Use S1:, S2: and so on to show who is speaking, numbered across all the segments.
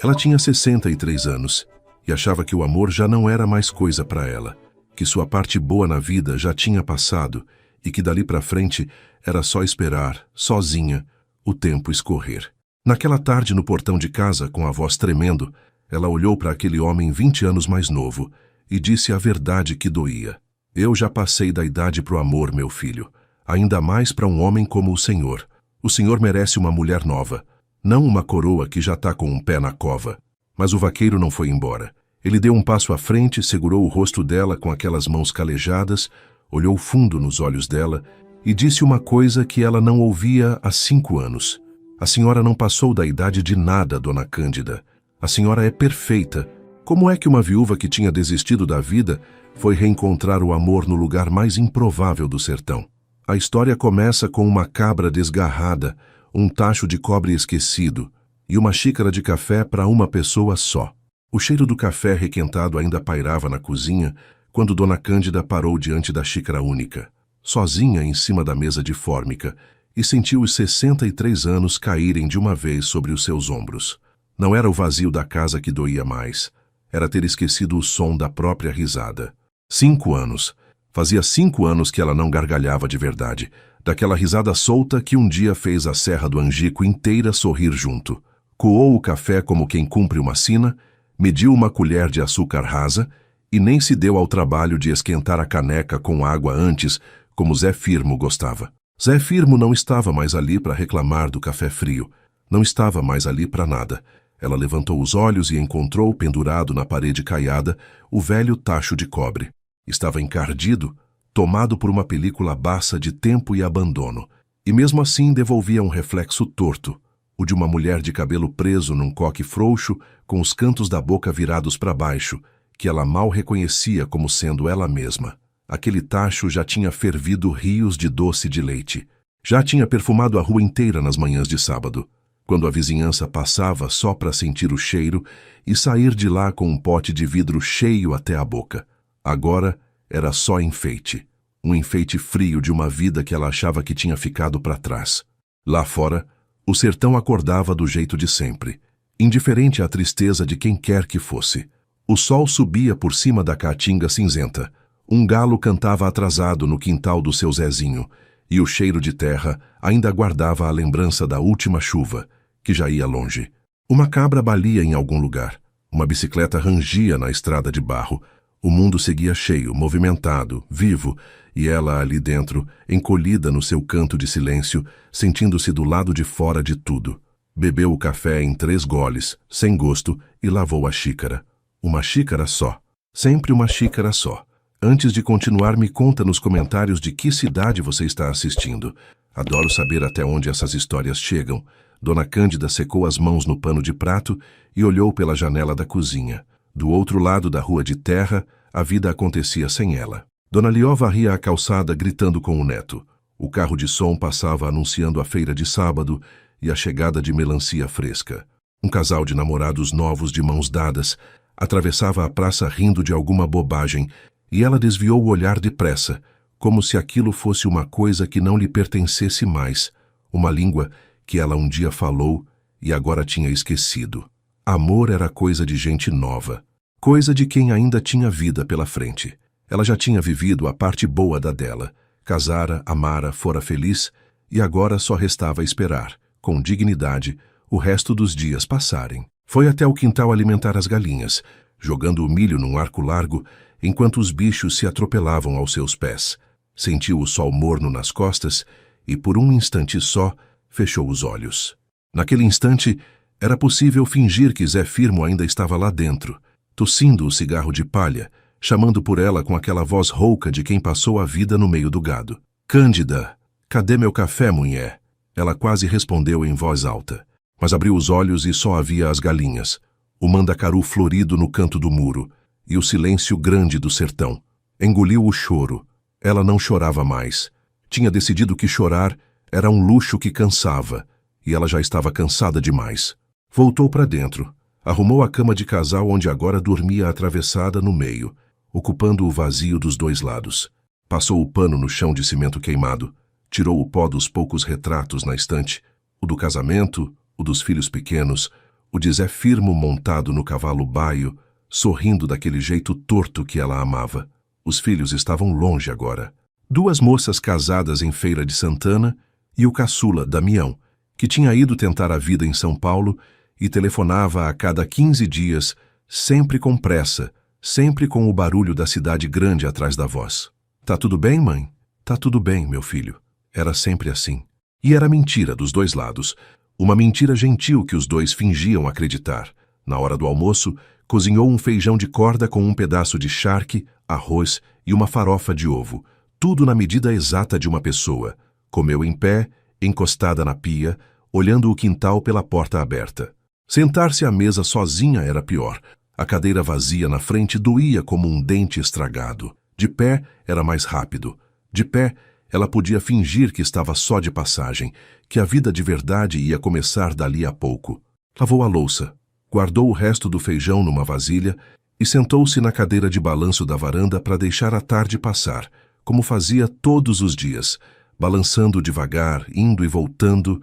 S1: Ela tinha 63 anos e achava que o amor já não era mais coisa para ela, que sua parte boa na vida já tinha passado e que dali para frente era só esperar, sozinha, o tempo escorrer. Naquela tarde no portão de casa, com a voz tremendo, ela olhou para aquele homem 20 anos mais novo e disse a verdade que doía. Eu já passei da idade pro amor, meu filho, ainda mais para um homem como o senhor. O senhor merece uma mulher nova, não uma coroa que já tá com um pé na cova. Mas o vaqueiro não foi embora. Ele deu um passo à frente, segurou o rosto dela com aquelas mãos calejadas, olhou fundo nos olhos dela e disse uma coisa que ela não ouvia há 5 anos. A senhora não passou da idade de nada, dona Cândida. A senhora é perfeita. Como é que uma viúva que tinha desistido da vida foi reencontrar o amor no lugar mais improvável do sertão? A história começa com uma cabra desgarrada, um tacho de cobre esquecido e uma xícara de café para uma pessoa só. O cheiro do café requentado ainda pairava na cozinha quando Dona Cândida parou diante da xícara única, sozinha em cima da mesa de fórmica, e sentiu os 63 anos caírem de uma vez sobre os seus ombros. Não era o vazio da casa que doía mais, era ter esquecido o som da própria risada. 5 anos. Fazia 5 anos que ela não gargalhava de verdade, daquela risada solta que um dia fez a Serra do Angico inteira sorrir junto. Coou o café como quem cumpre uma sina, mediu uma colher de açúcar rasa e nem se deu ao trabalho de esquentar a caneca com água antes, como Zé Firmo gostava. Zé Firmo não estava mais ali para reclamar do café frio, não estava mais ali para nada. Ela levantou os olhos e encontrou, pendurado na parede caiada, o velho tacho de cobre. Estava encardido, tomado por uma película baça de tempo e abandono, e mesmo assim devolvia um reflexo torto, o de uma mulher de cabelo preso num coque frouxo, com os cantos da boca virados para baixo, que ela mal reconhecia como sendo ela mesma. Aquele tacho já tinha fervido rios de doce de leite. Já tinha perfumado a rua inteira nas manhãs de sábado, quando a vizinhança passava só para sentir o cheiro e sair de lá com um pote de vidro cheio até a boca. Agora era só enfeite. Um enfeite frio de uma vida que ela achava que tinha ficado para trás. Lá fora, o sertão acordava do jeito de sempre, indiferente à tristeza de quem quer que fosse. O sol subia por cima da caatinga cinzenta. Um galo cantava atrasado no quintal do seu Zezinho, e o cheiro de terra ainda guardava a lembrança da última chuva, que já ia longe. Uma cabra balia em algum lugar. Uma bicicleta rangia na estrada de barro. O mundo seguia cheio, movimentado, vivo, e ela ali dentro, encolhida no seu canto de silêncio, sentindo-se do lado de fora de tudo. Bebeu o café em 3 goles, sem gosto, e lavou a xícara. Uma xícara só. Sempre uma xícara só. Antes de continuar, me conta nos comentários de que cidade você está assistindo. Adoro saber até onde essas histórias chegam. Dona Cândida secou as mãos no pano de prato e olhou pela janela da cozinha. Do outro lado da rua de terra, a vida acontecia sem ela. Dona Lió varria a calçada gritando com o neto. O carro de som passava anunciando a feira de sábado e a chegada de melancia fresca. Um casal de namorados novos de mãos dadas atravessava a praça rindo de alguma bobagem e ela desviou o olhar depressa, como se aquilo fosse uma coisa que não lhe pertencesse mais, uma língua que ela um dia falou e agora tinha esquecido. Amor era coisa de gente nova, coisa de quem ainda tinha vida pela frente. Ela já tinha vivido a parte boa da dela, casara, amara, fora feliz, e agora só restava esperar, com dignidade, o resto dos dias passarem. Foi até o quintal alimentar as galinhas, jogando o milho num arco largo, enquanto os bichos se atropelavam aos seus pés. Sentiu o sol morno nas costas e, por um instante só, fechou os olhos. Naquele instante, era possível fingir que Zé Firmo ainda estava lá dentro, tossindo o cigarro de palha, chamando por ela com aquela voz rouca de quem passou a vida no meio do gado. Cândida, cadê meu café, mulher? Ela quase respondeu em voz alta, mas abriu os olhos e só havia as galinhas, o mandacaru florido no canto do muro e o silêncio grande do sertão. Engoliu o choro. Ela não chorava mais. Tinha decidido que chorar era um luxo que cansava, e ela já estava cansada demais. Voltou para dentro. Arrumou a cama de casal onde agora dormia atravessada no meio, ocupando o vazio dos 2 lados. Passou o pano no chão de cimento queimado, tirou o pó dos poucos retratos na estante, o do casamento, o dos filhos pequenos, o de Zé Firmo montado no cavalo baio, sorrindo daquele jeito torto que ela amava. Os filhos estavam longe agora. 2 moças casadas em Feira de Santana e o caçula, Damião, que tinha ido tentar a vida em São Paulo e telefonava a cada 15 dias, sempre com pressa, sempre com o barulho da cidade grande atrás da voz. Tá tudo bem, mãe? Tá tudo bem, meu filho. Era sempre assim. E era mentira dos 2 lados. Uma mentira gentil que os 2 fingiam acreditar. Na hora do almoço, cozinhou um feijão de corda com um pedaço de charque, arroz e uma farofa de ovo. Tudo na medida exata de uma pessoa. Comeu em pé, encostada na pia, olhando o quintal pela porta aberta. Sentar-se à mesa sozinha era pior. A cadeira vazia na frente doía como um dente estragado. De pé era mais rápido. De pé, ela podia fingir que estava só de passagem, que a vida de verdade ia começar dali a pouco. Lavou a louça, guardou o resto do feijão numa vasilha e sentou-se na cadeira de balanço da varanda para deixar a tarde passar, como fazia todos os dias, balançando devagar, indo e voltando,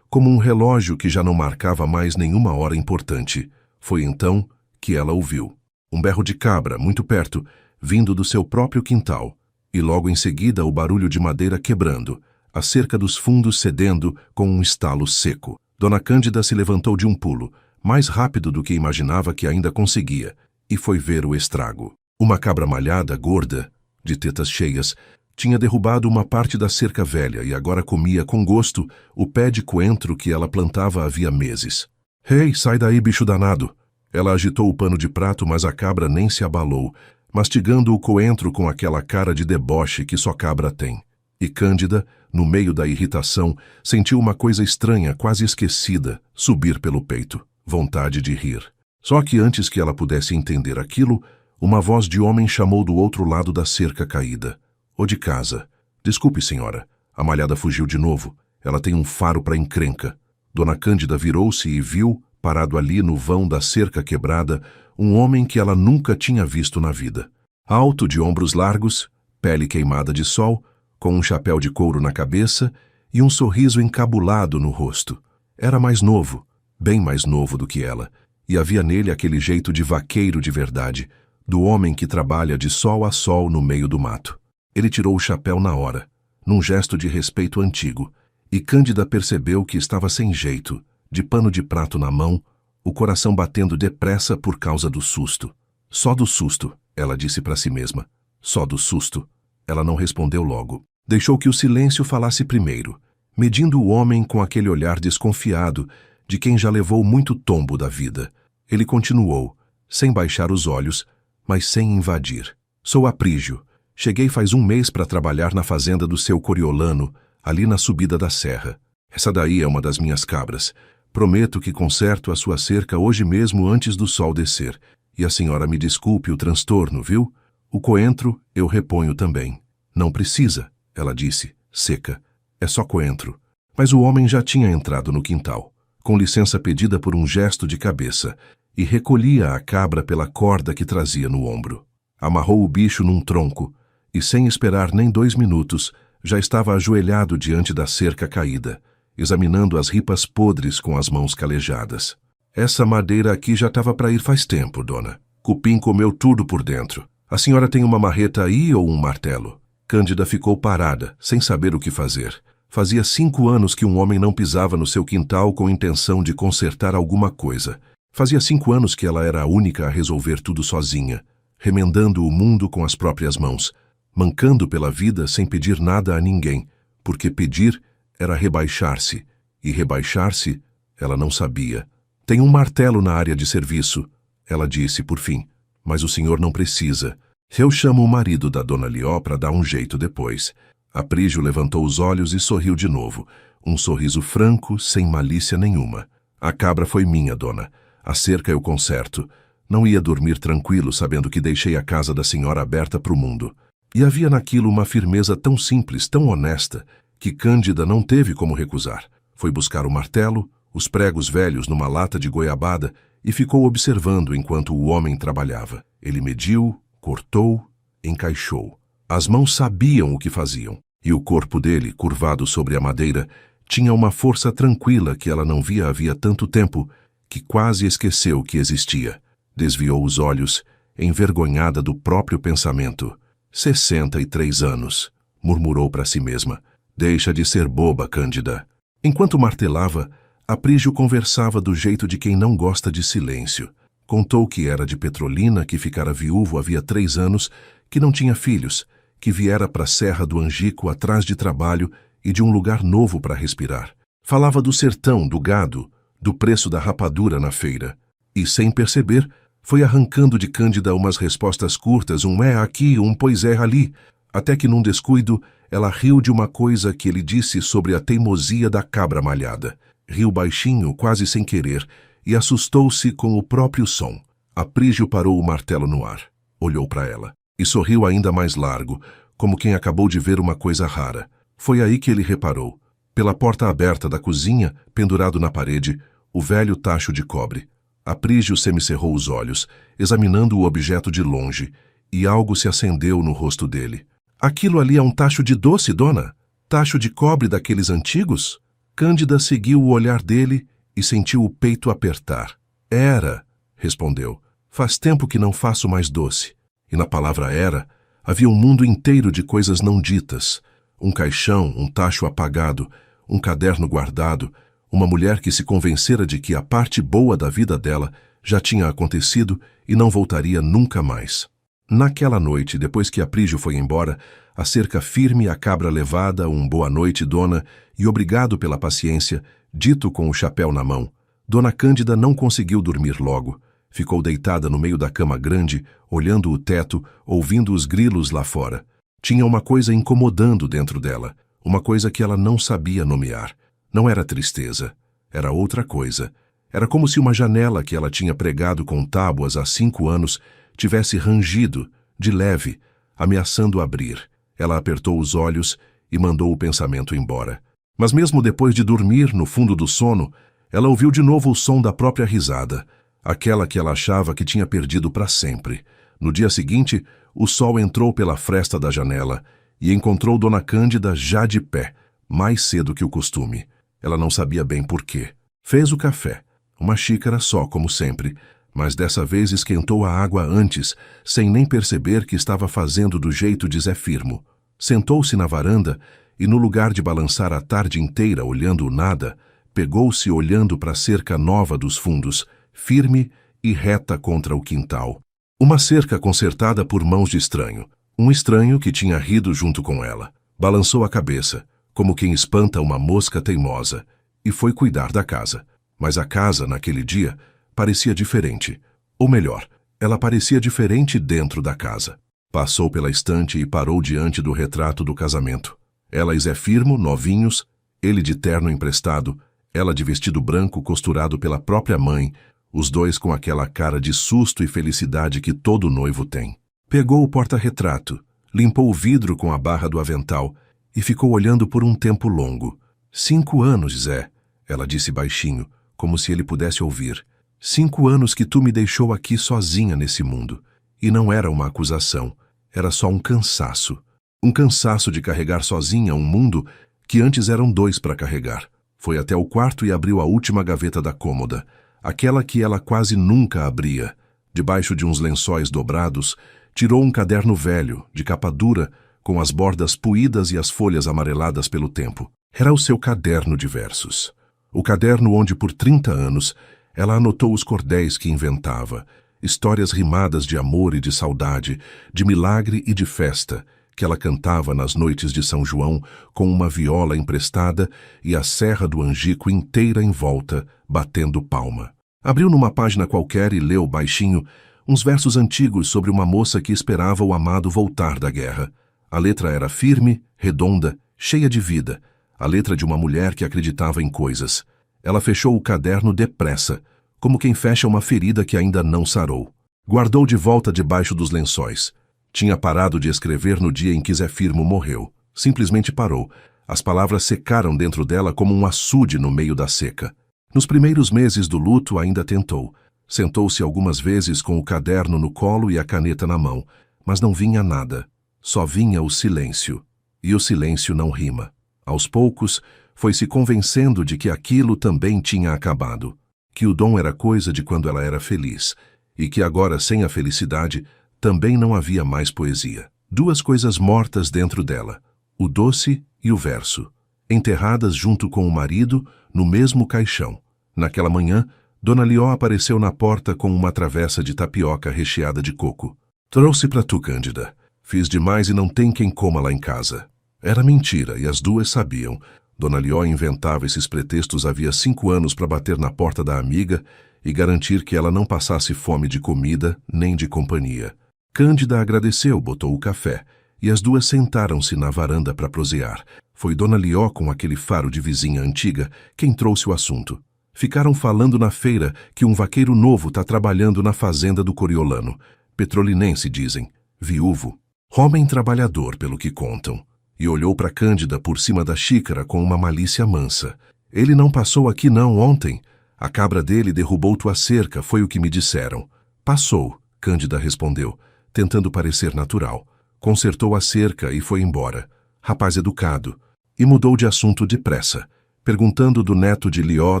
S1: como um relógio que já não marcava mais nenhuma hora importante. Foi então que ela ouviu um berro de cabra, muito perto, vindo do seu próprio quintal, e logo em seguida o barulho de madeira quebrando, a cerca dos fundos cedendo com um estalo seco. Dona Cândida se levantou de um pulo, mais rápido do que imaginava que ainda conseguia, e foi ver o estrago. Uma cabra malhada, gorda, de tetas cheias, tinha derrubado uma parte da cerca velha e agora comia com gosto o pé de coentro que ela plantava havia meses. Ei, sai daí, bicho danado! Ela agitou o pano de prato, mas a cabra nem se abalou, mastigando o coentro com aquela cara de deboche que só cabra tem. E Cândida, no meio da irritação, sentiu uma coisa estranha, quase esquecida, subir pelo peito. Vontade de rir. Só que antes que ela pudesse entender aquilo, uma voz de homem chamou do outro lado da cerca caída. "Ô de casa. Desculpe, senhora." A malhada fugiu de novo. Ela tem um faro para encrenca. Dona Cândida virou-se e viu, parado ali no vão da cerca quebrada, um homem que ela nunca tinha visto na vida. Alto, de ombros largos, pele queimada de sol, com um chapéu de couro na cabeça e um sorriso encabulado no rosto. Era mais novo, bem mais novo do que ela, e havia nele aquele jeito de vaqueiro de verdade, do homem que trabalha de sol a sol no meio do mato. Ele tirou o chapéu na hora, num gesto de respeito antigo, e Cândida percebeu que estava sem jeito, de pano de prato na mão, o coração batendo depressa por causa do susto. Só do susto, ela disse para si mesma. Só do susto. Ela não respondeu logo. Deixou que o silêncio falasse primeiro, medindo o homem com aquele olhar desconfiado de quem já levou muito tombo da vida. Ele continuou, sem baixar os olhos, mas sem invadir. "Sou Aprígio. Cheguei faz 1 mês para trabalhar na fazenda do seu Coriolano, ali na subida da serra. Essa daí é uma das minhas cabras. Prometo que conserto a sua cerca hoje mesmo antes do sol descer. E a senhora me desculpe o transtorno, viu? O coentro eu reponho também." "Não precisa," ela disse, seca. "É só coentro." Mas o homem já tinha entrado no quintal, com licença pedida por um gesto de cabeça, e recolhia a cabra pela corda que trazia no ombro. Amarrou o bicho num tronco, e sem esperar nem 2 minutos, já estava ajoelhado diante da cerca caída, examinando as ripas podres com as mãos calejadas. "Essa madeira aqui já estava para ir faz tempo, dona. Cupim comeu tudo por dentro. A senhora tem uma marreta aí ou um martelo?" Cândida ficou parada, sem saber o que fazer. Fazia 5 anos que um homem não pisava no seu quintal com intenção de consertar alguma coisa. Fazia 5 anos que ela era a única a resolver tudo sozinha, remendando o mundo com as próprias mãos, mancando pela vida sem pedir nada a ninguém, porque pedir era rebaixar-se, e rebaixar-se ela não sabia. "Tem um martelo na área de serviço," ela disse por fim, "mas o senhor não precisa. Eu chamo o marido da dona Lió para dar um jeito depois." Aprígio levantou os olhos e sorriu de novo, um sorriso franco, sem malícia nenhuma. "A cabra foi minha, dona. A cerca eu conserto. Não ia dormir tranquilo sabendo que deixei a casa da senhora aberta para o mundo." E havia naquilo uma firmeza tão simples, tão honesta, que Cândida não teve como recusar. Foi buscar o martelo, os pregos velhos numa lata de goiabada e ficou observando enquanto o homem trabalhava. Ele mediu, cortou, encaixou. As mãos sabiam o que faziam, e o corpo dele, curvado sobre a madeira, Tinha uma força tranquila que ela não via havia tanto tempo que quase esqueceu que existia. Desviou os olhos, envergonhada do próprio pensamento. 63 anos, murmurou para si mesma. Deixa de ser boba, Cândida. Enquanto martelava, Aprígio conversava do jeito de quem não gosta de silêncio. Contou que era de Petrolina, que ficara viúvo havia 3 anos, que não tinha filhos, que viera para a Serra do Angico atrás de trabalho e de um lugar novo para respirar. Falava do sertão, do gado, do preço da rapadura na feira. E, sem perceber, foi arrancando de Cândida umas respostas curtas, um é aqui, um pois é ali, até que num descuido ela riu de uma coisa que ele disse sobre a teimosia da cabra malhada. Riu baixinho, quase sem querer, e assustou-se com o próprio som. Aprígio parou o martelo no ar, olhou para ela, e sorriu ainda mais largo, como quem acabou de ver uma coisa rara. Foi aí que ele reparou, pela porta aberta da cozinha, pendurado na parede, o velho tacho de cobre. Aprígio semicerrou os olhos, examinando o objeto de longe, e algo se acendeu no rosto dele. Aquilo ali é um tacho de doce, dona? Tacho de cobre daqueles antigos? Cândida seguiu o olhar dele e sentiu o peito apertar. Era, respondeu. Faz tempo que não faço mais doce. E na palavra era, havia um mundo inteiro de coisas não ditas. Um caixão, um tacho apagado, um caderno guardado, uma mulher que se convencera de que a parte boa da vida dela já tinha acontecido e não voltaria nunca mais. Naquela noite, depois que Aprígio foi embora, a cerca firme, a cabra levada, um boa noite, dona, e obrigado pela paciência, dito com o chapéu na mão, Dona Cândida não conseguiu dormir logo. Ficou deitada no meio da cama grande, olhando o teto, ouvindo os grilos lá fora. Tinha uma coisa incomodando dentro dela, uma coisa que ela não sabia nomear. Não era tristeza, era outra coisa. Era como se uma janela que ela tinha pregado com tábuas há 5 anos tivesse rangido, de leve, ameaçando abrir. Ela apertou os olhos e mandou o pensamento embora. Mas mesmo depois de dormir, no fundo do sono, ela ouviu de novo o som da própria risada, aquela que ela achava que tinha perdido para sempre. No dia seguinte, o sol entrou pela fresta da janela e encontrou Dona Cândida já de pé, mais cedo que o costume. Ela não sabia bem por quê. Fez o café, uma xícara só, como sempre, mas dessa vez esquentou a água antes, sem nem perceber que estava fazendo do jeito de Zé Firmo. Sentou-se na varanda e, no lugar de balançar a tarde inteira olhando o nada, pegou-se olhando para a cerca nova dos fundos, firme e reta contra o quintal. Uma cerca consertada por mãos de estranho. Um estranho que tinha rido junto com ela. Balançou a cabeça, como quem espanta uma mosca teimosa, e foi cuidar da casa. Mas a casa, naquele dia, parecia diferente. Ou melhor, ela parecia diferente dentro da casa. Passou pela estante e parou diante do retrato do casamento. Ela e Zé Firmo, novinhos, ele de terno emprestado, ela de vestido branco costurado pela própria mãe, os dois com aquela cara de susto e felicidade que todo noivo tem. Pegou o porta-retrato, limpou o vidro com a barra do avental e ficou olhando por um tempo longo. 5 anos, Zé, ela disse baixinho, como se ele pudesse ouvir. 5 anos que tu me deixou aqui sozinha nesse mundo. E não era uma acusação, era só um cansaço. Um cansaço de carregar sozinha um mundo que antes eram 2 para carregar. Foi até o quarto e abriu a última gaveta da cômoda, aquela que ela quase nunca abria. Debaixo de uns lençóis dobrados, tirou um caderno velho, de capa dura, com as bordas puídas e as folhas amareladas pelo tempo. Era o seu caderno de versos. O caderno onde, por 30 anos, ela anotou os cordéis que inventava, histórias rimadas de amor e de saudade, de milagre e de festa, que ela cantava nas noites de São João com uma viola emprestada e a Serra do Angico inteira em volta, batendo palma. Abriu numa página qualquer e leu baixinho uns versos antigos sobre uma moça que esperava o amado voltar da guerra. A letra era firme, redonda, cheia de vida, a letra de uma mulher que acreditava em coisas. Ela fechou o caderno depressa, como quem fecha uma ferida que ainda não sarou. Guardou de volta debaixo dos lençóis. Tinha parado de escrever no dia em que Zé Firmo morreu. Simplesmente parou. As palavras secaram dentro dela como um açude no meio da seca. Nos primeiros meses do luto ainda tentou. Sentou-se algumas vezes com o caderno no colo e a caneta na mão, mas não vinha nada. Só vinha o silêncio. E o silêncio não rima. Aos poucos, Foi se convencendo de que aquilo também tinha acabado, que o dom era coisa de quando ela era feliz, e que agora, sem a felicidade, também não havia mais poesia. Duas coisas mortas dentro dela, o doce e o verso, enterradas junto com o marido no mesmo caixão. Naquela manhã, Dona Lió apareceu na porta com uma travessa de tapioca recheada de coco. Trouxe pra tu, Cândida. Fiz demais e não tem quem coma lá em casa. Era mentira, e as duas sabiam. Dona Lió inventava esses pretextos havia 5 anos para bater na porta da amiga e garantir que ela não passasse fome de comida nem de companhia. Cândida agradeceu, botou o café, e as duas sentaram-se na varanda para prosear. Foi Dona Lió, com aquele faro de vizinha antiga, quem trouxe o assunto. Ficaram falando na feira que um vaqueiro novo está trabalhando na fazenda do Coriolano. Petrolinense, dizem. Viúvo. Homem trabalhador, pelo que contam. E olhou para Cândida por cima da xícara com uma malícia mansa. Ele não passou aqui não ontem. A cabra dele derrubou tua cerca, foi o que me disseram. Passou, Cândida respondeu, tentando parecer natural. Consertou a cerca e foi embora. Rapaz educado. E mudou de assunto depressa, perguntando do neto de Lió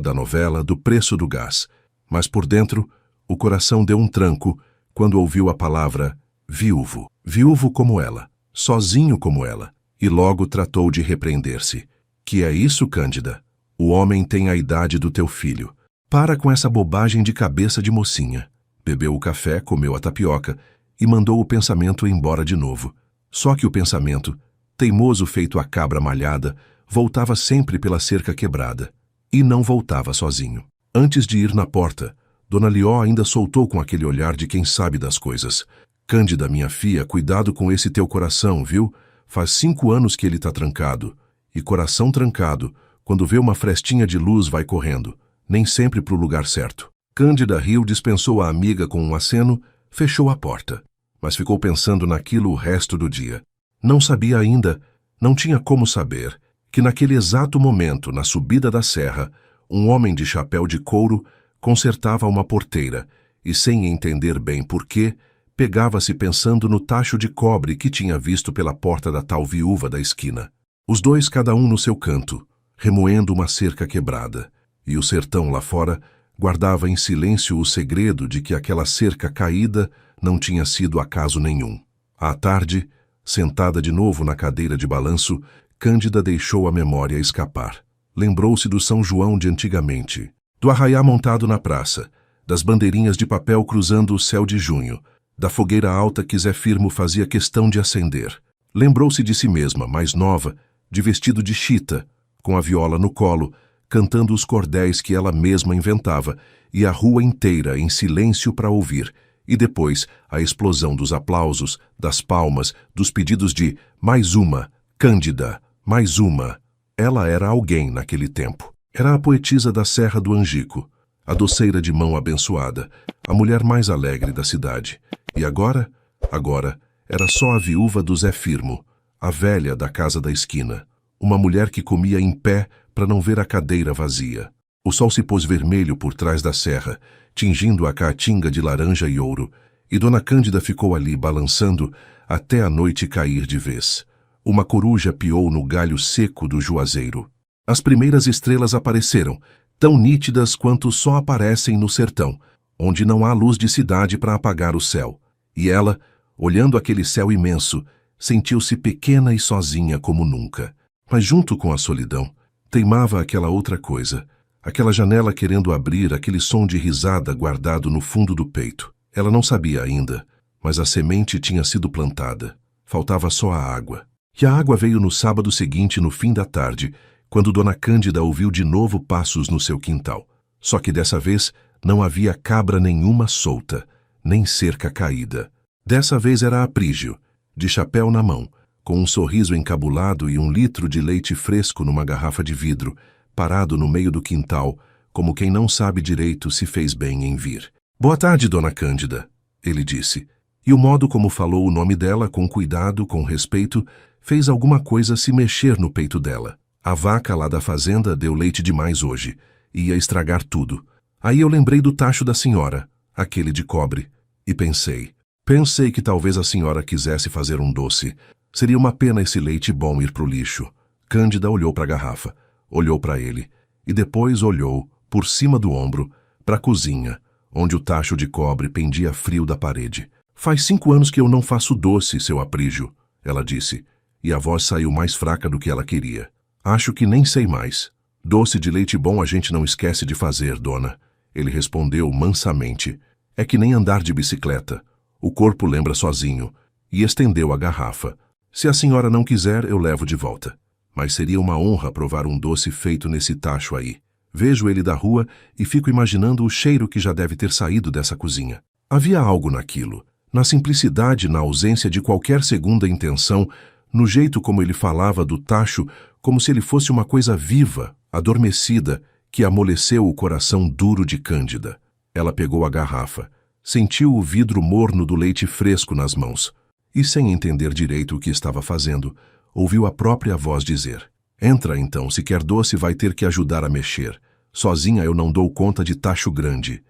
S1: da novela do preço do gás. Mas por dentro, o coração deu um tranco quando ouviu a palavra viúvo. Viúvo como ela, sozinho como ela. E logo tratou de repreender-se. Que é isso, Cândida? O homem tem a idade do teu filho. Para com essa bobagem de cabeça de mocinha. Bebeu o café, comeu a tapioca e mandou o pensamento embora de novo. Só que o pensamento, teimoso feito a cabra malhada, voltava sempre pela cerca quebrada. E não voltava sozinho. Antes de ir na porta, Dona Lió ainda soltou com aquele olhar de quem sabe das coisas. Cândida, minha filha, cuidado com esse teu coração, viu? Faz 5 anos que ele tá trancado. E coração trancado, quando vê uma frestinha de luz, vai correndo. Nem sempre pro lugar certo. Cândida riu, dispensou a amiga com um aceno, fechou a porta. Mas ficou pensando naquilo o resto do dia. Não sabia ainda, não tinha como saber, que naquele exato momento, na subida da serra, um homem de chapéu de couro consertava uma porteira e, sem entender bem porquê, pegava-se pensando no tacho de cobre que tinha visto pela porta da tal viúva da esquina. Os dois cada um no seu canto, remoendo uma cerca quebrada, e o sertão lá fora guardava em silêncio o segredo de que aquela cerca caída não tinha sido acaso nenhum. À tarde, sentada de novo na cadeira de balanço, Cândida deixou a memória escapar. Lembrou-se do São João de antigamente, do arraiá montado na praça, das bandeirinhas de papel cruzando o céu de junho, da fogueira alta que Zé Firmo fazia questão de acender. Lembrou-se de si mesma, mais nova, de vestido de chita, com a viola no colo, cantando os cordéis que ela mesma inventava, e a rua inteira em silêncio para ouvir, e depois a explosão dos aplausos, das palmas, dos pedidos de mais uma, Cândida, mais uma. Ela era alguém naquele tempo. Era a poetisa da Serra do Angico, a doceira de mão abençoada, a mulher mais alegre da cidade. E agora? Agora era só a viúva do Zé Firmo, a velha da casa da esquina, uma mulher que comia em pé para não ver a cadeira vazia. O sol se pôs vermelho por trás da serra, tingindo a caatinga de laranja e ouro, e Dona Cândida ficou ali balançando até a noite cair de vez. Uma coruja piou no galho seco do juazeiro. As primeiras estrelas apareceram, tão nítidas quanto só aparecem no sertão, onde não há luz de cidade para apagar o céu. E ela, olhando aquele céu imenso, sentiu-se pequena e sozinha como nunca. Mas junto com a solidão, teimava aquela outra coisa, aquela janela querendo abrir, aquele som de risada guardado no fundo do peito. Ela não sabia ainda, mas a semente tinha sido plantada. Faltava só a água. E a água veio no sábado seguinte, no fim da tarde, quando Dona Cândida ouviu de novo passos no seu quintal. Só que dessa vez não havia cabra nenhuma solta, nem cerca caída. Dessa vez era Aprígio, de chapéu na mão, com um sorriso encabulado e 1 litro de leite fresco numa garrafa de vidro, parado no meio do quintal, como quem não sabe direito se fez bem em vir. «Boa tarde, Dona Cândida», ele disse, e o modo como falou o nome dela, com cuidado, com respeito, fez alguma coisa se mexer no peito dela. A vaca lá da fazenda deu leite demais hoje, ia estragar tudo. Aí eu lembrei do tacho da senhora, aquele de cobre, e pensei que talvez a senhora quisesse fazer um doce. Seria uma pena esse leite bom ir pro lixo. Cândida olhou para a garrafa. olhou para ele, e depois olhou, por cima do ombro, para a cozinha, onde o tacho de cobre pendia frio da parede. Faz 5 anos que eu não faço doce, seu Aprígio, ela disse, e a voz saiu mais fraca do que ela queria. Acho que nem sei mais. Doce de leite bom a gente não esquece de fazer, dona. Ele respondeu mansamente. É que nem andar de bicicleta. O corpo lembra sozinho. E estendeu a garrafa. Se a senhora não quiser, eu levo de volta. Mas seria uma honra provar um doce feito nesse tacho aí. Vejo ele da rua e fico imaginando o cheiro que já deve ter saído dessa cozinha. Havia algo naquilo. Na simplicidade, na ausência de qualquer segunda intenção, no jeito como ele falava do tacho, como se ele fosse uma coisa viva, adormecida, que amoleceu o coração duro de Cândida. Ela pegou a garrafa, sentiu o vidro morno do leite fresco nas mãos, e sem entender direito o que estava fazendo, ouviu a própria voz dizer: Entra então, se quer doce vai ter que ajudar a mexer. Sozinha eu não dou conta de tacho grande.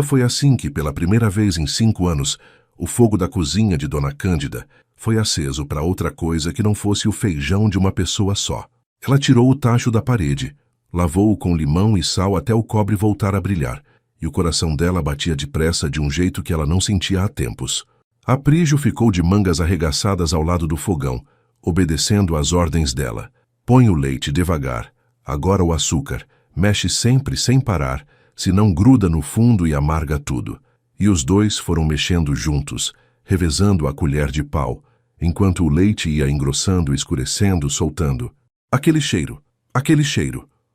S1: Foi assim que, pela primeira vez em 5 anos, o fogo da cozinha de Dona Cândida foi aceso para outra coisa que não fosse o feijão de uma pessoa só. Ela tirou o tacho da parede, lavou-o com limão e sal até o cobre voltar a brilhar, e o coração dela batia depressa de um jeito que ela não sentia há tempos. Aprígio ficou de mangas arregaçadas ao lado do fogão, obedecendo às ordens dela. Põe o leite devagar, agora o açúcar, mexe sempre sem parar, senão gruda no fundo e amarga tudo. E os dois foram mexendo juntos, revezando a colher de pau, enquanto o leite ia engrossando, escurecendo, soltando. Aquele cheiro.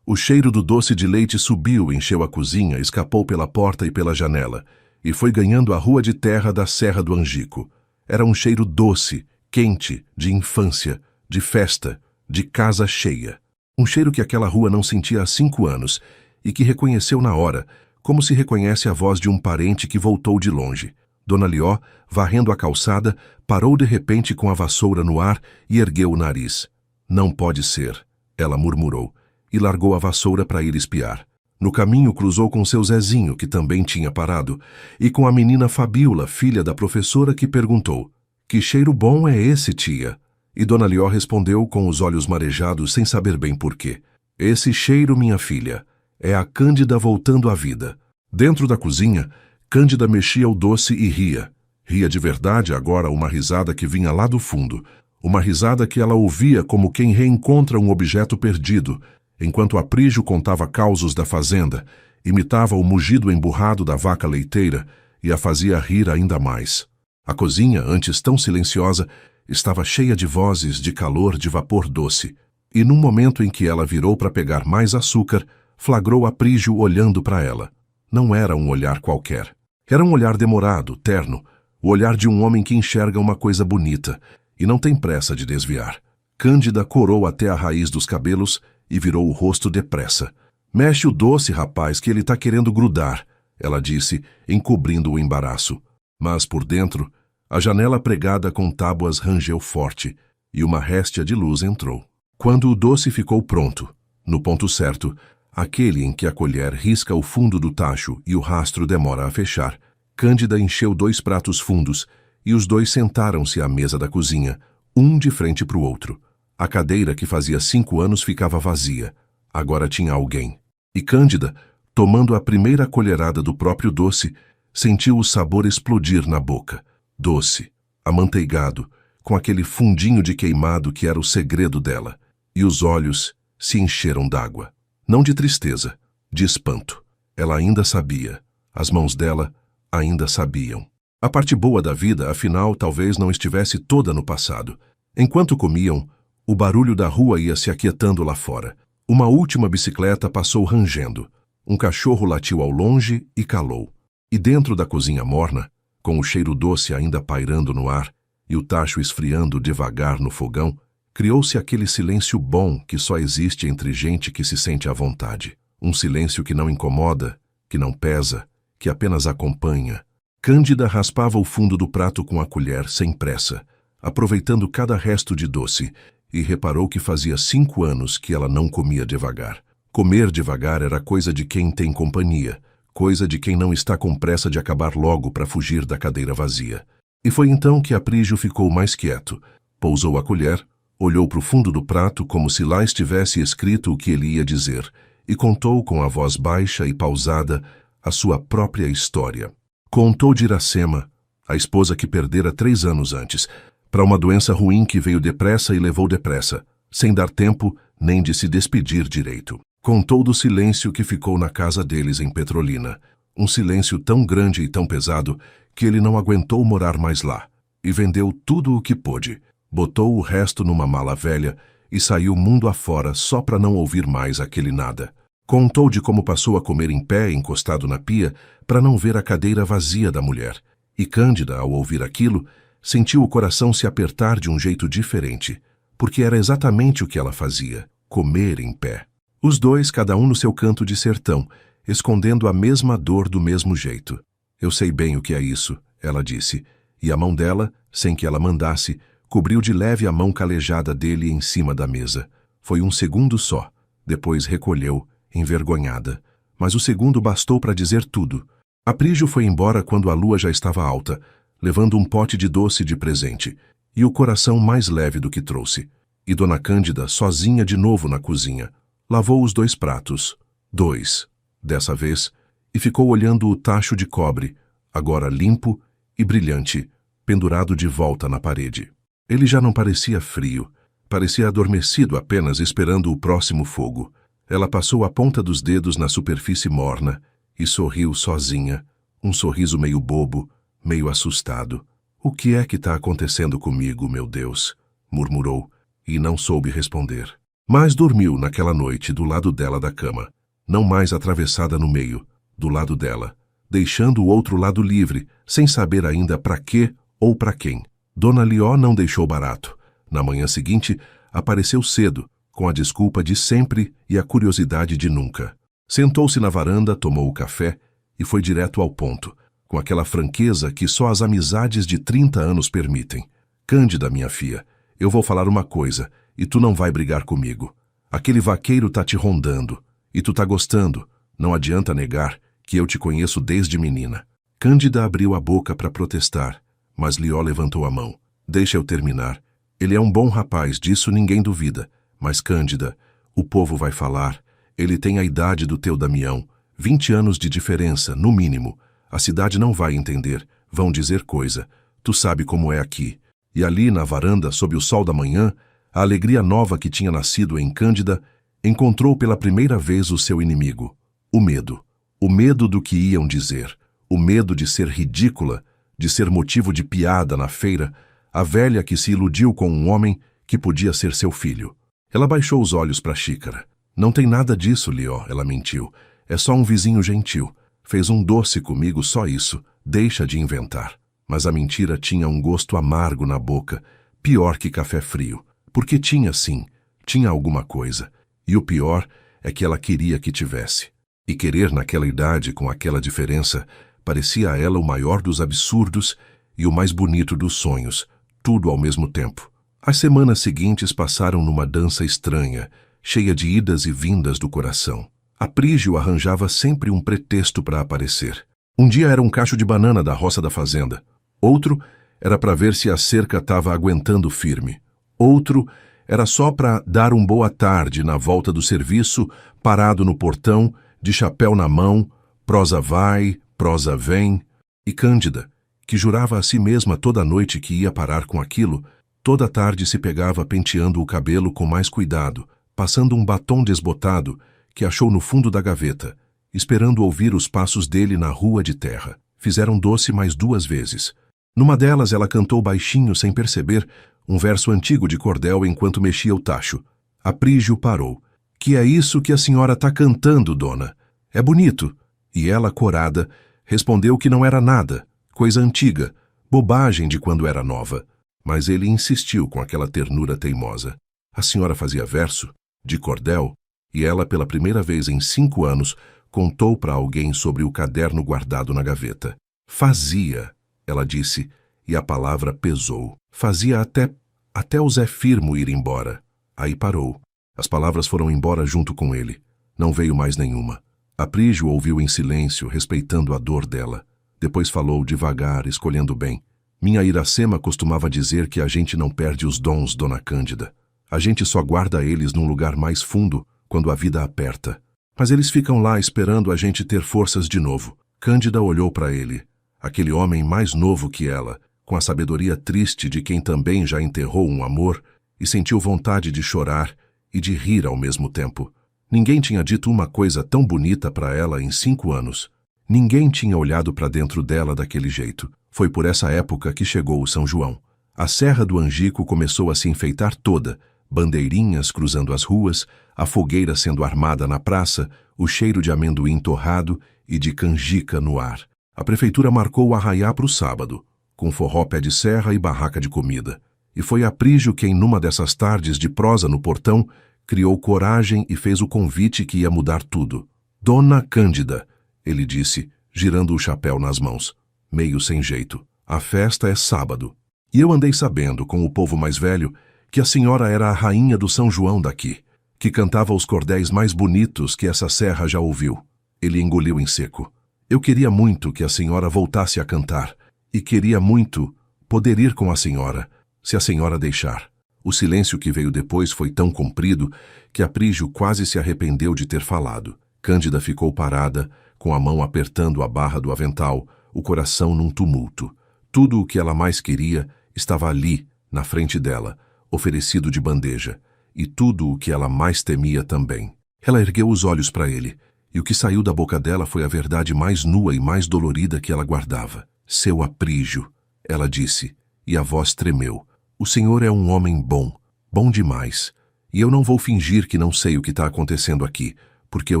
S1: O cheiro do doce de leite subiu, encheu a cozinha, escapou pela porta e pela janela, e foi ganhando a rua de terra da Serra do Angico. Era um cheiro doce, quente, de infância, de festa, de casa cheia. Um cheiro que aquela rua não sentia há 5 anos, e que reconheceu na hora, como se reconhece a voz de um parente que voltou de longe. Dona Lió, varrendo a calçada, parou de repente com a vassoura no ar e ergueu o nariz. Não pode ser, ela murmurou, e largou a vassoura para ir espiar. No caminho cruzou com seu Zezinho, que também tinha parado, e com a menina Fabiola, filha da professora, que perguntou: Que cheiro bom é esse, tia? E Dona Lió respondeu com os olhos marejados sem saber bem porquê. Esse cheiro, minha filha, é a Cândida voltando à vida. Dentro da cozinha, Cândida mexia o doce e ria. Ria de verdade agora, uma risada que vinha lá do fundo. Uma risada que ela ouvia como quem reencontra um objeto perdido, enquanto Aprígio contava causos da fazenda, imitava o mugido emburrado da vaca leiteira e a fazia rir ainda mais. A cozinha, antes tão silenciosa, estava cheia de vozes, de calor, de vapor doce. E num momento em que ela virou para pegar mais açúcar, flagrou Aprígio olhando para ela. Não era um olhar qualquer. Era um olhar demorado, terno, o olhar de um homem que enxerga uma coisa bonita e não tem pressa de desviar. Cândida corou até a raiz dos cabelos e virou o rosto depressa. Mexe o doce, rapaz, que ele tá querendo grudar, ela disse, encobrindo o embaraço. Mas por dentro, a janela pregada com tábuas rangeu forte e uma réstia de luz entrou. Quando o doce ficou pronto, no ponto certo, aquele em que a colher risca o fundo do tacho e o rastro demora a fechar, Cândida encheu 2 pratos fundos e os dois sentaram-se à mesa da cozinha, um de frente para o outro. A cadeira que fazia 5 anos ficava vazia. Agora tinha alguém. E Cândida, tomando a primeira colherada do próprio doce, sentiu o sabor explodir na boca. Doce, amanteigado, com aquele fundinho de queimado que era o segredo dela. E os olhos se encheram d'água. Não de tristeza, de espanto. Ela ainda sabia. As mãos dela ainda sabiam. A parte boa da vida, afinal, talvez não estivesse toda no passado. Enquanto comiam, o barulho da rua ia se aquietando lá fora. Uma última bicicleta passou rangendo. Um cachorro latiu ao longe e calou. E dentro da cozinha morna, com o cheiro doce ainda pairando no ar e o tacho esfriando devagar no fogão, criou-se aquele silêncio bom que só existe entre gente que se sente à vontade. Um silêncio que não incomoda, que não pesa, que apenas acompanha. Cândida raspava o fundo do prato com a colher sem pressa, aproveitando cada resto de doce, e reparou que fazia 5 anos que ela não comia devagar. Comer devagar era coisa de quem tem companhia, coisa de quem não está com pressa de acabar logo para fugir da cadeira vazia. E foi então que Aprígio ficou mais quieto, pousou a colher, Olhou para o fundo do prato como se lá estivesse escrito o que ele ia dizer, e contou com a voz baixa e pausada a sua própria história. Contou de Iracema, a esposa que perdera 3 anos antes, para uma doença ruim que veio depressa e levou depressa, sem dar tempo nem de se despedir direito. Contou do silêncio que ficou na casa deles em Petrolina, um silêncio tão grande e tão pesado que ele não aguentou morar mais lá, e vendeu tudo o que pôde, botou o resto numa mala velha e saiu mundo afora só para não ouvir mais aquele nada. Contou de como passou a comer em pé, encostado na pia, para não ver a cadeira vazia da mulher. E Cândida, ao ouvir aquilo, sentiu o coração se apertar de um jeito diferente, porque era exatamente o que ela fazia, comer em pé. Os dois, cada um no seu canto de sertão, escondendo a mesma dor do mesmo jeito. Eu sei bem o que é isso, ela disse, e a mão dela, sem que ela mandasse, cobriu de leve a mão calejada dele em cima da mesa. Foi um segundo só, depois recolheu, envergonhada. Mas o segundo bastou para dizer tudo. Aprígio foi embora quando a lua já estava alta, levando um pote de doce de presente, e o coração mais leve do que trouxe. E Dona Cândida, sozinha de novo na cozinha, lavou os 2 pratos, 2, dessa vez, e ficou olhando o tacho de cobre, agora limpo e brilhante, pendurado de volta na parede. Ele já não parecia frio, parecia adormecido apenas esperando o próximo fogo. Ela passou a ponta dos dedos na superfície morna e sorriu sozinha, um sorriso meio bobo, meio assustado. O que é que está acontecendo comigo, meu Deus? Murmurou, e não soube responder. Mas dormiu naquela noite do lado dela da cama, não mais atravessada no meio, do lado dela, deixando o outro lado livre, sem saber ainda para quê ou para quem. Dona Lió não deixou barato. Na manhã seguinte, apareceu cedo, com a desculpa de sempre e a curiosidade de nunca. Sentou-se na varanda, tomou o café e foi direto ao ponto, com aquela franqueza que só as amizades de 30 anos permitem. Cândida, minha filha, eu vou falar uma coisa e tu não vai brigar comigo. Aquele vaqueiro tá te rondando e tu tá gostando. Não adianta negar que eu te conheço desde menina. Cândida abriu a boca para protestar, mas Lió levantou a mão. Deixa eu terminar. Ele é um bom rapaz, disso ninguém duvida. Mas Cândida, o povo vai falar. Ele tem a idade do teu Damião, 20 anos de diferença, no mínimo. A cidade não vai entender, vão dizer coisa. Tu sabe como é aqui. E ali, na varanda, sob o sol da manhã, a alegria nova que tinha nascido em Cândida encontrou pela primeira vez o seu inimigo, o medo. O medo do que iam dizer, o medo de ser ridícula, de ser motivo de piada na feira, a velha que se iludiu com um homem que podia ser seu filho. Ela baixou os olhos para a xícara. Não tem nada disso, Lió, ela mentiu. É só um vizinho gentil. Fez um doce comigo, só isso. Deixa de inventar. Mas a mentira tinha um gosto amargo na boca, pior que café frio. Porque tinha, sim, tinha alguma coisa. E o pior é que ela queria que tivesse. E querer naquela idade, com aquela diferença, parecia a ela o maior dos absurdos e o mais bonito dos sonhos, tudo ao mesmo tempo. As semanas seguintes passaram numa dança estranha, cheia de idas e vindas do coração. Aprígio arranjava sempre um pretexto para aparecer. Um dia era um cacho de banana da roça da fazenda. Outro era para ver se a cerca estava aguentando firme. Outro era só para dar um boa tarde na volta do serviço, parado no portão, de chapéu na mão, prosa vai, prosa vem. E Cândida, que jurava a si mesma toda noite que ia parar com aquilo, toda tarde se pegava penteando o cabelo com mais cuidado, passando um batom desbotado que achou no fundo da gaveta, esperando ouvir os passos dele na rua de terra. Fizeram doce mais 2 vezes. Numa delas ela cantou baixinho, sem perceber, um verso antigo de cordel enquanto mexia o tacho. Aprígio parou. Que é isso que a senhora tá cantando, dona? É bonito. E ela, corada, respondeu que não era nada, coisa antiga, bobagem de quando era nova. Mas ele insistiu com aquela ternura teimosa. A senhora fazia verso, de cordel, e ela, pela primeira vez em 5 anos, contou para alguém sobre o caderno guardado na gaveta. Fazia, ela disse, e a palavra pesou. Fazia até o Zé Firmo ir embora. Aí parou. As palavras foram embora junto com ele. Não veio mais nenhuma. Aprígio ouviu em silêncio, respeitando a dor dela. Depois falou devagar, escolhendo bem. Minha Iracema costumava dizer que a gente não perde os dons, dona Cândida. A gente só guarda eles num lugar mais fundo quando a vida aperta. Mas eles ficam lá esperando a gente ter forças de novo. Cândida olhou para ele, aquele homem mais novo que ela, com a sabedoria triste de quem também já enterrou um amor, e sentiu vontade de chorar e de rir ao mesmo tempo. Ninguém tinha dito uma coisa tão bonita para ela em 5 anos. Ninguém tinha olhado para dentro dela daquele jeito. Foi por essa época que chegou o São João. A Serra do Angico começou a se enfeitar toda, bandeirinhas cruzando as ruas, a fogueira sendo armada na praça, o cheiro de amendoim torrado e de canjica no ar. A prefeitura marcou o arraiá para o sábado, com forró pé de serra e barraca de comida. E foi Aprígio quem, numa dessas tardes de prosa no portão, criou coragem e fez o convite que ia mudar tudo. Dona Cândida, ele disse, girando o chapéu nas mãos, meio sem jeito. A festa é sábado. E eu andei sabendo, com o povo mais velho, que a senhora era a rainha do São João daqui, que cantava os cordéis mais bonitos que essa serra já ouviu. Ele engoliu em seco. Eu queria muito que a senhora voltasse a cantar, e queria muito poder ir com a senhora, se a senhora deixar. O silêncio que veio depois foi tão comprido que Aprígio quase se arrependeu de ter falado. Cândida ficou parada, com a mão apertando a barra do avental, o coração num tumulto. Tudo o que ela mais queria estava ali, na frente dela, oferecido de bandeja, e tudo o que ela mais temia também. Ela ergueu os olhos para ele, e o que saiu da boca dela foi a verdade mais nua e mais dolorida que ela guardava. Seu Aprígio, ela disse, e a voz tremeu. O senhor é um homem bom, bom demais, e eu não vou fingir que não sei o que está acontecendo aqui, porque eu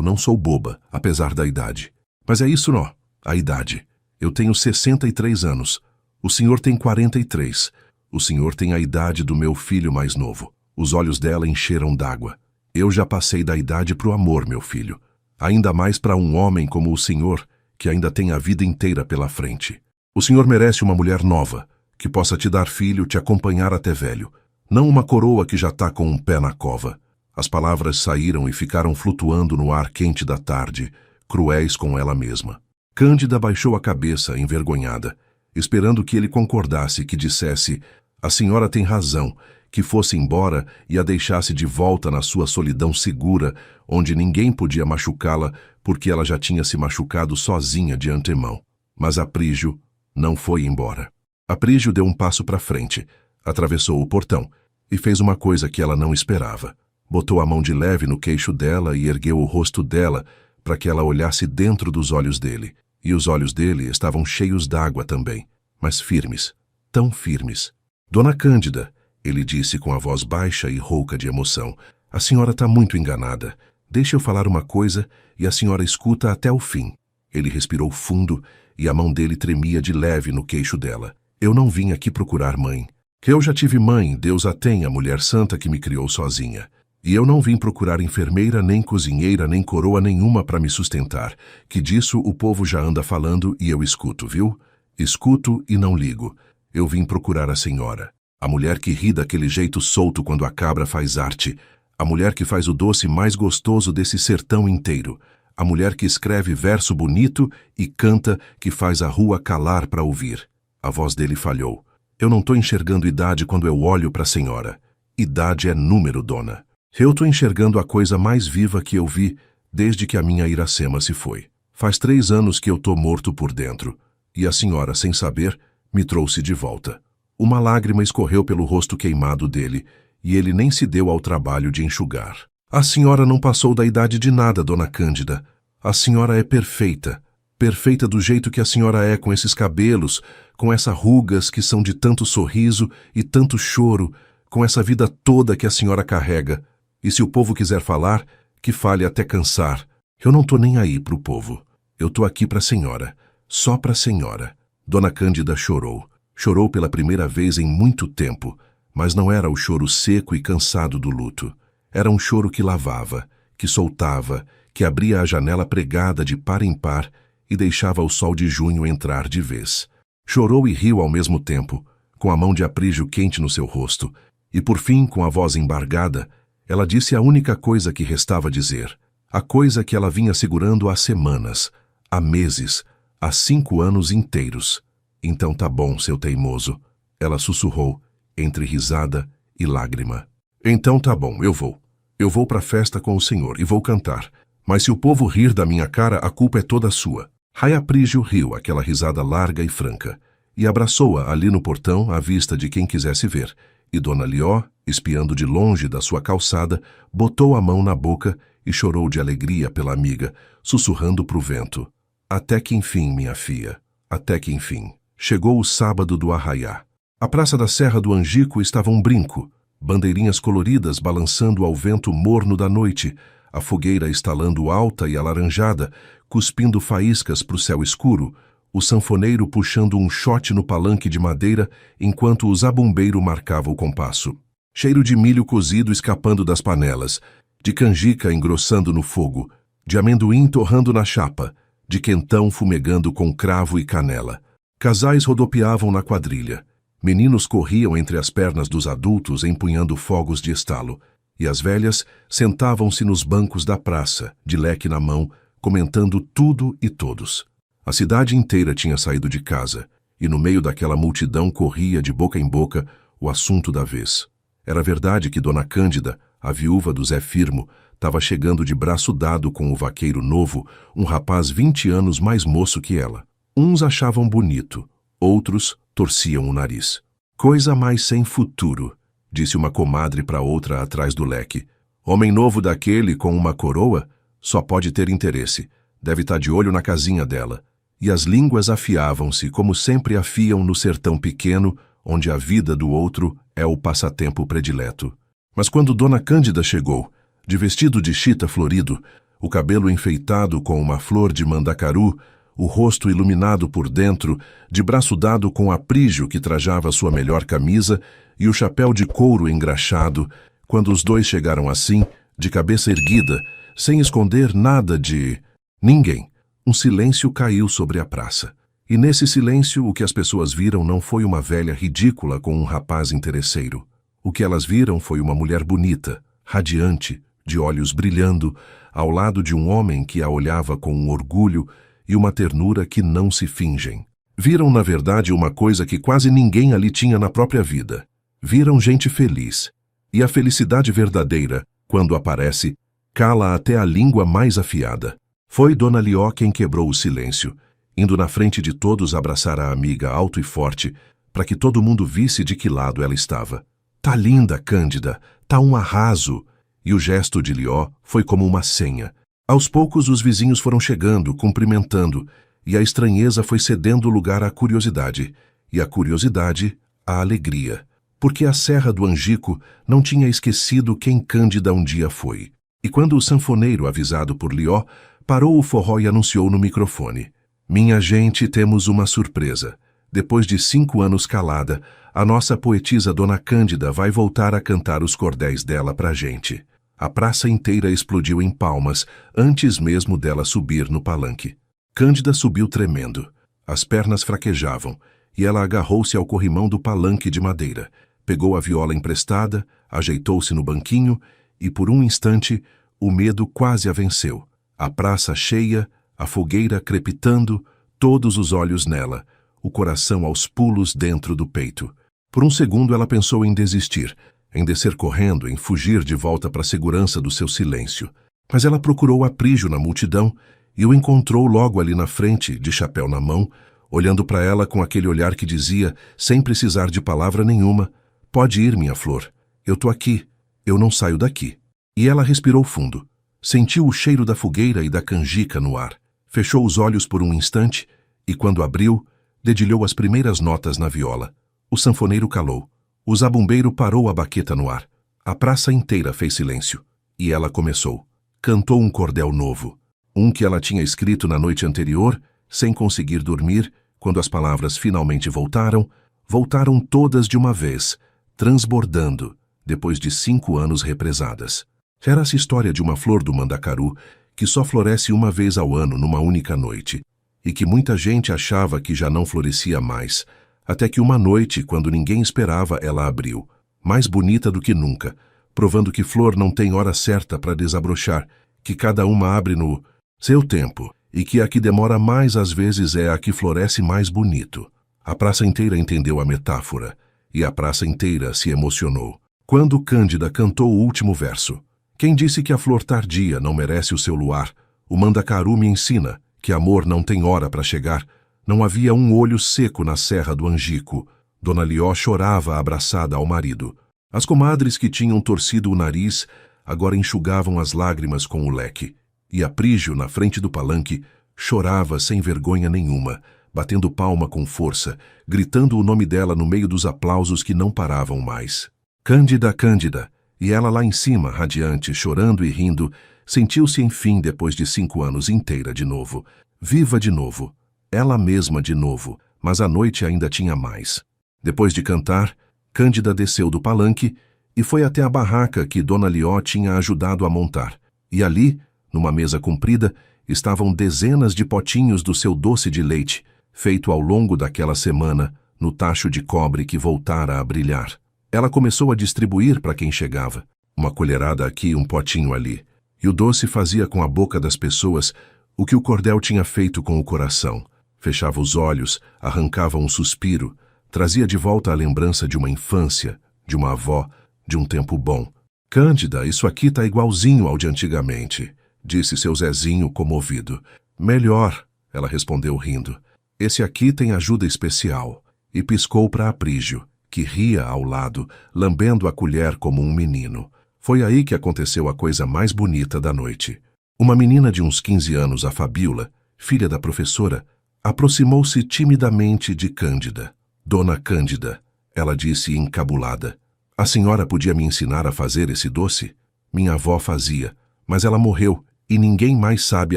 S1: não sou boba, apesar da idade. Mas é isso não, a idade. Eu tenho 63 anos, o senhor tem 43, o senhor tem a idade do meu filho mais novo. Os olhos dela encheram d'água. Eu já passei da idade pro amor, meu filho. Ainda mais para um homem como o senhor, que ainda tem a vida inteira pela frente. O senhor merece uma mulher nova, que possa te dar filho, te acompanhar até velho. Não uma coroa que já tá com um pé na cova. As palavras saíram e ficaram flutuando no ar quente da tarde, cruéis com ela mesma. Cândida baixou a cabeça, envergonhada, esperando que ele concordasse, que dissesse: a senhora tem razão, que fosse embora e a deixasse de volta na sua solidão segura, onde ninguém podia machucá-la, porque ela já tinha se machucado sozinha de antemão. Mas Aprígio não foi embora. Aprígio deu um passo para frente, atravessou o portão e fez uma coisa que ela não esperava. Botou a mão de leve no queixo dela e ergueu o rosto dela para que ela olhasse dentro dos olhos dele. E os olhos dele estavam cheios d'água também, mas firmes, tão firmes. Dona Cândida, ele disse com a voz baixa e rouca de emoção, a senhora está muito enganada. Deixa eu falar uma coisa e a senhora escuta até o fim. Ele respirou fundo e a mão dele tremia de leve no queixo dela. Eu não vim aqui procurar mãe. Eu já tive mãe, Deus a tenha, mulher santa que me criou sozinha. E eu não vim procurar enfermeira, nem cozinheira, nem coroa nenhuma para me sustentar, que disso o povo já anda falando e eu escuto, viu? Escuto e não ligo. Eu vim procurar a senhora. A mulher que ri daquele jeito solto quando a cabra faz arte. A mulher que faz o doce mais gostoso desse sertão inteiro. A mulher que escreve verso bonito e canta, que faz a rua calar para ouvir. A voz dele falhou. Eu não estou enxergando idade quando eu olho para a senhora. Idade é número, dona. Eu estou enxergando a coisa mais viva que eu vi desde que a minha Iracema se foi. Faz 3 anos que eu estou morto por dentro. E a senhora, sem saber, me trouxe de volta. Uma lágrima escorreu pelo rosto queimado dele, e ele nem se deu ao trabalho de enxugar. A senhora não passou da idade de nada, dona Cândida. A senhora é perfeita. Perfeita do jeito que a senhora é, com esses cabelos, com essas rugas que são de tanto sorriso e tanto choro, com essa vida toda que a senhora carrega. E se o povo quiser falar, que fale até cansar. Eu não tô nem aí pro povo. Eu tô aqui pra senhora. Só pra senhora. Dona Cândida chorou. Chorou pela primeira vez em muito tempo, mas não era o choro seco e cansado do luto. Era um choro que lavava, que soltava, que abria a janela pregada de par em par e deixava o sol de junho entrar de vez. Chorou e riu ao mesmo tempo, com a mão de Aprígio quente no seu rosto, e por fim, com a voz embargada, ela disse a única coisa que restava dizer, a coisa que ela vinha segurando há semanas, há meses, há 5 anos inteiros. Então tá bom, seu teimoso, ela sussurrou, entre risada e lágrima. Então tá bom, eu vou. Eu vou pra festa com o senhor e vou cantar. Mas se o povo rir da minha cara, a culpa é toda sua. Raia Prígio riu aquela risada larga e franca, e abraçou-a ali no portão à vista de quem quisesse ver, e Dona Lió, espiando de longe da sua calçada, botou a mão na boca e chorou de alegria pela amiga, sussurrando pro vento. Até que enfim, minha filha, até que enfim. Chegou o sábado do arraiá. A praça da Serra do Angico estava um brinco, bandeirinhas coloridas balançando ao vento morno da noite, a fogueira estalando alta e alaranjada, cuspindo faíscas pro céu escuro, o sanfoneiro puxando um shot no palanque de madeira enquanto o zabumbeiro marcava o compasso. Cheiro de milho cozido escapando das panelas, de canjica engrossando no fogo, de amendoim torrando na chapa, de quentão fumegando com cravo e canela. Casais rodopiavam na quadrilha. Meninos corriam entre as pernas dos adultos empunhando fogos de estalo, e as velhas sentavam-se nos bancos da praça, de leque na mão, comentando tudo e todos. A cidade inteira tinha saído de casa, e no meio daquela multidão corria de boca em boca o assunto da vez. Era verdade que Dona Cândida, a viúva do Zé Firmo, estava chegando de braço dado com o vaqueiro novo, um rapaz 20 anos mais moço que ela. Uns achavam bonito, outros torciam o nariz. Coisa mais sem futuro, disse uma comadre para outra atrás do leque. Homem novo daquele com uma coroa só pode ter interesse. Deve estar de olho na casinha dela. E as línguas afiavam-se como sempre afiam no sertão pequeno, onde a vida do outro é o passatempo predileto. Mas quando Dona Cândida chegou, de vestido de chita florido, o cabelo enfeitado com uma flor de mandacaru, o rosto iluminado por dentro, de braço dado com a Prígio que trajava sua melhor camisa e o chapéu de couro engraxado, quando os dois chegaram assim, de cabeça erguida, sem esconder nada de ninguém, um silêncio caiu sobre a praça. E nesse silêncio o que as pessoas viram não foi uma velha ridícula com um rapaz interesseiro. O que elas viram foi uma mulher bonita, radiante, de olhos brilhando, ao lado de um homem que a olhava com um orgulho e uma ternura que não se fingem. Viram, na verdade, uma coisa que quase ninguém ali tinha na própria vida. Viram gente feliz. E a felicidade verdadeira, quando aparece, cala até a língua mais afiada. Foi Dona Lió quem quebrou o silêncio, indo na frente de todos abraçar a amiga alto e forte, para que todo mundo visse de que lado ela estava. Tá linda, Cândida, tá um arraso. E o gesto de Lió foi como uma senha. Aos poucos os vizinhos foram chegando, cumprimentando, e a estranheza foi cedendo lugar à curiosidade, e a curiosidade à alegria, porque a Serra do Angico não tinha esquecido quem Cândida um dia foi. E quando o sanfoneiro, avisado por Lió, parou o forró e anunciou no microfone: "Minha gente, temos uma surpresa. Depois de 5 anos calada, a nossa poetisa Dona Cândida vai voltar a cantar os cordéis dela pra gente." A praça inteira explodiu em palmas, antes mesmo dela subir no palanque. Cândida subiu tremendo. As pernas fraquejavam, e ela agarrou-se ao corrimão do palanque de madeira, pegou a viola emprestada, ajeitou-se no banquinho, e por um instante o medo quase a venceu. A praça cheia, a fogueira crepitando, todos os olhos nela, o coração aos pulos dentro do peito. Por um segundo ela pensou em desistir, em descer correndo, em fugir de volta para a segurança do seu silêncio. Mas ela procurou a Prígio na multidão e o encontrou logo ali na frente, de chapéu na mão, olhando para ela com aquele olhar que dizia, sem precisar de palavra nenhuma: "Pode ir, minha flor. Eu tô aqui. Eu não saio daqui." E ela respirou fundo. Sentiu o cheiro da fogueira e da canjica no ar. Fechou os olhos por um instante e, quando abriu, dedilhou as primeiras notas na viola. O sanfoneiro calou. O zabumbeiro parou a baqueta no ar. A praça inteira fez silêncio. E ela começou. Cantou um cordel novo. Um que ela tinha escrito na noite anterior, sem conseguir dormir, quando as palavras finalmente voltaram todas de uma vez, transbordando, depois de 5 anos represadas. Era essa história de uma flor do mandacaru que só floresce uma vez ao ano numa única noite, e que muita gente achava que já não florescia mais, até que uma noite, quando ninguém esperava, ela abriu, mais bonita do que nunca, provando que flor não tem hora certa para desabrochar, que cada uma abre no seu tempo, e que a que demora mais às vezes é a que floresce mais bonito. A praça inteira entendeu a metáfora, e a praça inteira se emocionou. Quando Cândida cantou o último verso: "Quem disse que a flor tardia não merece o seu luar? O Mandacaru me ensina que amor não tem hora para chegar." Não havia um olho seco na serra do Angico. Dona Lió chorava abraçada ao marido. As comadres que tinham torcido o nariz agora enxugavam as lágrimas com o leque. E Aprígio, na frente do palanque, chorava sem vergonha nenhuma, batendo palma com força, gritando o nome dela no meio dos aplausos que não paravam mais. "Cândida, Cândida!" E ela lá em cima, radiante, chorando e rindo, sentiu-se enfim, depois de 5 anos, inteira de novo. Viva de novo. Ela mesma de novo, mas a noite ainda tinha mais. Depois de cantar, Cândida desceu do palanque e foi até a barraca que Dona Lió tinha ajudado a montar. E ali, numa mesa comprida, estavam dezenas de potinhos do seu doce de leite, feito ao longo daquela semana, no tacho de cobre que voltara a brilhar. Ela começou a distribuir para quem chegava. Uma colherada aqui, um potinho ali. E o doce fazia com a boca das pessoas o que o cordel tinha feito com o coração. Fechava os olhos, arrancava um suspiro, trazia de volta a lembrança de uma infância, de uma avó, de um tempo bom. "Cândida, isso aqui tá igualzinho ao de antigamente", disse seu Zezinho comovido. "Melhor", ela respondeu rindo. "Esse aqui tem ajuda especial." E piscou para Aprígio, que ria ao lado, lambendo a colher como um menino. Foi aí que aconteceu a coisa mais bonita da noite. Uma menina de uns 15 anos, a Fabíola, filha da professora, aproximou-se timidamente de Cândida. "Dona Cândida", ela disse encabulada, "a senhora podia me ensinar a fazer esse doce? Minha avó fazia, mas ela morreu e ninguém mais sabe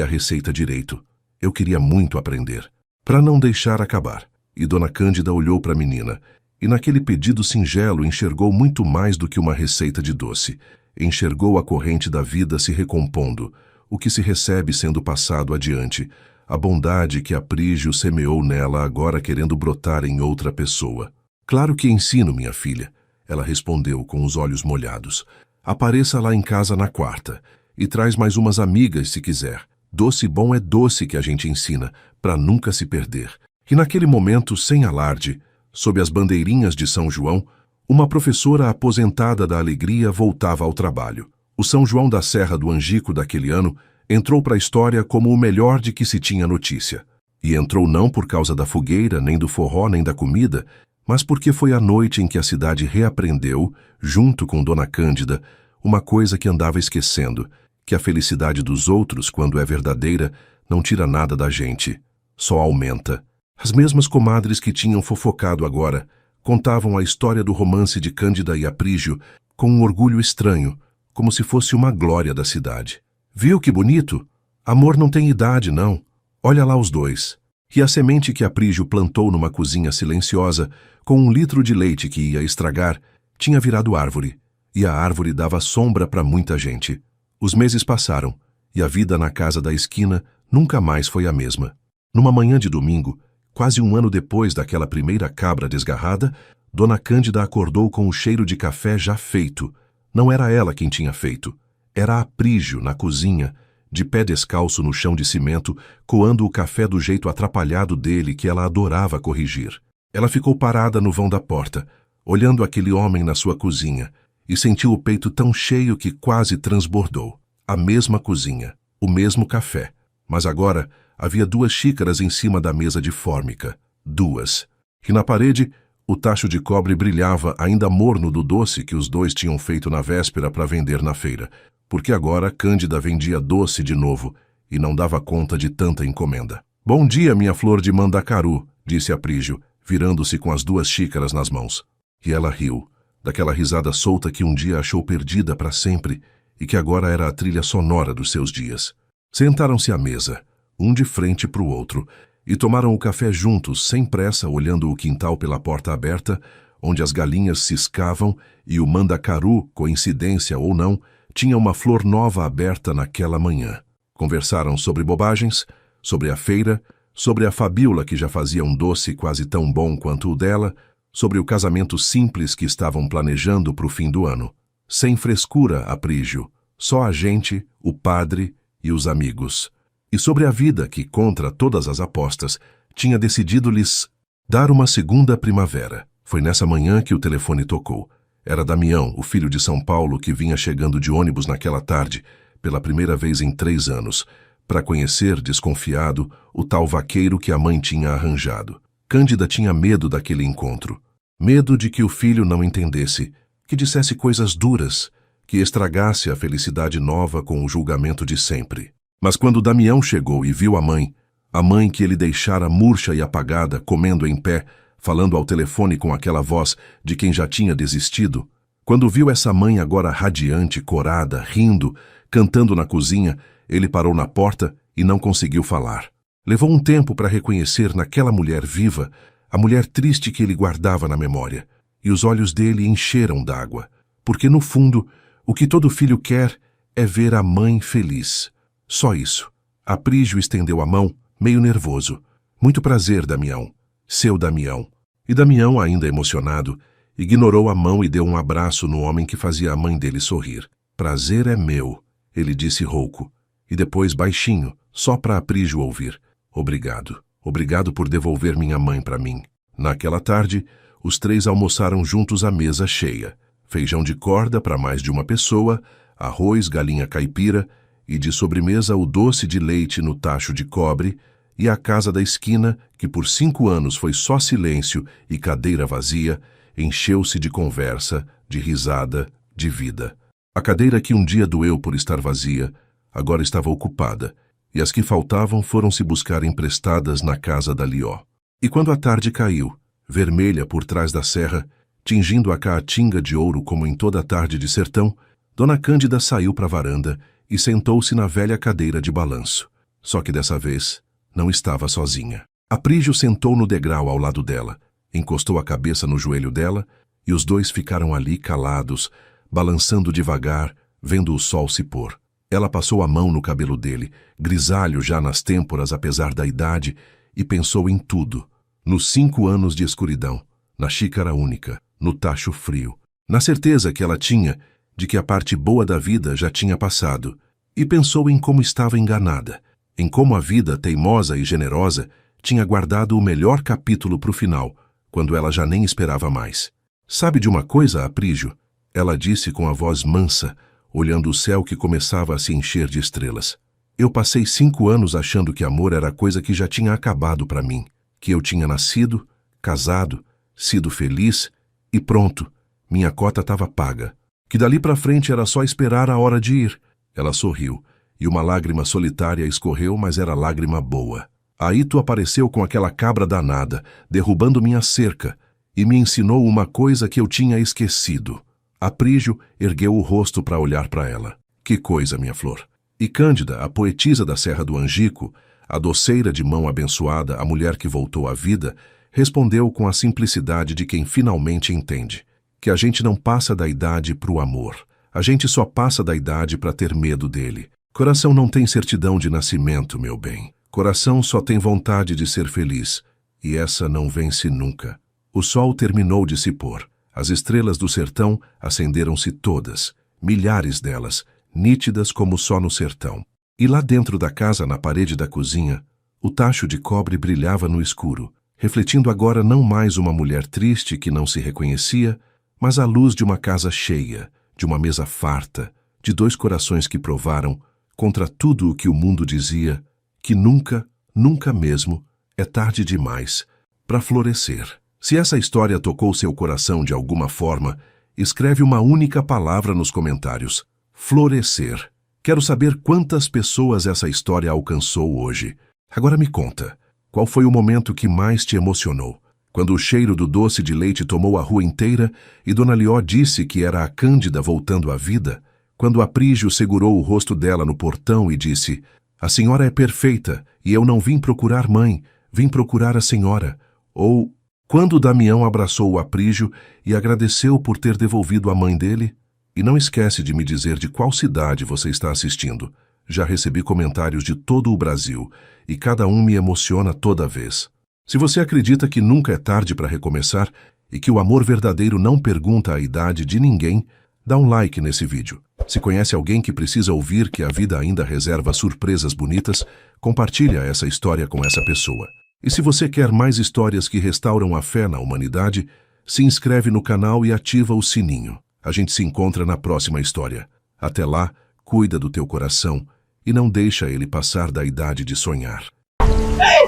S1: a receita direito. Eu queria muito aprender." Para não deixar acabar, e Dona Cândida olhou para a menina, e naquele pedido singelo enxergou muito mais do que uma receita de doce. Enxergou a corrente da vida se recompondo, o que se recebe sendo passado adiante, a bondade que Aprígio semeou nela agora querendo brotar em outra pessoa. "Claro que ensino, minha filha", ela respondeu com os olhos molhados. "Apareça lá em casa na quarta e traz mais umas amigas se quiser. Doce bom é doce que a gente ensina, para nunca se perder." E naquele momento, sem alarde, sob as bandeirinhas de São João, uma professora aposentada da alegria voltava ao trabalho. O São João da Serra do Angico daquele ano entrou para a história como o melhor de que se tinha notícia. E entrou não por causa da fogueira, nem do forró, nem da comida, mas porque foi a noite em que a cidade reaprendeu, junto com Dona Cândida, uma coisa que andava esquecendo, que a felicidade dos outros, quando é verdadeira, não tira nada da gente, só aumenta. As mesmas comadres que tinham fofocado agora contavam a história do romance de Cândida e Aprígio com um orgulho estranho, como se fosse uma glória da cidade. "Viu que bonito? Amor não tem idade, não. Olha lá os dois." E a semente que Aprígio plantou numa cozinha silenciosa, com 1 litro de leite que ia estragar, tinha virado árvore, e a árvore dava sombra para muita gente. Os meses passaram, e a vida na casa da esquina nunca mais foi a mesma. Numa manhã de domingo, quase 1 ano depois daquela primeira cabra desgarrada, Dona Cândida acordou com o cheiro de café já feito. Não era ela quem tinha feito. Era Aprígio, na cozinha, de pé descalço no chão de cimento, coando o café do jeito atrapalhado dele que ela adorava corrigir. Ela ficou parada no vão da porta, olhando aquele homem na sua cozinha, e sentiu o peito tão cheio que quase transbordou. A mesma cozinha, o mesmo café, mas agora havia 2 xícaras em cima da mesa de fórmica. 2. E na parede, o tacho de cobre brilhava ainda morno do doce que os dois tinham feito na véspera para vender na feira, porque agora Cândida vendia doce de novo e não dava conta de tanta encomenda. "Bom dia, minha flor de Mandacaru", disse Aprígio, virando-se com as 2 xícaras nas mãos. E ela riu, daquela risada solta que um dia achou perdida para sempre e que agora era a trilha sonora dos seus dias. Sentaram-se à mesa, um de frente para o outro, e tomaram o café juntos, sem pressa, olhando o quintal pela porta aberta, onde as galinhas ciscavam e o Mandacaru, coincidência ou não, tinha uma flor nova aberta naquela manhã. Conversaram sobre bobagens, sobre a feira, sobre a Fabíola que já fazia um doce quase tão bom quanto o dela, sobre o casamento simples que estavam planejando para o fim do ano. Sem frescura, Aprígio, só a gente, o padre e os amigos. E sobre a vida que, contra todas as apostas, tinha decidido-lhes dar uma segunda primavera. Foi nessa manhã que o telefone tocou. Era Damião, o filho de São Paulo, que vinha chegando de ônibus naquela tarde, pela primeira vez em 3 anos, para conhecer, desconfiado, o tal vaqueiro que a mãe tinha arranjado. Cândida tinha medo daquele encontro. Medo de que o filho não entendesse, que dissesse coisas duras, que estragasse a felicidade nova com o julgamento de sempre. Mas quando Damião chegou e viu a mãe que ele deixara murcha e apagada, comendo em pé, falando ao telefone com aquela voz de quem já tinha desistido, quando viu essa mãe agora radiante, corada, rindo, cantando na cozinha, ele parou na porta e não conseguiu falar. Levou um tempo para reconhecer naquela mulher viva a mulher triste que ele guardava na memória, e os olhos dele encheram d'água, porque no fundo, o que todo filho quer é ver a mãe feliz. Só isso. Aprígio estendeu a mão, meio nervoso. Muito prazer, Damião. Seu Damião. E Damião, ainda emocionado, ignorou a mão e deu um abraço no homem que fazia a mãe dele sorrir. Prazer é meu, ele disse rouco, e depois baixinho, só para Aprígio ouvir. Obrigado. Obrigado por devolver minha mãe para mim. Naquela tarde, os 3 almoçaram juntos à mesa cheia. Feijão de corda para mais de uma pessoa, arroz, galinha caipira e de sobremesa o doce de leite no tacho de cobre e a casa da esquina, que por 5 anos foi só silêncio e cadeira vazia, encheu-se de conversa, de risada, de vida. A cadeira que um dia doeu por estar vazia, agora estava ocupada, e as que faltavam foram se buscar emprestadas na casa da Lió. E quando a tarde caiu, vermelha por trás da serra, tingindo a caatinga de ouro como em toda a tarde de sertão, Dona Cândida saiu para a varanda e sentou-se na velha cadeira de balanço. Só que dessa vez não estava sozinha. Aprígio sentou no degrau ao lado dela, encostou a cabeça no joelho dela e os 2 ficaram ali calados, balançando devagar, vendo o sol se pôr. Ela passou a mão no cabelo dele, grisalho já nas têmporas apesar da idade, e pensou em tudo. Nos 5 anos de escuridão, na xícara única, no tacho frio, na certeza que ela tinha de que a parte boa da vida já tinha passado, e pensou em como estava enganada, em como a vida teimosa e generosa tinha guardado o melhor capítulo para o final, quando ela já nem esperava mais. Sabe de uma coisa, Aprígio? Ela disse com a voz mansa, olhando o céu que começava a se encher de estrelas. Eu passei 5 anos achando que amor era coisa que já tinha acabado para mim, que eu tinha nascido, casado, sido feliz e pronto, minha cota estava paga, que dali para frente era só esperar a hora de ir. Ela sorriu, e uma lágrima solitária escorreu, mas era lágrima boa. Aí tu apareceu com aquela cabra danada, derrubando minha cerca, e me ensinou uma coisa que eu tinha esquecido. Aprígio ergueu o rosto para olhar para ela. Que coisa, minha flor. E Cândida, a poetisa da Serra do Angico, a doceira de mão abençoada, a mulher que voltou à vida, respondeu com a simplicidade de quem finalmente entende que a gente não passa da idade para o amor. A gente só passa da idade para ter medo dele. Coração não tem certidão de nascimento, meu bem. Coração só tem vontade de ser feliz, e essa não vence nunca. O sol terminou de se pôr. As estrelas do sertão acenderam-se todas, milhares delas, nítidas como só no sertão. E lá dentro da casa, na parede da cozinha, o tacho de cobre brilhava no escuro, refletindo agora não mais uma mulher triste que não se reconhecia, mas a luz de uma casa cheia, de uma mesa farta, de 2 corações que provaram, contra tudo o que o mundo dizia, que nunca, nunca mesmo, é tarde demais para florescer. Se essa história tocou seu coração de alguma forma, escreve uma única palavra nos comentários: florescer. Quero saber quantas pessoas essa história alcançou hoje. Agora me conta, qual foi o momento que mais te emocionou? Quando o cheiro do doce de leite tomou a rua inteira e Dona Lió disse que era a Cândida voltando à vida? Quando Aprígio segurou o rosto dela no portão e disse: a senhora é perfeita e eu não vim procurar mãe, vim procurar a senhora. Ou quando Damião abraçou o Aprígio e agradeceu por ter devolvido a mãe dele? E não esquece de me dizer de qual cidade você está assistindo. Já recebi comentários de todo o Brasil e cada um me emociona toda vez. Se você acredita que nunca é tarde para recomeçar e que o amor verdadeiro não pergunta a idade de ninguém, dá um like nesse vídeo. Se conhece alguém que precisa ouvir que a vida ainda reserva surpresas bonitas, compartilha essa história com essa pessoa. E se você quer mais histórias que restauram a fé na humanidade, se inscreve no canal e ativa o sininho. A gente se encontra na próxima história. Até lá, cuida do teu coração e não deixa ele passar da idade de sonhar.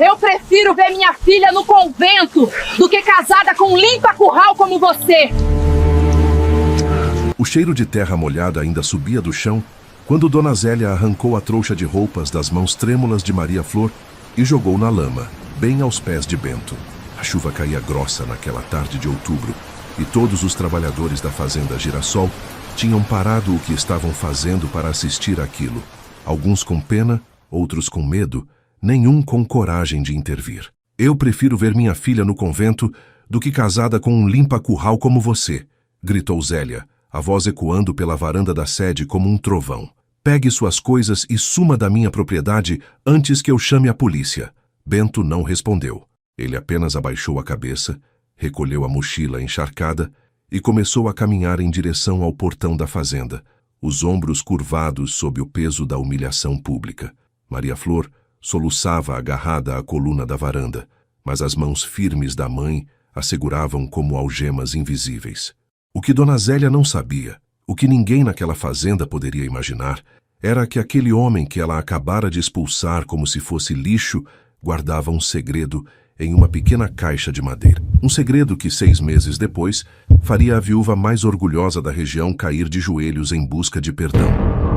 S2: Eu prefiro ver minha filha no convento do que casada com um limpa-curral como você.
S1: O cheiro de terra molhada ainda subia do chão quando Dona Zélia arrancou a trouxa de roupas das mãos trêmulas de Maria Flor e jogou na lama, bem aos pés de Bento. A chuva caía grossa naquela tarde de outubro e todos os trabalhadores da fazenda Girassol tinham parado o que estavam fazendo para assistir àquilo. Alguns com pena, outros com medo, nenhum com coragem de intervir. Eu prefiro ver minha filha no convento do que casada com um limpa-curral como você, gritou Zélia, a voz ecoando pela varanda da sede como um trovão. Pegue suas coisas e suma da minha propriedade antes que eu chame a polícia. Bento não respondeu. Ele apenas abaixou a cabeça, recolheu a mochila encharcada e começou a caminhar em direção ao portão da fazenda, os ombros curvados sob o peso da humilhação pública. Maria Flor soluçava agarrada à coluna da varanda, mas as mãos firmes da mãe a seguravam como algemas invisíveis. O que Dona Zélia não sabia, o que ninguém naquela fazenda poderia imaginar, era que aquele homem que ela acabara de expulsar como se fosse lixo guardava um segredo em uma pequena caixa de madeira. Um segredo que 6 meses depois faria a viúva mais orgulhosa da região cair de joelhos em busca de perdão.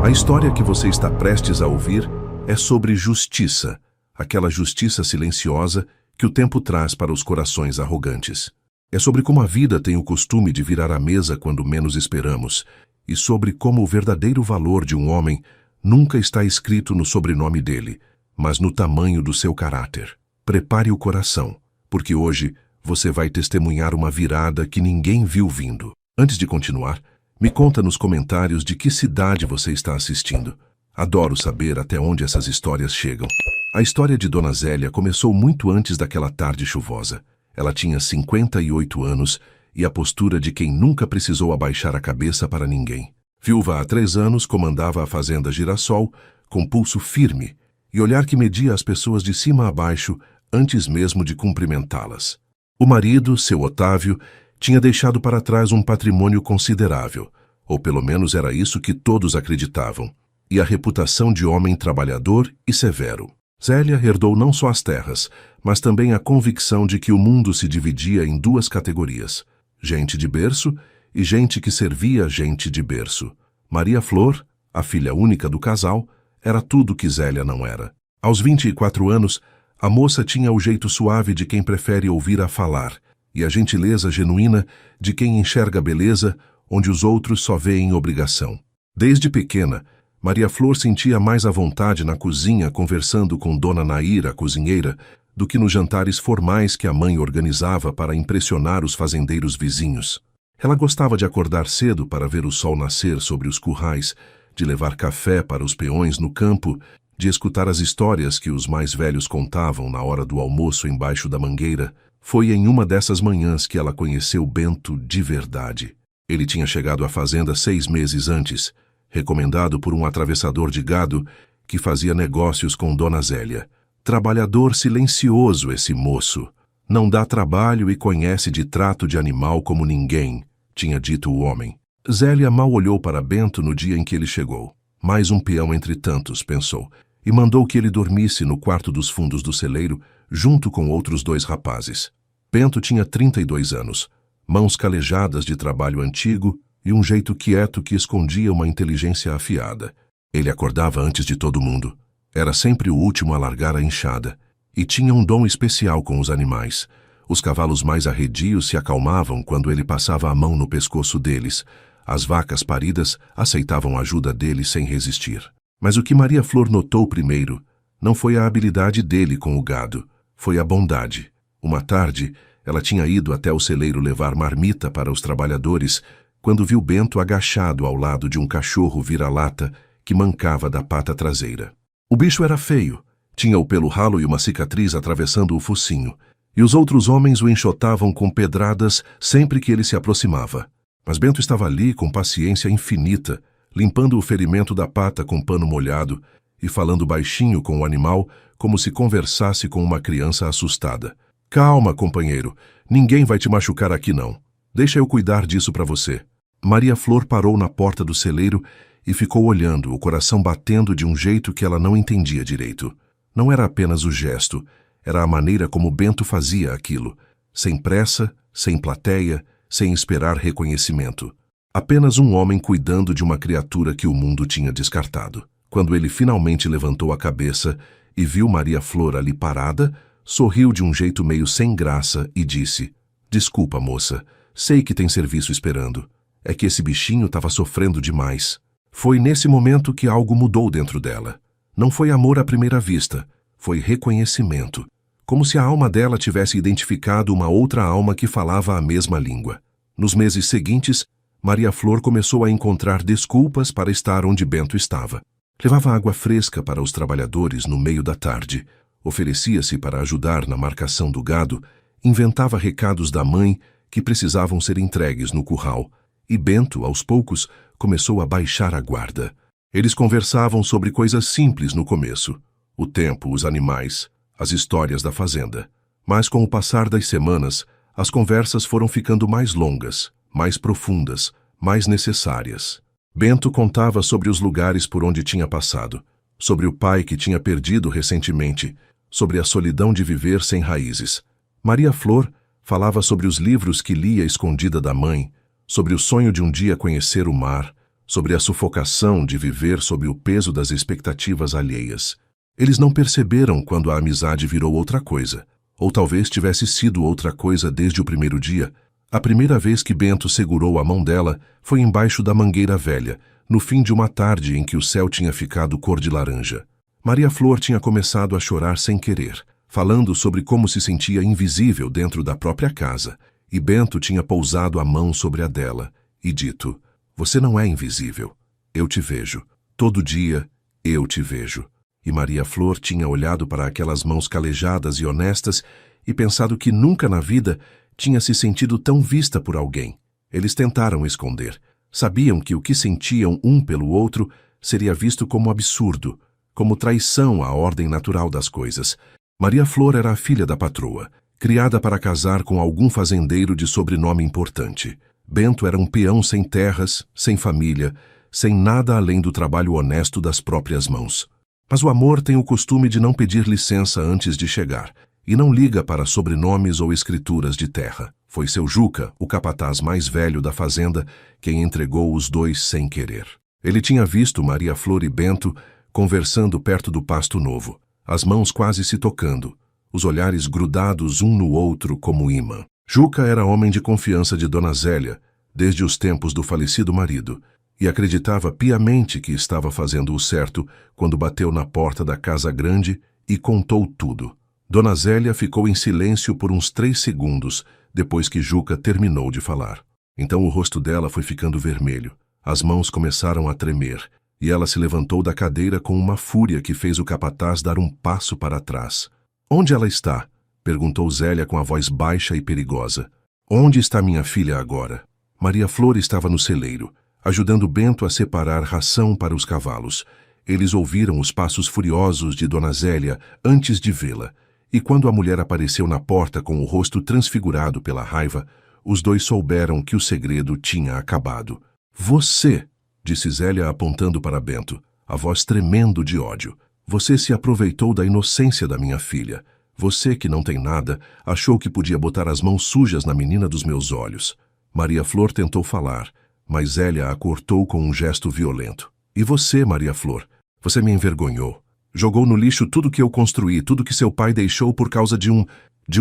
S1: A história que você está prestes a ouvir é sobre justiça, aquela justiça silenciosa que o tempo traz para os corações arrogantes. É sobre como a vida tem o costume de virar a mesa quando menos esperamos, e sobre como o verdadeiro valor de um homem nunca está escrito no sobrenome dele, mas no tamanho do seu caráter. Prepare o coração, porque hoje você vai testemunhar uma virada que ninguém viu vindo. Antes de continuar, me conta nos comentários de que cidade você está assistindo. Adoro saber até onde essas histórias chegam. A história de Dona Zélia começou muito antes daquela tarde chuvosa. Ela tinha 58 anos e a postura de quem nunca precisou abaixar a cabeça para ninguém. Viúva há 3 anos, comandava a fazenda Girassol com pulso firme e olhar que media as pessoas de cima a baixo antes mesmo de cumprimentá-las. O marido, seu Otávio, tinha deixado para trás um patrimônio considerável, ou pelo menos era isso que todos acreditavam, e a reputação de homem trabalhador e severo. Zélia herdou não só as terras, mas também a convicção de que o mundo se dividia em 2 categorias, gente de berço e gente que servia gente de berço. Maria Flor, a filha única do casal, era tudo que Zélia não era. Aos 24 anos, a moça tinha o jeito suave de quem prefere ouvir a falar e a gentileza genuína de quem enxerga beleza onde os outros só veem obrigação. Desde pequena, Maria Flor sentia mais à vontade na cozinha conversando com Dona Nair, a cozinheira, do que nos jantares formais que a mãe organizava para impressionar os fazendeiros vizinhos. Ela gostava de acordar cedo para ver o sol nascer sobre os currais, de levar café para os peões no campo, de escutar as histórias que os mais velhos contavam na hora do almoço embaixo da mangueira. Foi em uma dessas manhãs que ela conheceu Bento de verdade. Ele tinha chegado à fazenda 6 meses antes, recomendado por um atravessador de gado que fazia negócios com Dona Zélia. Trabalhador silencioso esse moço. Não dá trabalho e conhece de trato de animal como ninguém, tinha dito o homem. Zélia mal olhou para Bento no dia em que ele chegou. Mais um peão entre tantos, pensou, e mandou que ele dormisse no quarto dos fundos do celeiro, junto com outros 2 rapazes. Bento tinha 32 anos, mãos calejadas de trabalho antigo e um jeito quieto que escondia uma inteligência afiada. Ele acordava antes de todo mundo. Era sempre o último a largar a enxada, e tinha um dom especial com os animais. Os cavalos mais arredios se acalmavam quando ele passava a mão no pescoço deles. As vacas paridas aceitavam a ajuda dele sem resistir. Mas o que Maria Flor notou primeiro não foi a habilidade dele com o gado, foi a bondade. Uma tarde, ela tinha ido até o celeiro levar marmita para os trabalhadores quando viu Bento agachado ao lado de um cachorro vira-lata que mancava da pata traseira. O bicho era feio, tinha o pelo ralo e uma cicatriz atravessando o focinho, e os outros homens o enxotavam com pedradas sempre que ele se aproximava. Mas Bento estava ali com paciência infinita, limpando o ferimento da pata com pano molhado e falando baixinho com o animal como se conversasse com uma criança assustada. Calma, companheiro, ninguém vai te machucar aqui não. Deixa eu cuidar disso para você. Maria Flor parou na porta do celeiro e ficou olhando, o coração batendo de um jeito que ela não entendia direito. Não era apenas o gesto, era a maneira como Bento fazia aquilo. Sem pressa, sem plateia, sem esperar reconhecimento. Apenas um homem cuidando de uma criatura que o mundo tinha descartado. Quando ele finalmente levantou a cabeça e viu Maria Flor ali parada, sorriu de um jeito meio sem graça e disse: "Desculpa, moça, sei que tem serviço esperando. É que esse bichinho estava sofrendo demais." Foi nesse momento que algo mudou dentro dela. Não foi amor à primeira vista, foi reconhecimento. Como se a alma dela tivesse identificado uma outra alma que falava a mesma língua. Nos meses seguintes, Maria Flor começou a encontrar desculpas para estar onde Bento estava. Levava água fresca para os trabalhadores no meio da tarde, oferecia-se para ajudar na marcação do gado, inventava recados da mãe que precisavam ser entregues no curral, e Bento, aos poucos, começou a baixar a guarda. Eles conversavam sobre coisas simples no começo: o tempo, os animais, as histórias da fazenda. Mas com o passar das semanas, as conversas foram ficando mais longas, mais profundas, mais necessárias. Bento contava sobre os lugares por onde tinha passado, sobre o pai que tinha perdido recentemente, sobre a solidão de viver sem raízes. Maria Flor falava sobre os livros que lia escondida da mãe, sobre o sonho de um dia conhecer o mar, sobre a sufocação de viver sob o peso das expectativas alheias. Eles não perceberam quando a amizade virou outra coisa, ou talvez tivesse sido outra coisa desde o primeiro dia. A primeira vez que Bento segurou a mão dela foi embaixo da mangueira velha, no fim de uma tarde em que o céu tinha ficado cor de laranja. Maria Flor tinha começado a chorar sem querer, falando sobre como se sentia invisível dentro da própria casa, e Bento tinha pousado a mão sobre a dela e dito: "Você não é invisível. Eu te vejo. Todo dia eu te vejo." E Maria Flor tinha olhado para aquelas mãos calejadas e honestas e pensado que nunca na vida tinha se sentido tão vista por alguém. Eles tentaram esconder. Sabiam que o que sentiam um pelo outro seria visto como absurdo, como traição à ordem natural das coisas. Maria Flor era a filha da patroa, criada para casar com algum fazendeiro de sobrenome importante. Bento era um peão sem terras, sem família, sem nada além do trabalho honesto das próprias mãos. Mas o amor tem o costume de não pedir licença antes de chegar, e não liga para sobrenomes ou escrituras de terra. Foi seu Juca, o capataz mais velho da fazenda, quem entregou os dois sem querer. Ele tinha visto Maria Flor e Bento conversando perto do pasto novo, as mãos quase se tocando, os olhares grudados um no outro como imã. Juca era homem de confiança de Dona Zélia, desde os tempos do falecido marido, e acreditava piamente que estava fazendo o certo quando bateu na porta da casa grande e contou tudo. Dona Zélia ficou em silêncio por uns 3 segundos depois que Juca terminou de falar. Então o rosto dela foi ficando vermelho, as mãos começaram a tremer, e ela se levantou da cadeira com uma fúria que fez o capataz dar um passo para trás. "Onde ela está?" perguntou Zélia com a voz baixa e perigosa. "Onde está minha filha agora?" Maria Flor estava no celeiro, ajudando Bento a separar ração para os cavalos. Eles ouviram os passos furiosos de Dona Zélia antes de vê-la, e quando a mulher apareceu na porta com o rosto transfigurado pela raiva, os dois souberam que o segredo tinha acabado. "Você", disse Zélia apontando para Bento, a voz tremendo de ódio, "você se aproveitou da inocência da minha filha. Você, que não tem nada, achou que podia botar as mãos sujas na menina dos meus olhos." Maria Flor tentou falar, mas Zélia a cortou com um gesto violento. "E você, Maria Flor? Você me envergonhou. Jogou no lixo tudo que eu construí, tudo que seu pai deixou por causa de um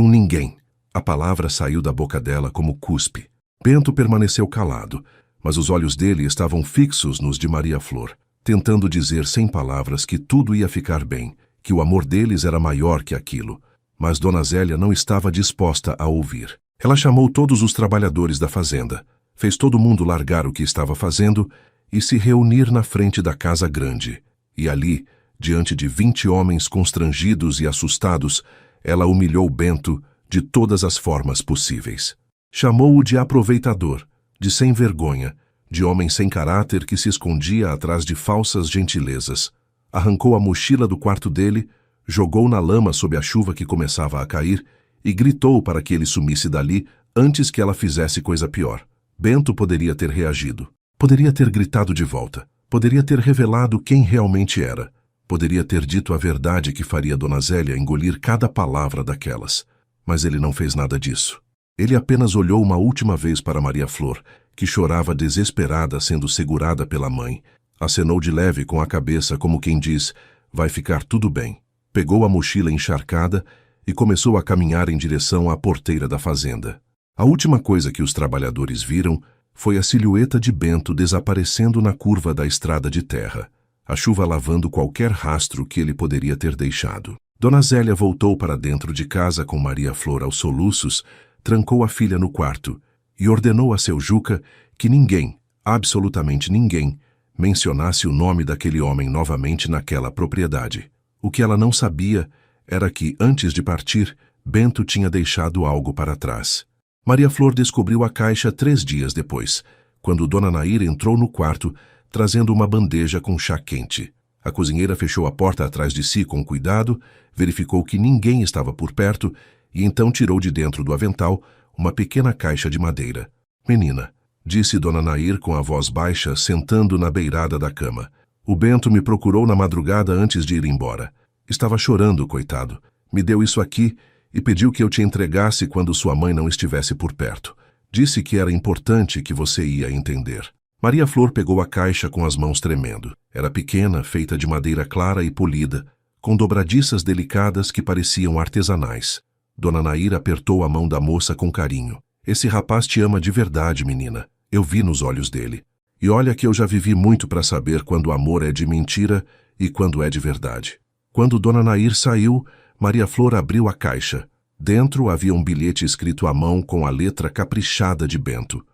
S1: ninguém." A palavra saiu da boca dela como cuspe. Bento permaneceu calado, mas os olhos dele estavam fixos nos de Maria Flor, tentando dizer sem palavras que tudo ia ficar bem, que o amor deles era maior que aquilo. Mas Dona Zélia não estava disposta a ouvir. Ela chamou todos os trabalhadores da fazenda, fez todo mundo largar o que estava fazendo e se reunir na frente da casa grande. E ali, diante de 20 homens constrangidos e assustados, ela humilhou Bento de todas as formas possíveis. Chamou-o de aproveitador, de sem vergonha, de homem sem caráter que se escondia atrás de falsas gentilezas. Arrancou a mochila do quarto dele, jogou na lama sob a chuva que começava a cair e gritou para que ele sumisse dali Antes que ela fizesse coisa pior, Bento poderia ter reagido. Poderia ter gritado de volta. Poderia ter revelado quem realmente era. Poderia ter dito a verdade que faria Dona Zélia engolir cada palavra daquelas. Mas ele não fez nada disso. Ele apenas olhou uma última vez para Maria Flor, que chorava desesperada sendo segurada pela mãe. Acenou de leve com a cabeça como quem diz, vai ficar tudo bem. Pegou a mochila encharcada e começou a caminhar em direção à porteira da fazenda. A última coisa que os trabalhadores viram foi a silhueta de Bento desaparecendo na curva da estrada de terra, a chuva lavando qualquer rastro que ele poderia ter deixado. Dona Zélia voltou para dentro de casa com Maria Flor aos soluços, trancou a filha no quarto e ordenou a seu Juca que ninguém, absolutamente ninguém, mencionasse o nome daquele homem novamente naquela propriedade. O que ela não sabia era que, antes de partir, Bento tinha deixado algo para trás. Maria Flor descobriu a caixa 3 dias depois, quando Dona Nair entrou no quarto, trazendo uma bandeja com chá quente. A cozinheira fechou a porta atrás de si com cuidado, verificou que ninguém estava por perto e então tirou de dentro do avental uma pequena caixa de madeira. Menina, disse Dona Nair com a voz baixa, sentando na beirada da cama. O Bento me procurou na madrugada antes de ir embora. Estava chorando, coitado. Me deu isso aqui e pediu que eu te entregasse quando sua mãe não estivesse por perto. Disse que era importante que você ia entender. Maria Flor pegou a caixa com as mãos tremendo. Era pequena, feita de madeira clara e polida, com dobradiças delicadas que pareciam artesanais. Dona Nair apertou a mão da moça com carinho. Esse rapaz te ama de verdade, menina. Eu vi nos olhos dele. E olha que eu já vivi muito para saber quando o amor é de mentira e quando é de verdade. Quando Dona Nair saiu, Maria Flor abriu a caixa. Dentro havia um bilhete escrito à mão com a letra caprichada de Bento.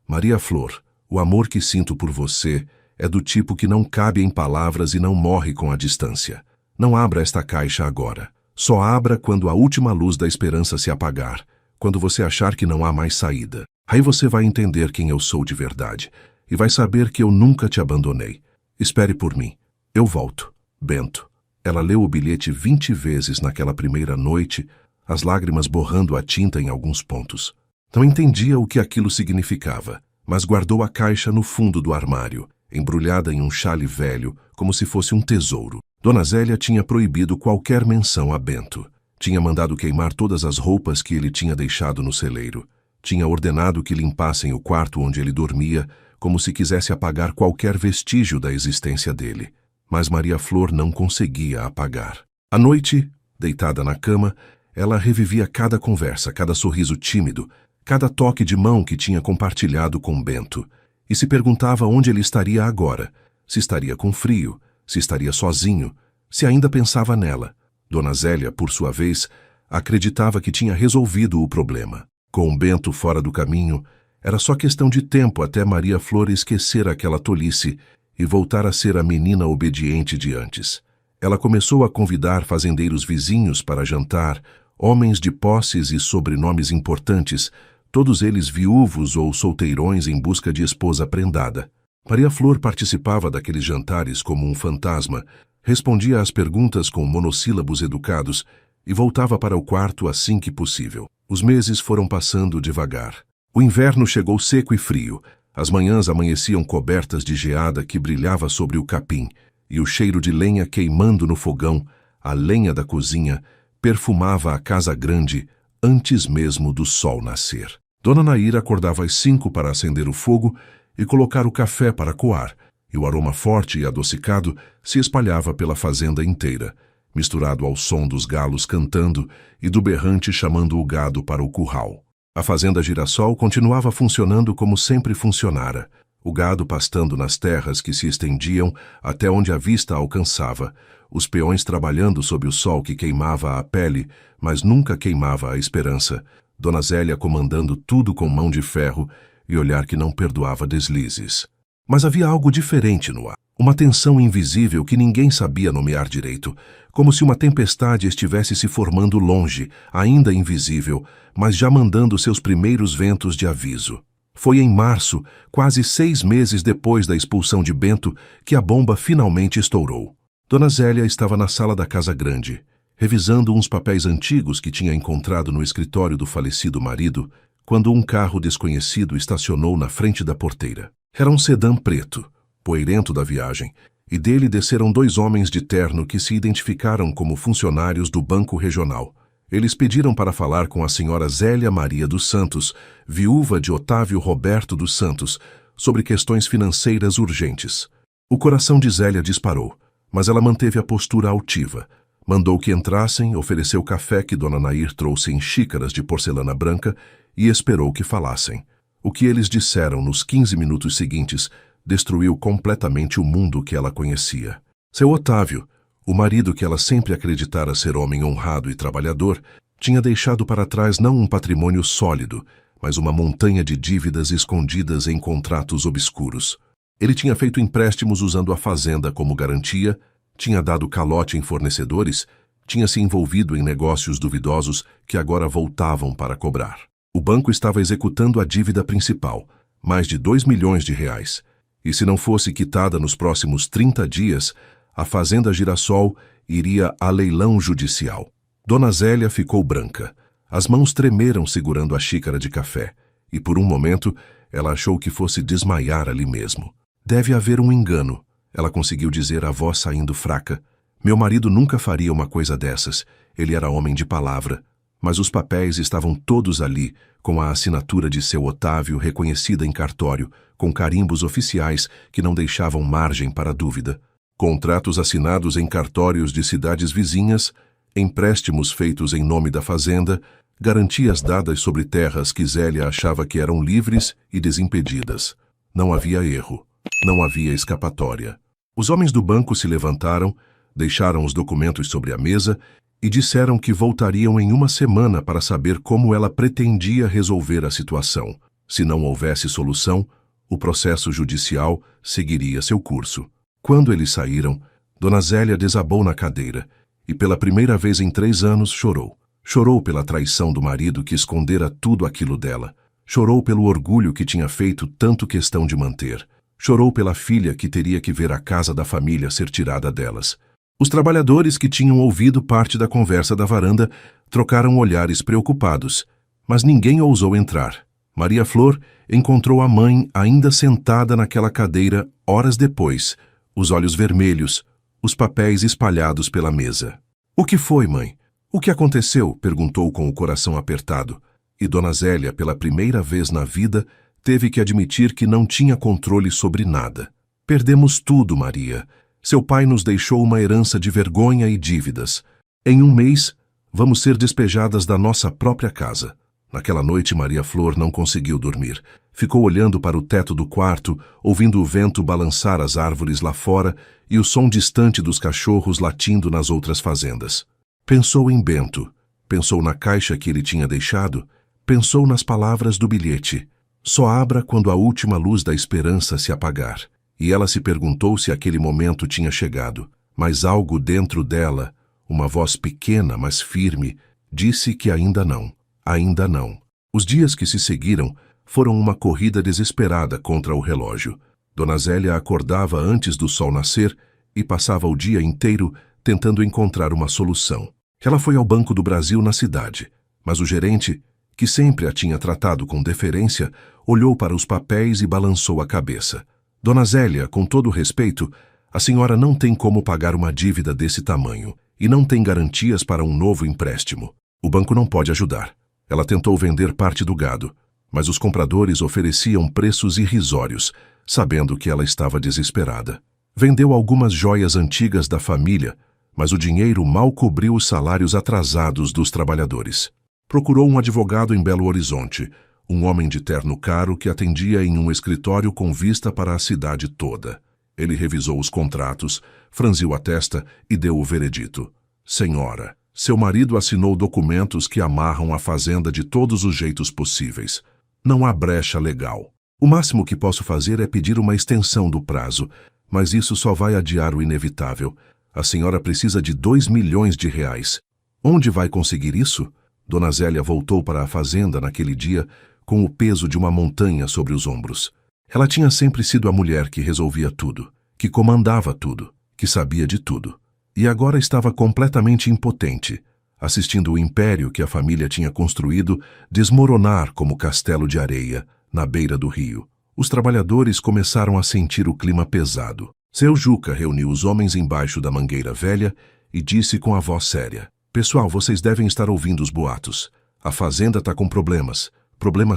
S1: Maria Flor, o amor que sinto por você é do tipo que não cabe em palavras e não morre com a distância. Não abra esta caixa agora. Só abra quando a última luz da esperança se apagar, quando você achar que não há mais saída. Aí você vai entender quem eu sou de verdade e vai saber que eu nunca te abandonei. Espere por mim. Eu volto. Bento. Ela leu o bilhete 20 vezes naquela primeira noite, as lágrimas borrando a tinta em alguns pontos. Não entendia o que aquilo significava, mas guardou a caixa no fundo do armário, embrulhada em um xale velho, como se fosse um tesouro. Dona Zélia tinha proibido qualquer menção a Bento. Tinha mandado queimar todas as roupas que ele tinha deixado no celeiro. Tinha ordenado que limpassem o quarto onde ele dormia, como se quisesse apagar qualquer vestígio da existência dele. Mas Maria Flor não conseguia apagar. À noite, deitada na cama, ela revivia cada conversa, cada sorriso tímido, cada toque de mão que tinha compartilhado com Bento, e se perguntava onde ele estaria agora, se estaria com frio, se estaria sozinho, se ainda pensava nela. Dona Zélia, por sua vez, acreditava que tinha resolvido o problema. Com Bento fora do caminho, era só questão de tempo até Maria Flor esquecer aquela tolice e voltar a ser a menina obediente de antes. Ela começou a convidar fazendeiros vizinhos para jantar, homens de posses e sobrenomes importantes, todos eles viúvos ou solteirões em busca de esposa prendada. Maria Flor participava daqueles jantares como um fantasma, respondia às perguntas com monossílabos educados e voltava para o quarto assim que possível. Os meses foram passando devagar. O inverno chegou seco e frio. As manhãs amanheciam cobertas de geada que brilhava sobre o capim, e o cheiro de lenha queimando no fogão, a lenha da cozinha, perfumava a casa grande antes mesmo do sol nascer. Dona Nair acordava às 5 para acender o fogo e colocar o café para coar, e o aroma forte e adocicado se espalhava pela fazenda inteira, misturado ao som dos galos cantando e do berrante chamando o gado para o curral. A fazenda Girassol continuava funcionando como sempre funcionara, o gado pastando nas terras que se estendiam até onde a vista alcançava, os peões trabalhando sob o sol que queimava a pele, mas nunca queimava a esperança, Dona Zélia comandando tudo com mão de ferro e olhar que não perdoava deslizes. Mas havia algo diferente no ar, uma tensão invisível que ninguém sabia nomear direito, como se uma tempestade estivesse se formando longe, ainda invisível, mas já mandando seus primeiros ventos de aviso. Foi em março, quase 6 meses depois da expulsão de Bento, que a bomba finalmente estourou. Dona Zélia estava na sala da casa grande, revisando uns papéis antigos que tinha encontrado no escritório do falecido marido, quando um carro desconhecido estacionou na frente da porteira. Era um sedã preto, poeirento da viagem, e dele desceram 2 homens de terno que se identificaram como funcionários do Banco Regional. Eles pediram para falar com a senhora Zélia Maria dos Santos, viúva de Otávio Roberto dos Santos, sobre questões financeiras urgentes. O coração de Zélia disparou, mas ela manteve a postura altiva. Mandou que entrassem, ofereceu café que Dona Nair trouxe em xícaras de porcelana branca e esperou que falassem. O que eles disseram nos 15 minutos seguintes destruiu completamente o mundo que ela conhecia. Seu Otávio, o marido que ela sempre acreditara ser homem honrado e trabalhador, tinha deixado para trás não um patrimônio sólido, mas uma montanha de dívidas escondidas em contratos obscuros. Ele tinha feito empréstimos usando a fazenda como garantia, tinha dado calote em fornecedores, tinha se envolvido em negócios duvidosos que agora voltavam para cobrar. O banco estava executando a dívida principal, mais de 2 milhões de reais, e se não fosse quitada nos próximos 30 dias, a Fazenda Girassol iria a leilão judicial. Dona Zélia ficou branca. As mãos tremeram segurando a xícara de café, e por um momento ela achou que fosse desmaiar ali mesmo. Deve haver um engano, ela conseguiu dizer, a voz saindo fraca. Meu marido nunca faria uma coisa dessas. Ele era homem de palavra. Mas os papéis estavam todos ali, com a assinatura de seu Otávio reconhecida em cartório, com carimbos oficiais que não deixavam margem para dúvida. Contratos assinados em cartórios de cidades vizinhas, empréstimos feitos em nome da fazenda, garantias dadas sobre terras que Zélia achava que eram livres e desimpedidas. Não havia erro. Não havia escapatória. Os homens do banco se levantaram, deixaram os documentos sobre a mesa e disseram que voltariam em uma semana para saber como ela pretendia resolver a situação. Se não houvesse solução, o processo judicial seguiria seu curso. Quando eles saíram, Dona Zélia desabou na cadeira e pela primeira vez em 3 anos chorou. Chorou pela traição do marido que escondera tudo aquilo dela. Chorou pelo orgulho que tinha feito tanto questão de manter. Chorou pela filha que teria que ver a casa da família ser tirada delas. Os trabalhadores que tinham ouvido parte da conversa da varanda trocaram olhares preocupados, mas ninguém ousou entrar. Maria Flor encontrou a mãe ainda sentada naquela cadeira horas depois, os olhos vermelhos, os papéis espalhados pela mesa. "O que foi, mãe? O que aconteceu?" perguntou com o coração apertado. E Dona Zélia, pela primeira vez na vida, teve que admitir que não tinha controle sobre nada. "Perdemos tudo, Maria. Seu pai nos deixou uma herança de vergonha e dívidas. Em 1 mês, vamos ser despejadas da nossa própria casa." Naquela noite, Maria Flor não conseguiu dormir. Ficou olhando para o teto do quarto, ouvindo o vento balançar as árvores lá fora e o som distante dos cachorros latindo nas outras fazendas. Pensou em Bento, pensou na caixa que ele tinha deixado, pensou nas palavras do bilhete. "Só abra quando a última luz da esperança se apagar." E ela se perguntou se aquele momento tinha chegado. Mas algo dentro dela, uma voz pequena, mas firme, disse que ainda não. Ainda não. Os dias que se seguiram foram uma corrida desesperada contra o relógio. Dona Zélia acordava antes do sol nascer e passava o dia inteiro tentando encontrar uma solução. Ela foi ao Banco do Brasil na cidade, mas o gerente, que sempre a tinha tratado com deferência, olhou para os papéis e balançou a cabeça. "Dona Zélia, com todo respeito, a senhora não tem como pagar uma dívida desse tamanho e não tem garantias para um novo empréstimo. O banco não pode ajudar." Ela tentou vender parte do gado, mas os compradores ofereciam preços irrisórios, sabendo que ela estava desesperada. Vendeu algumas joias antigas da família, mas o dinheiro mal cobriu os salários atrasados dos trabalhadores. Procurou um advogado em Belo Horizonte, um homem de terno caro que atendia em um escritório com vista para a cidade toda. Ele revisou os contratos, franziu a testa e deu o veredito. "Senhora, seu marido assinou documentos que amarram a fazenda de todos os jeitos possíveis. Não há brecha legal. O máximo que posso fazer é pedir uma extensão do prazo, mas isso só vai adiar o inevitável. A senhora precisa de 2 milhões de reais. Onde vai conseguir isso?" Dona Zélia voltou para a fazenda naquele dia com o peso de uma montanha sobre os ombros. Ela tinha sempre sido a mulher que resolvia tudo, que comandava tudo, que sabia de tudo. e agora estava completamente impotente, assistindo o império que a família tinha construído desmoronar como castelo de areia, na beira do rio. Os trabalhadores começaram a sentir o clima pesado. Seu Juca reuniu os homens embaixo da mangueira velha e disse com a voz séria: Pessoal, vocês devem estar ouvindo os boatos. A fazenda está com problemas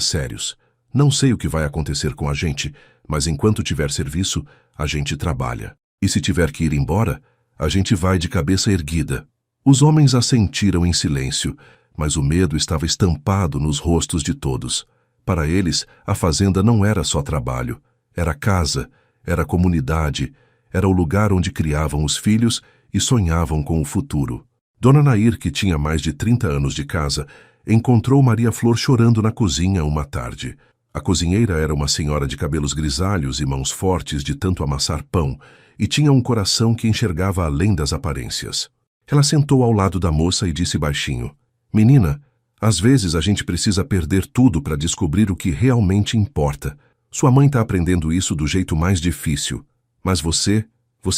S1: sérios. Não sei o que vai acontecer com a gente, mas enquanto tiver serviço, a gente trabalha. E se tiver que ir embora, a gente vai de cabeça erguida. Os homens assentiram em silêncio, mas o medo estava estampado nos rostos de todos. Para eles, a fazenda não era só trabalho. Era casa, era comunidade, era o lugar onde criavam os filhos e sonhavam com o futuro. Dona Nair, que tinha mais de 30 anos de casa, encontrou Maria Flor chorando na cozinha uma tarde. A cozinheira era uma senhora de cabelos grisalhos e mãos fortes de tanto amassar pão, e tinha um coração que enxergava além das aparências. Ela sentou ao lado da moça e disse baixinho: Menina, às vezes a gente precisa perder tudo para descobrir o que realmente importa. Sua mãe está aprendendo isso do jeito mais difícil, mas você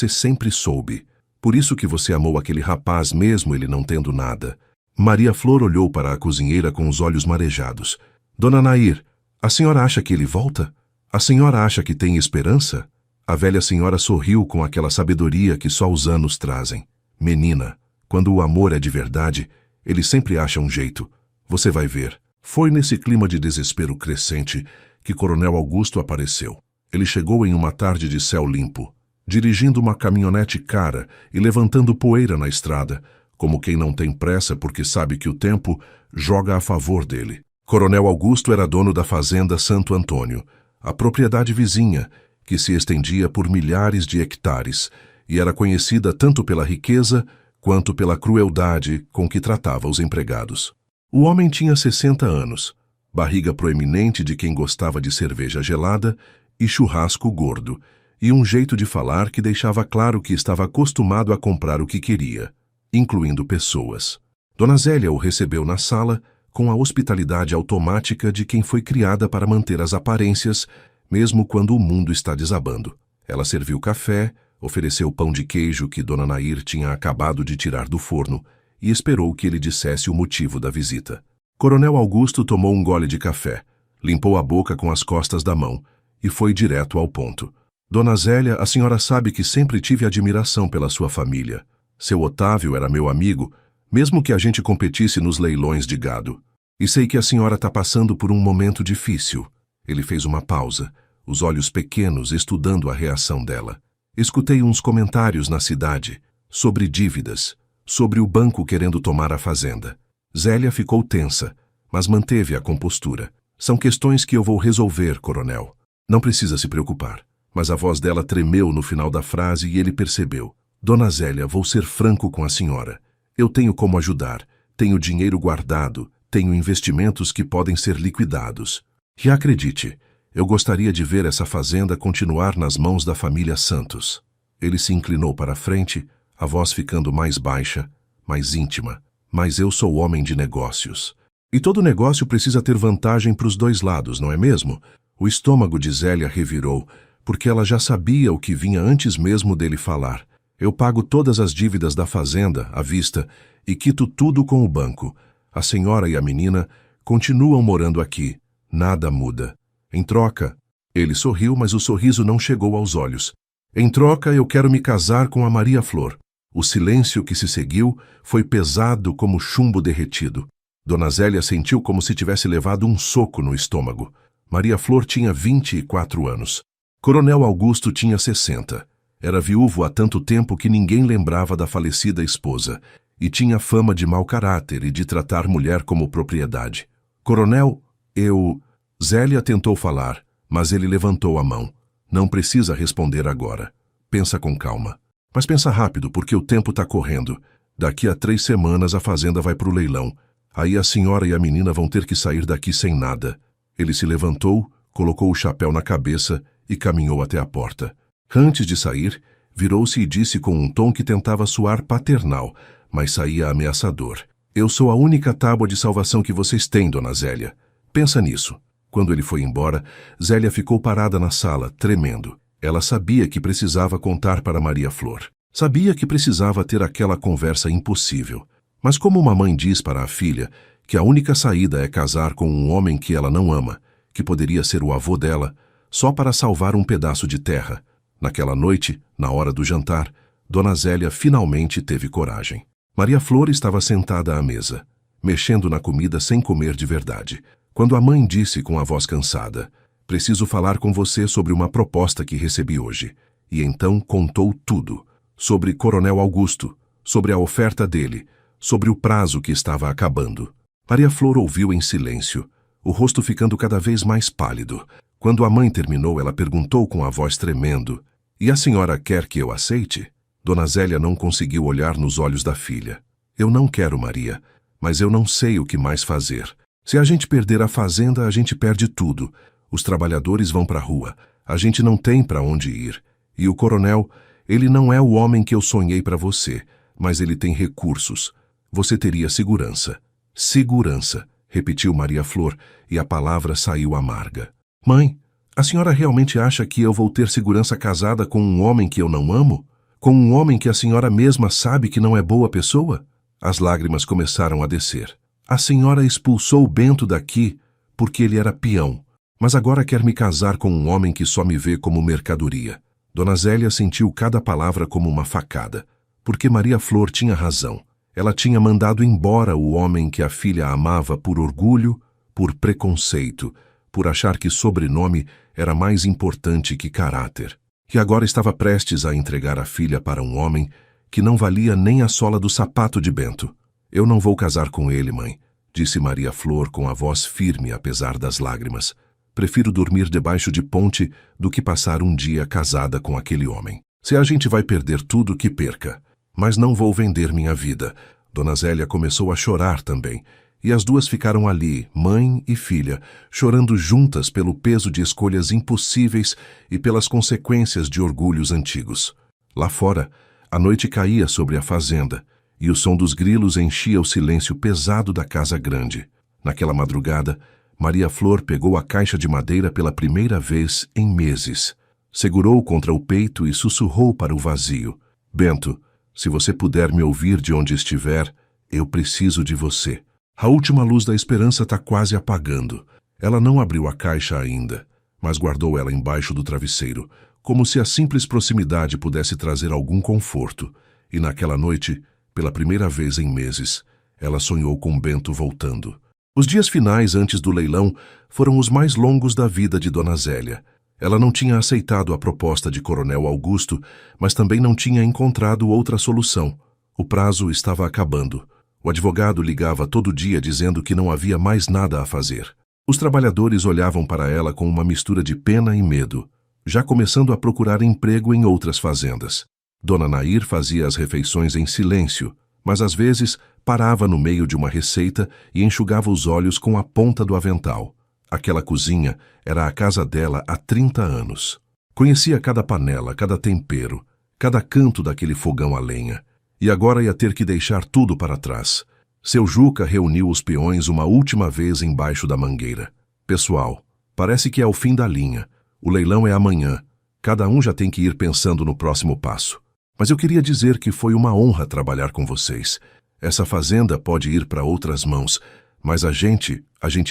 S1: sempre soube. Por isso que você amou aquele rapaz mesmo ele não tendo nada. Maria Flor olhou para a cozinheira com os olhos marejados. Dona Nair, a senhora acha que ele volta? A senhora acha que tem esperança? A velha senhora sorriu com aquela sabedoria que só os anos trazem. Menina, quando o amor é de verdade, ele sempre acha um jeito. Você vai ver. Foi nesse clima de desespero crescente que Coronel Augusto apareceu. Ele chegou em uma tarde de céu limpo, dirigindo uma caminhonete cara e levantando poeira na estrada, como quem não tem pressa porque sabe que o tempo joga a favor dele. Coronel Augusto era dono da fazenda Santo Antônio, a propriedade vizinha, que se estendia por milhares de hectares, e era conhecida tanto pela riqueza quanto pela crueldade com que tratava os empregados. O homem tinha 60 anos, barriga proeminente de quem gostava de cerveja gelada e churrasco gordo, e um jeito de falar que deixava claro que estava acostumado a comprar o que queria, incluindo pessoas. Dona Zélia o recebeu na sala com a hospitalidade automática de quem foi criada para manter as aparências, mesmo quando o mundo está desabando. Ela serviu café, ofereceu pão de queijo que Dona Nair tinha acabado de tirar do forno e esperou que ele dissesse o motivo da visita. Coronel Augusto tomou um gole de café, limpou a boca com as costas da mão e foi direto ao ponto. Dona Zélia, a senhora sabe que sempre tive admiração pela sua família. Seu Otávio era meu amigo, mesmo que a gente competisse nos leilões de gado. E sei que a senhora está passando por um momento difícil. Ele fez uma pausa, os olhos pequenos estudando a reação dela. Escutei uns comentários na cidade, sobre dívidas, sobre o banco querendo tomar a fazenda. Zélia ficou tensa, mas manteve a compostura. São questões que eu vou resolver, coronel. Não precisa se preocupar. Mas a voz dela tremeu no final da frase e ele percebeu. Dona Zélia, vou ser franco com a senhora. Eu tenho como ajudar, tenho dinheiro guardado, tenho investimentos que podem ser liquidados. E acredite, eu gostaria de ver essa fazenda continuar nas mãos da família Santos. Ele se inclinou para a frente, a voz ficando mais baixa, mais íntima. Mas eu sou homem de negócios. E todo negócio precisa ter vantagem para os dois lados, não é mesmo? O estômago de Zélia revirou, porque ela já sabia o que vinha antes mesmo dele falar. Eu pago todas as dívidas da fazenda, à vista, e quito tudo com o banco. A senhora e a menina continuam morando aqui. Nada muda. Em troca, ele sorriu, mas o sorriso não chegou aos olhos. Em troca, eu quero me casar com a Maria Flor. O silêncio que se seguiu foi pesado como chumbo derretido. Dona Zélia sentiu como se tivesse levado um soco no estômago. Maria Flor tinha 24 anos. Coronel Augusto tinha 60. Era viúvo há tanto tempo que ninguém lembrava da falecida esposa, e tinha fama de mau caráter e de tratar mulher como propriedade. Coronel, Zélia tentou falar, mas ele levantou a mão. Não precisa responder agora. Pensa com calma. Mas pensa rápido, porque o tempo está correndo. Daqui a 3 semanas a fazenda vai para o leilão. Aí a senhora e a menina vão ter que sair daqui sem nada. Ele se levantou, colocou o chapéu na cabeça e caminhou até a porta. Antes de sair, virou-se e disse com um tom que tentava soar paternal, mas saía ameaçador. Eu sou a única tábua de salvação que vocês têm, Dona Zélia. Pensa nisso. Quando ele foi embora, Zélia ficou parada na sala, tremendo. Ela sabia que precisava contar para Maria Flor. Sabia que precisava ter aquela conversa impossível. Mas como uma mãe diz para a filha que a única saída é casar com um homem que ela não ama, que poderia ser o avô dela, só para salvar um pedaço de terra, naquela noite, na hora do jantar, Dona Zélia finalmente teve coragem. Maria Flor estava sentada à mesa, mexendo na comida sem comer de verdade, quando a mãe disse com a voz cansada: "Preciso falar com você sobre uma proposta que recebi hoje." E então contou tudo, sobre Coronel Augusto, sobre a oferta dele, sobre o prazo que estava acabando. Maria Flor ouviu em silêncio, o rosto ficando cada vez mais pálido. Quando a mãe terminou, ela perguntou com a voz tremendo: "E a senhora quer que eu aceite?" Dona Zélia não conseguiu olhar nos olhos da filha. "Eu não quero, Maria, mas eu não sei o que mais fazer. Se a gente perder a fazenda, a gente perde tudo. Os trabalhadores vão para a rua, a gente não tem para onde ir. E o coronel, ele não é o homem que eu sonhei para você, mas ele tem recursos. Você teria segurança." "Segurança", repetiu Maria Flor, e a palavra saiu amarga. "Mãe, a senhora realmente acha que eu vou ter segurança casada com um homem que eu não amo? Com um homem que a senhora mesma sabe que não é boa pessoa?" As lágrimas começaram a descer. "A senhora expulsou o Bento daqui porque ele era peão, mas agora quer me casar com um homem que só me vê como mercadoria." Dona Zélia sentiu cada palavra como uma facada, porque Maria Flor tinha razão. Ela tinha mandado embora o homem que a filha amava por orgulho, por preconceito, por achar que sobrenome era mais importante que caráter. E agora estava prestes a entregar a filha para um homem que não valia nem a sola do sapato de Bento. "Eu não vou casar com ele, mãe", disse Maria Flor com a voz firme apesar das lágrimas. "Prefiro dormir debaixo de ponte do que passar um dia casada com aquele homem. Se a gente vai perder tudo, que perca. Mas não vou vender minha vida." Dona Zélia começou a chorar também, e as duas ficaram ali, mãe e filha, chorando juntas pelo peso de escolhas impossíveis e pelas consequências de orgulhos antigos. Lá fora, a noite caía sobre a fazenda, e o som dos grilos enchia o silêncio pesado da casa grande. Naquela madrugada, Maria Flor pegou a caixa de madeira pela primeira vez em meses. Segurou contra o peito e sussurrou para o vazio: "Bento, se você puder me ouvir de onde estiver, eu preciso de você." A última luz da esperança está quase apagando. Ela não abriu a caixa ainda, mas guardou ela embaixo do travesseiro, como se a simples proximidade pudesse trazer algum conforto. E naquela noite, pela primeira vez em meses, ela sonhou com Bento voltando. Os dias finais antes do leilão foram os mais longos da vida de Dona Zélia. Ela não tinha aceitado a proposta de Coronel Augusto, mas também não tinha encontrado outra solução. O prazo estava acabando. O advogado ligava todo dia dizendo que não havia mais nada a fazer. Os trabalhadores olhavam para ela com uma mistura de pena e medo, já começando a procurar emprego em outras fazendas. Dona Nair fazia as refeições em silêncio, mas às vezes parava no meio de uma receita e enxugava os olhos com a ponta do avental. Aquela cozinha era a casa dela há 30 anos. Conhecia cada panela, cada tempero, cada canto daquele fogão a lenha. E agora ia ter que deixar tudo para trás. Seu Juca reuniu os peões uma última vez embaixo da mangueira. "Pessoal, parece que é o fim da linha. O leilão é amanhã. Cada um já tem que ir pensando no próximo passo. Mas eu queria dizer que foi uma honra trabalhar com vocês. Essa fazenda pode ir para outras mãos, mas a gente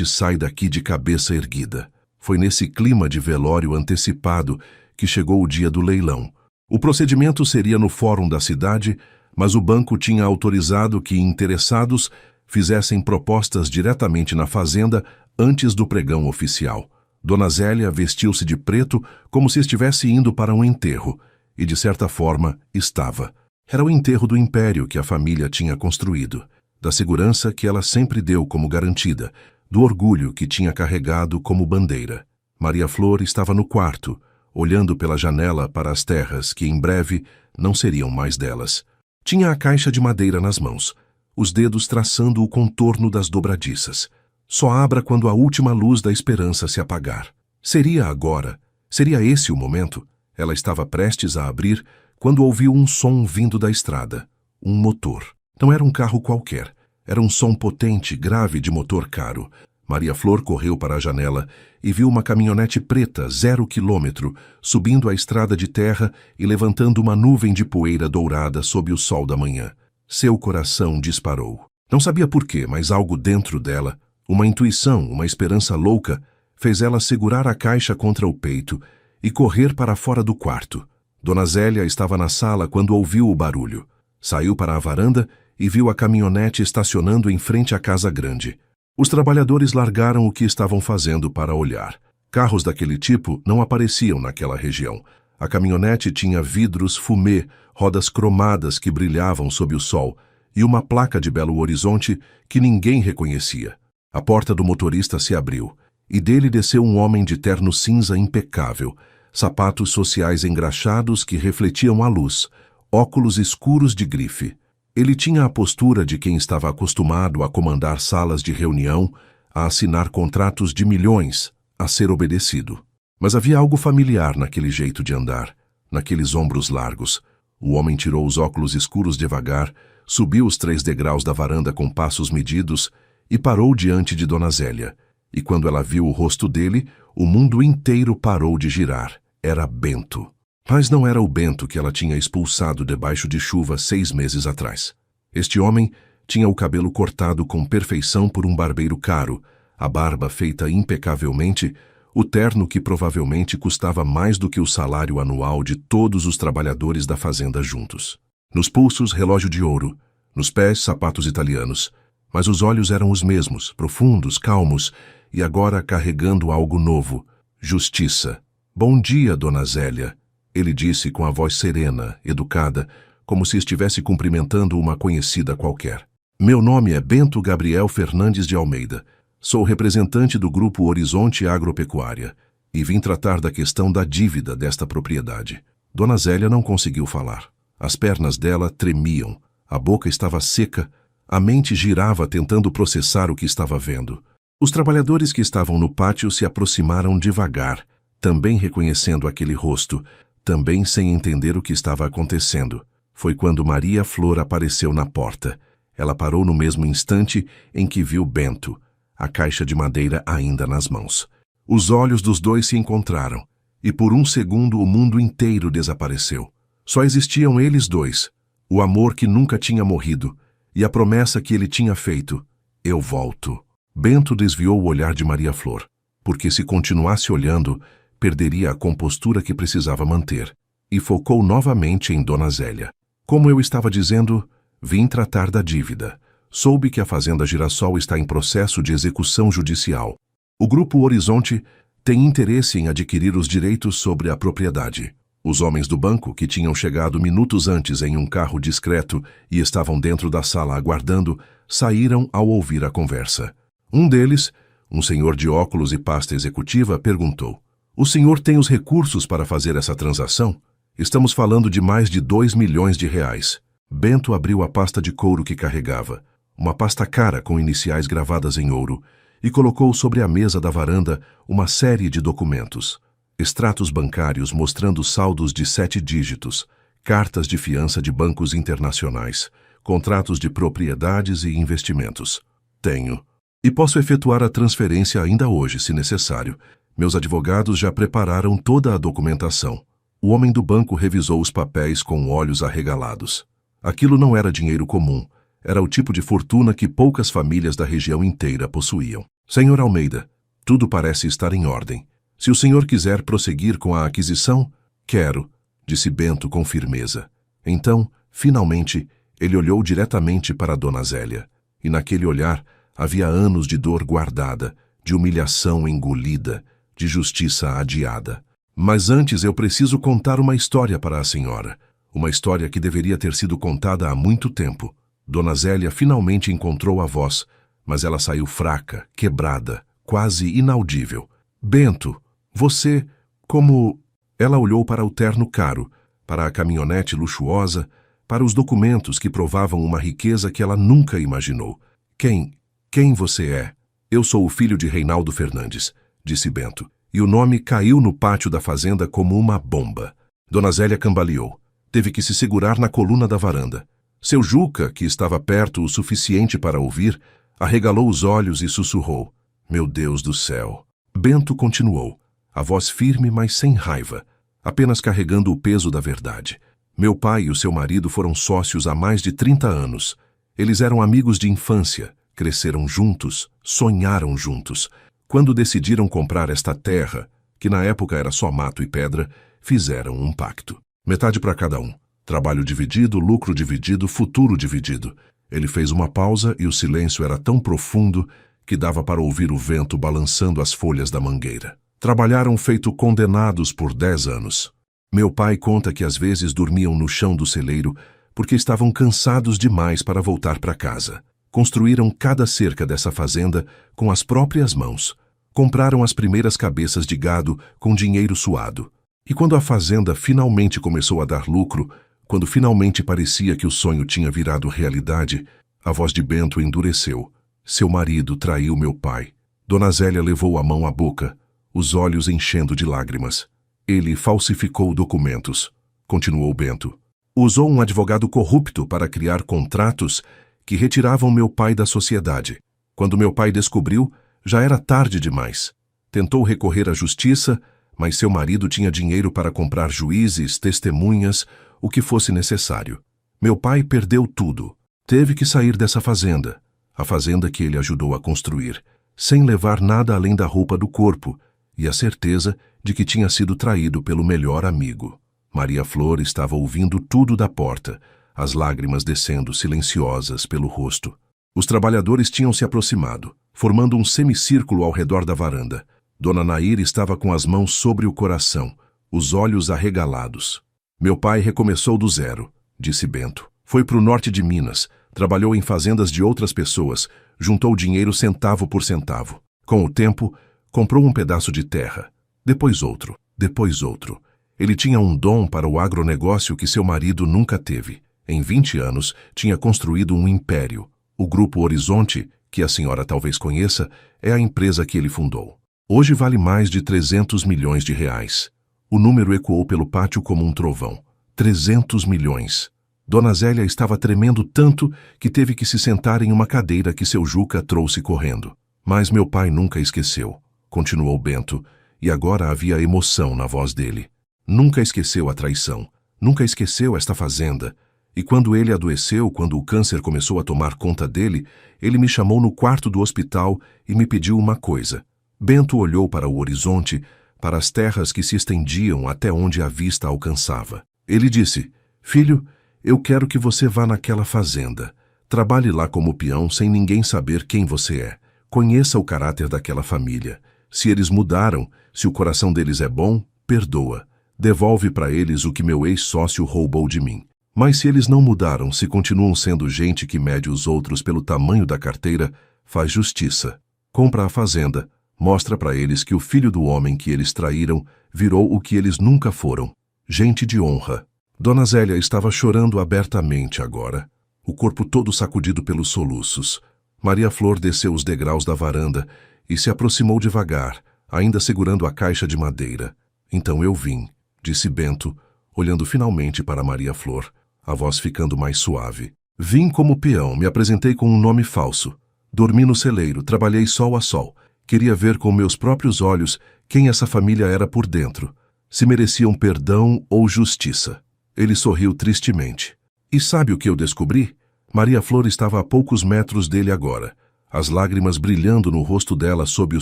S1: sai daqui de cabeça erguida." Foi nesse clima de velório antecipado que chegou o dia do leilão. O procedimento seria no fórum da cidade, mas o banco tinha autorizado que interessados fizessem propostas diretamente na fazenda antes do pregão oficial. Dona Zélia vestiu-se de preto como se estivesse indo para um enterro, e de certa forma estava. Era o enterro do império que a família tinha construído, da segurança que ela sempre deu como garantida, do orgulho que tinha carregado como bandeira. Maria Flor estava no quarto, olhando pela janela para as terras que em breve não seriam mais delas. Tinha a caixa de madeira nas mãos, os dedos traçando o contorno das dobradiças. Só abra quando a última luz da esperança se apagar. Seria agora? Seria esse o momento? Ela estava prestes a abrir quando ouviu um som vindo da estrada. Um motor. Não era um carro qualquer. Era um som potente, grave de motor caro. Maria Flor correu para a janela e viu uma caminhonete preta, 0 quilômetro, subindo a estrada de terra e levantando uma nuvem de poeira dourada sob o sol da manhã. Seu coração disparou. Não sabia por quê, mas algo dentro dela, uma intuição, uma esperança louca, fez ela segurar a caixa contra o peito e correr para fora do quarto. Dona Zélia estava na sala quando ouviu o barulho. Saiu para a varanda e viu a caminhonete estacionando em frente à casa grande. Os trabalhadores largaram o que estavam fazendo para olhar. Carros daquele tipo não apareciam naquela região. A caminhonete tinha vidros fumê, rodas cromadas que brilhavam sob o sol e uma placa de Belo Horizonte que ninguém reconhecia. A porta do motorista se abriu e dele desceu um homem de terno cinza impecável, sapatos sociais engraxados que refletiam a luz, óculos escuros de grife. Ele tinha a postura de quem estava acostumado a comandar salas de reunião, a assinar contratos de milhões, a ser obedecido. Mas havia algo familiar naquele jeito de andar, naqueles ombros largos. O homem tirou os óculos escuros devagar, subiu os 3 degraus da varanda com passos medidos e parou diante de Dona Zélia. E quando ela viu o rosto dele, o mundo inteiro parou de girar. Era Bento. Mas não era o Bento que ela tinha expulsado debaixo de chuva 6 meses atrás. Este homem tinha o cabelo cortado com perfeição por um barbeiro caro, a barba feita impecavelmente, o terno que provavelmente custava mais do que o salário anual de todos os trabalhadores da fazenda juntos. Nos pulsos, relógio de ouro, nos pés, sapatos italianos, mas os olhos eram os mesmos, profundos, calmos, e agora carregando algo novo, justiça. Bom dia, Dona Zélia. Ele disse com a voz serena, educada, como se estivesse cumprimentando uma conhecida qualquer. Meu nome é Bento Gabriel Fernandes de Almeida. Sou representante do Grupo Horizonte Agropecuária e vim tratar da questão da dívida desta propriedade. Dona Zélia não conseguiu falar. As pernas dela tremiam, a boca estava seca, a mente girava tentando processar o que estava vendo. Os trabalhadores que estavam no pátio se aproximaram devagar, também reconhecendo aquele rosto, também sem entender o que estava acontecendo. Foi quando Maria Flor apareceu na porta. Ela parou no mesmo instante em que viu Bento, a caixa de madeira ainda nas mãos. Os olhos dos dois se encontraram, e por um segundo o mundo inteiro desapareceu. Só existiam eles dois, o amor que nunca tinha morrido, e a promessa que ele tinha feito: eu volto. Bento desviou o olhar de Maria Flor, porque se continuasse olhando, perderia a compostura que precisava manter, e focou novamente em Dona Zélia. Como eu estava dizendo, vim tratar da dívida. Soube que a Fazenda Girassol está em processo de execução judicial. O Grupo Horizonte tem interesse em adquirir os direitos sobre a propriedade. Os homens do banco, que tinham chegado minutos antes em um carro discreto e estavam dentro da sala aguardando, saíram ao ouvir a conversa. Um deles, um senhor de óculos e pasta executiva, perguntou: o senhor tem os recursos para fazer essa transação? Estamos falando de mais de 2 milhões de reais. Bento abriu a pasta de couro que carregava, uma pasta cara com iniciais gravadas em ouro, e colocou sobre a mesa da varanda uma série de documentos. Extratos bancários mostrando saldos de 7 dígitos, cartas de fiança de bancos internacionais, contratos de propriedades e investimentos. Tenho. E posso efetuar a transferência ainda hoje, se necessário. Meus advogados já prepararam toda a documentação. O homem do banco revisou os papéis com olhos arregalados. Aquilo não era dinheiro comum. Era o tipo de fortuna que poucas famílias da região inteira possuíam. Senhor Almeida, tudo parece estar em ordem. Se o senhor quiser prosseguir com a aquisição, quero, disse Bento com firmeza. Então, finalmente, ele olhou diretamente para Dona Zélia. E naquele olhar havia anos de dor guardada, de humilhação engolida, de justiça adiada. Mas antes eu preciso contar uma história para a senhora. Uma história que deveria ter sido contada há muito tempo. Dona Zélia finalmente encontrou a voz, mas ela saiu fraca, quebrada, quase inaudível. Bento, você, como... Ela olhou para o terno caro, para a caminhonete luxuosa, para os documentos que provavam uma riqueza que ela nunca imaginou. Quem você é? Eu sou o filho de Reinaldo Fernandes, disse Bento, e o nome caiu no pátio da fazenda como uma bomba. Dona Zélia cambaleou. Teve que se segurar na coluna da varanda. Seu Juca, que estava perto o suficiente para ouvir, arregalou os olhos e sussurrou: Meu Deus do céu. Bento continuou, a voz firme, mas sem raiva, apenas carregando o peso da verdade. Meu pai e o seu marido foram sócios há mais de 30 anos. Eles eram amigos de infância, cresceram juntos, sonharam juntos. Quando decidiram comprar esta terra, que na época era só mato e pedra, fizeram um pacto. Metade para cada um. Trabalho dividido, lucro dividido, futuro dividido. Ele fez uma pausa e o silêncio era tão profundo que dava para ouvir o vento balançando as folhas da mangueira. Trabalharam feito condenados por 10 anos. Meu pai conta que às vezes dormiam no chão do celeiro porque estavam cansados demais para voltar para casa. Construíram cada cerca dessa fazenda com as próprias mãos. Compraram as primeiras cabeças de gado com dinheiro suado. E quando a fazenda finalmente começou a dar lucro, quando finalmente parecia que o sonho tinha virado realidade, a voz de Bento endureceu. Seu marido traiu meu pai. Dona Zélia levou a mão à boca, os olhos enchendo de lágrimas. Ele falsificou documentos, continuou Bento. Usou um advogado corrupto para criar contratos que retiravam meu pai da sociedade. Quando meu pai descobriu, já era tarde demais. Tentou recorrer à justiça, mas seu marido tinha dinheiro para comprar juízes, testemunhas, o que fosse necessário. Meu pai perdeu tudo. Teve que sair dessa fazenda, a fazenda que ele ajudou a construir, sem levar nada além da roupa do corpo e a certeza de que tinha sido traído pelo melhor amigo. Maria Flor estava ouvindo tudo da porta, as lágrimas descendo silenciosas pelo rosto. Os trabalhadores tinham se aproximado, formando um semicírculo ao redor da varanda. Dona Nair estava com as mãos sobre o coração, os olhos arregalados. Meu pai recomeçou do zero, disse Bento. Foi para o norte de Minas, trabalhou em fazendas de outras pessoas, juntou dinheiro centavo por centavo. Com o tempo, comprou um pedaço de terra, depois outro, depois outro. Ele tinha um dom para o agronegócio que seu marido nunca teve. Em 20 anos, tinha construído um império. O Grupo Horizonte, que a senhora talvez conheça, é a empresa que ele fundou. Hoje vale mais de 300 milhões de reais. O número ecoou pelo pátio como um trovão. 300 milhões. Dona Zélia estava tremendo tanto que teve que se sentar em uma cadeira que seu Juca trouxe correndo. Mas meu pai nunca esqueceu, continuou Bento, e agora havia emoção na voz dele. Nunca esqueceu a traição, nunca esqueceu esta fazenda. E quando ele adoeceu, quando o câncer começou a tomar conta dele, ele me chamou no quarto do hospital e me pediu uma coisa. Bento olhou para o horizonte, para as terras que se estendiam até onde a vista alcançava. Ele disse, filho, eu quero que você vá naquela fazenda. Trabalhe lá como peão sem ninguém saber quem você é. Conheça o caráter daquela família. Se eles mudaram, se o coração deles é bom, perdoa. Devolve para eles o que meu ex-sócio roubou de mim. Mas se eles não mudaram, se continuam sendo gente que mede os outros pelo tamanho da carteira, faz justiça. Compra a fazenda, mostra para eles que o filho do homem que eles traíram virou o que eles nunca foram. Gente de honra. Dona Zélia estava chorando abertamente agora, o corpo todo sacudido pelos soluços. Maria Flor desceu os degraus da varanda e se aproximou devagar, ainda segurando a caixa de madeira. Então eu vim, disse Bento, olhando finalmente para Maria Flor, a voz ficando mais suave. Vim como peão, me apresentei com um nome falso. Dormi no celeiro, trabalhei sol a sol. Queria ver com meus próprios olhos quem essa família era por dentro, se mereciam perdão ou justiça. Ele sorriu tristemente. E sabe o que eu descobri? Maria Flor estava a poucos metros dele agora, as lágrimas brilhando no rosto dela sob o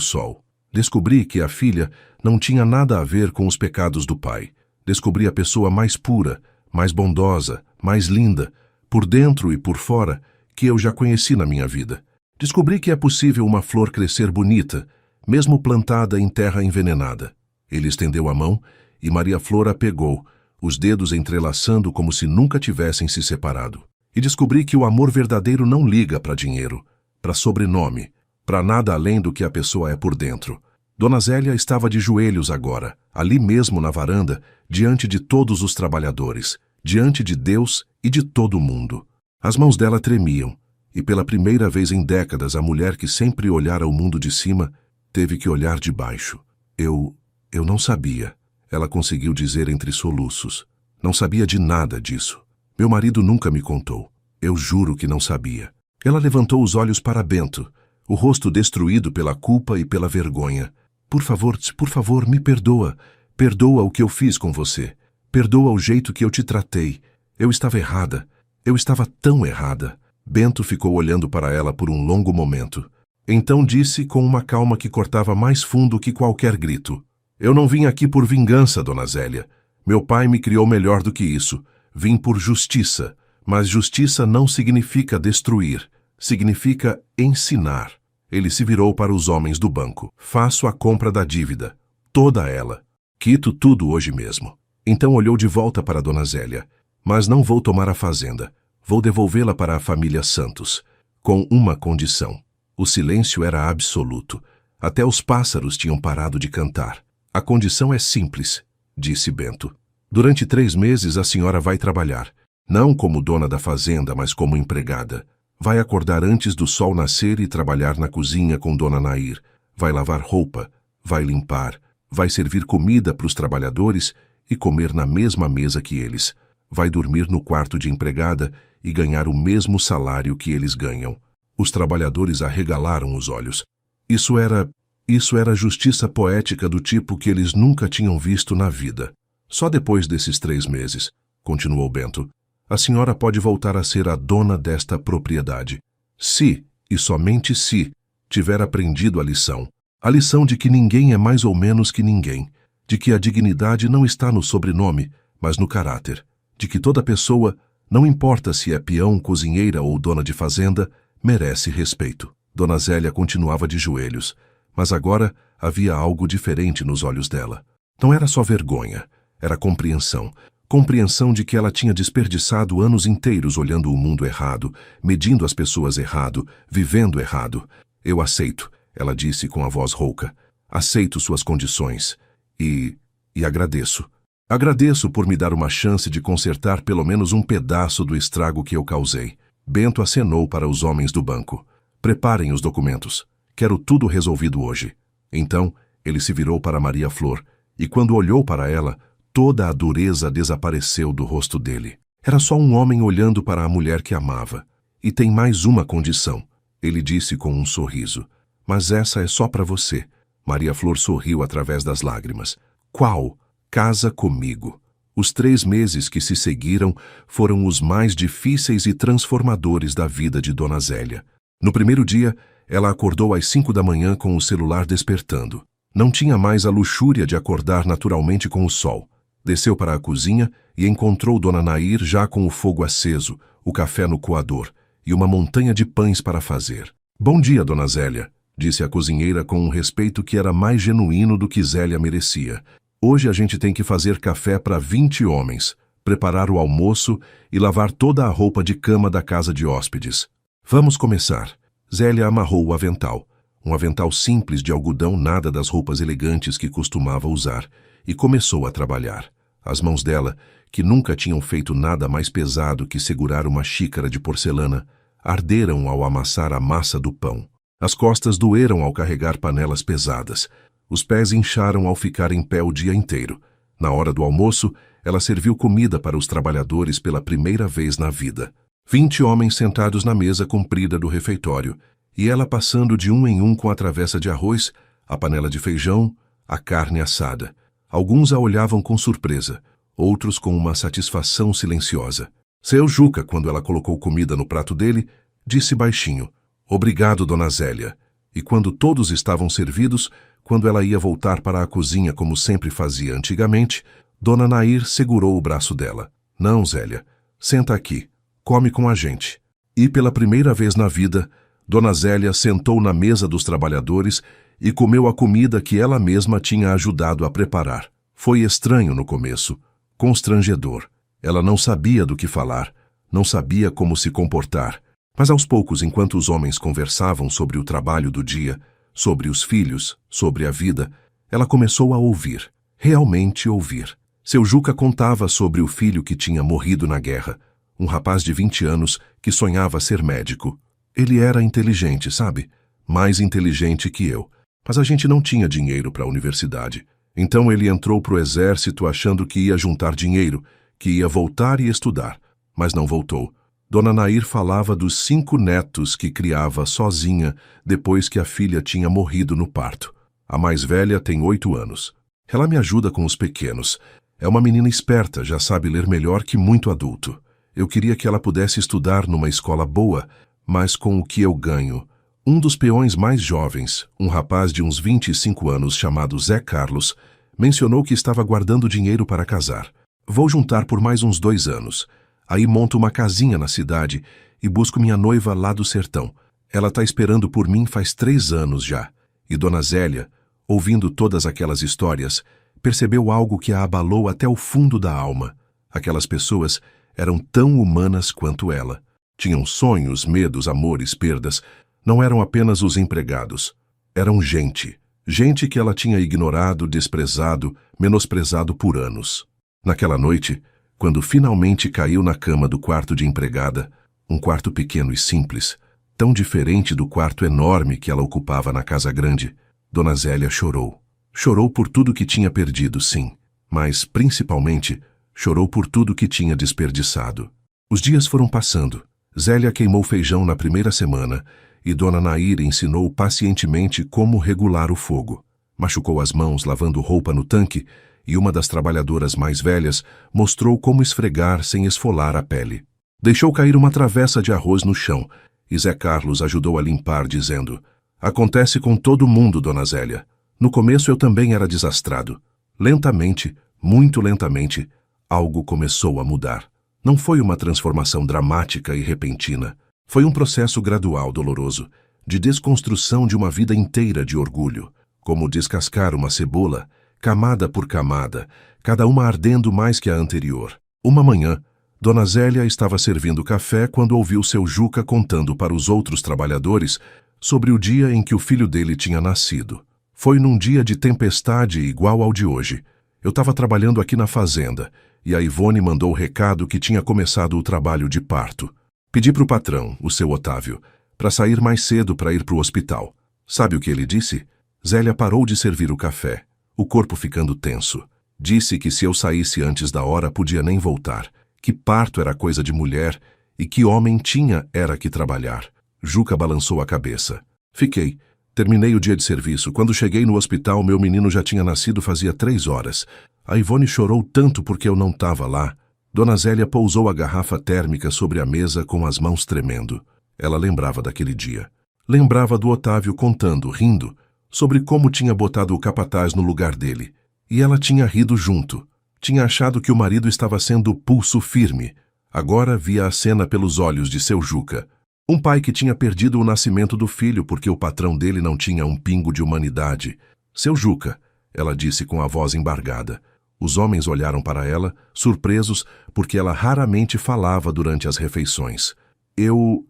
S1: sol. Descobri que a filha não tinha nada a ver com os pecados do pai. Descobri a pessoa mais pura, mais bondosa, mais linda, por dentro e por fora, que eu já conheci na minha vida. Descobri que é possível uma flor crescer bonita, mesmo plantada em terra envenenada. Ele estendeu a mão e Maria Flor a pegou, os dedos entrelaçando como se nunca tivessem se separado. E descobri que o amor verdadeiro não liga para dinheiro, para sobrenome, para nada além do que a pessoa é por dentro. Dona Zélia estava de joelhos agora, ali mesmo na varanda, diante de todos os trabalhadores, diante de Deus e de todo o mundo. As mãos dela tremiam, e pela primeira vez em décadas a mulher que sempre olhara o mundo de cima teve que olhar de baixo. Eu não sabia, ela conseguiu dizer entre soluços. Não sabia de nada disso. Meu marido nunca me contou. Eu juro que não sabia. Ela levantou os olhos para Bento, o rosto destruído pela culpa e pela vergonha. Por favor, me perdoa. Perdoa o que eu fiz com você. Perdoa o jeito que eu te tratei. Eu estava errada. Eu estava tão errada. Bento ficou olhando para ela por um longo momento. Então disse com uma calma que cortava mais fundo que qualquer grito: Eu não vim aqui por vingança, Dona Zélia. Meu pai me criou melhor do que isso. Vim por justiça. Mas justiça não significa destruir. Significa ensinar. Ele se virou para os homens do banco. Faço a compra da dívida. Toda ela. Quito tudo hoje mesmo. Então olhou de volta para Dona Zélia. Mas não vou tomar a fazenda. Vou devolvê-la para a família Santos. Com uma condição. O silêncio era absoluto. Até os pássaros tinham parado de cantar. A condição é simples, disse Bento. Durante 3 meses a senhora vai trabalhar. Não como dona da fazenda, mas como empregada. Vai acordar antes do sol nascer e trabalhar na cozinha com Dona Nair. Vai lavar roupa, vai limpar, vai servir comida para os trabalhadores e comer na mesma mesa que eles. Vai dormir no quarto de empregada e ganhar o mesmo salário que eles ganham. Os trabalhadores arregalaram os olhos. Isso era justiça poética do tipo que eles nunca tinham visto na vida. Só depois desses 3 meses, continuou Bento, a senhora pode voltar a ser a dona desta propriedade. Se, e somente se, tiver aprendido a lição. A lição de que ninguém é mais ou menos que ninguém. De que a dignidade não está no sobrenome, mas no caráter. De que toda pessoa, não importa se é peão, cozinheira ou dona de fazenda, merece respeito. Dona Zélia continuava de joelhos, mas agora havia algo diferente nos olhos dela. Não era só vergonha, era compreensão. Compreensão de que ela tinha desperdiçado anos inteiros olhando o mundo errado, medindo as pessoas errado, vivendo errado. Eu aceito, ela disse com a voz rouca. Aceito suas condições. E agradeço. Agradeço por me dar uma chance de consertar pelo menos um pedaço do estrago que eu causei. Bento acenou para os homens do banco. Preparem os documentos. Quero tudo resolvido hoje. Então, ele se virou para Maria Flor, e quando olhou para ela, toda a dureza desapareceu do rosto dele. Era só um homem olhando para a mulher que amava. E tem mais uma condição, ele disse com um sorriso. Mas essa é só para você. Maria Flor sorriu através das lágrimas. Qual? Casa comigo. Os 3 meses que se seguiram foram os mais difíceis e transformadores da vida de Dona Zélia. No primeiro dia, ela acordou às 5 da manhã com o celular despertando. Não tinha mais a luxúria de acordar naturalmente com o sol. Desceu para a cozinha e encontrou Dona Nair já com o fogo aceso, o café no coador e uma montanha de pães para fazer. Bom dia, Dona Zélia, disse a cozinheira com um respeito que era mais genuíno do que Zélia merecia. Hoje a gente tem que fazer café para 20 homens, preparar o almoço e lavar toda a roupa de cama da casa de hóspedes. Vamos começar. Zélia amarrou o avental. Um avental simples de algodão, nada das roupas elegantes que costumava usar, e começou a trabalhar. As mãos dela, que nunca tinham feito nada mais pesado que segurar uma xícara de porcelana, arderam ao amassar a massa do pão. As costas doeram ao carregar panelas pesadas. Os pés incharam ao ficar em pé o dia inteiro. Na hora do almoço, ela serviu comida para os trabalhadores pela primeira vez na vida. 20 homens sentados na mesa comprida do refeitório, e ela passando de um em um com a travessa de arroz, a panela de feijão, a carne assada. Alguns a olhavam com surpresa, outros com uma satisfação silenciosa. Seu Juca, quando ela colocou comida no prato dele, disse baixinho, "Obrigado, Dona Zélia." E quando todos estavam servidos, quando ela ia voltar para a cozinha como sempre fazia antigamente, Dona Nair segurou o braço dela. "Não, Zélia, senta aqui, come com a gente." E pela primeira vez na vida, Dona Zélia sentou na mesa dos trabalhadores e comeu a comida que ela mesma tinha ajudado a preparar. Foi estranho no começo, constrangedor. Ela não sabia do que falar, não sabia como se comportar. Mas aos poucos, enquanto os homens conversavam sobre o trabalho do dia, sobre os filhos, sobre a vida, ela começou a ouvir, realmente ouvir. Seu Juca contava sobre o filho que tinha morrido na guerra, um rapaz de 20 anos que sonhava ser médico. Ele era inteligente, sabe? Mais inteligente que eu. Mas a gente não tinha dinheiro para a universidade. Então ele entrou para o exército achando que ia juntar dinheiro, que ia voltar e estudar. Mas não voltou. Dona Nair falava dos 5 netos que criava sozinha depois que a filha tinha morrido no parto. A mais velha tem 8 anos. Ela me ajuda com os pequenos. É uma menina esperta, já sabe ler melhor que muito adulto. Eu queria que ela pudesse estudar numa escola boa, mas com o que eu ganho. Um dos peões mais jovens, um rapaz de uns 25 anos chamado Zé Carlos, mencionou que estava guardando dinheiro para casar. Vou juntar por mais uns 2 anos. Aí monto uma casinha na cidade e busco minha noiva lá do sertão. Ela está esperando por mim faz 3 anos já. E Dona Zélia, ouvindo todas aquelas histórias, percebeu algo que a abalou até o fundo da alma. Aquelas pessoas eram tão humanas quanto ela. Tinham sonhos, medos, amores, perdas. Não eram apenas os empregados. Eram gente. Gente que ela tinha ignorado, desprezado, menosprezado por anos. Naquela noite, quando finalmente caiu na cama do quarto de empregada, um quarto pequeno e simples, tão diferente do quarto enorme que ela ocupava na casa grande, Dona Zélia chorou. Chorou por tudo que tinha perdido, sim, mas, principalmente, chorou por tudo que tinha desperdiçado. Os dias foram passando. Zélia queimou feijão na primeira semana e Dona Nair ensinou pacientemente como regular o fogo. Machucou as mãos lavando roupa no tanque e uma das trabalhadoras mais velhas mostrou como esfregar sem esfolar a pele. Deixou cair uma travessa de arroz no chão e Zé Carlos ajudou a limpar, dizendo: "Acontece com todo mundo, Dona Zélia. No começo eu também era desastrado. Lentamente, muito lentamente, algo começou a mudar. Não foi uma transformação dramática e repentina. Foi um processo gradual, doloroso, de desconstrução de uma vida inteira de orgulho, como descascar uma cebola, camada por camada, cada uma ardendo mais que a anterior. Uma manhã, Dona Zélia estava servindo café quando ouviu seu Juca contando para os outros trabalhadores sobre o dia em que o filho dele tinha nascido. Foi num dia de tempestade igual ao de hoje. Eu estava trabalhando aqui na fazenda e a Ivone mandou o recado que tinha começado o trabalho de parto. Pedi para o patrão, o seu Otávio, para sair mais cedo para ir para o hospital. Sabe o que ele disse? Zélia parou de servir o café, o corpo ficando tenso. Disse que se eu saísse antes da hora podia nem voltar, que parto era coisa de mulher e que homem tinha era que trabalhar. Juca balançou a cabeça. Fiquei. Terminei o dia de serviço. Quando cheguei no hospital, meu menino já tinha nascido fazia 3 horas. A Ivone chorou tanto porque eu não estava lá. Dona Zélia pousou a garrafa térmica sobre a mesa com as mãos tremendo. Ela lembrava daquele dia. Lembrava do Otávio contando, rindo, sobre como tinha botado o capataz no lugar dele. E ela tinha rido junto. Tinha achado que o marido estava sendo pulso firme. Agora via a cena pelos olhos de seu Juca. Um pai que tinha perdido o nascimento do filho porque o patrão dele não tinha um pingo de humanidade. Seu Juca, ela disse com a voz embargada. Os homens olharam para ela, surpresos, porque ela raramente falava durante as refeições. Eu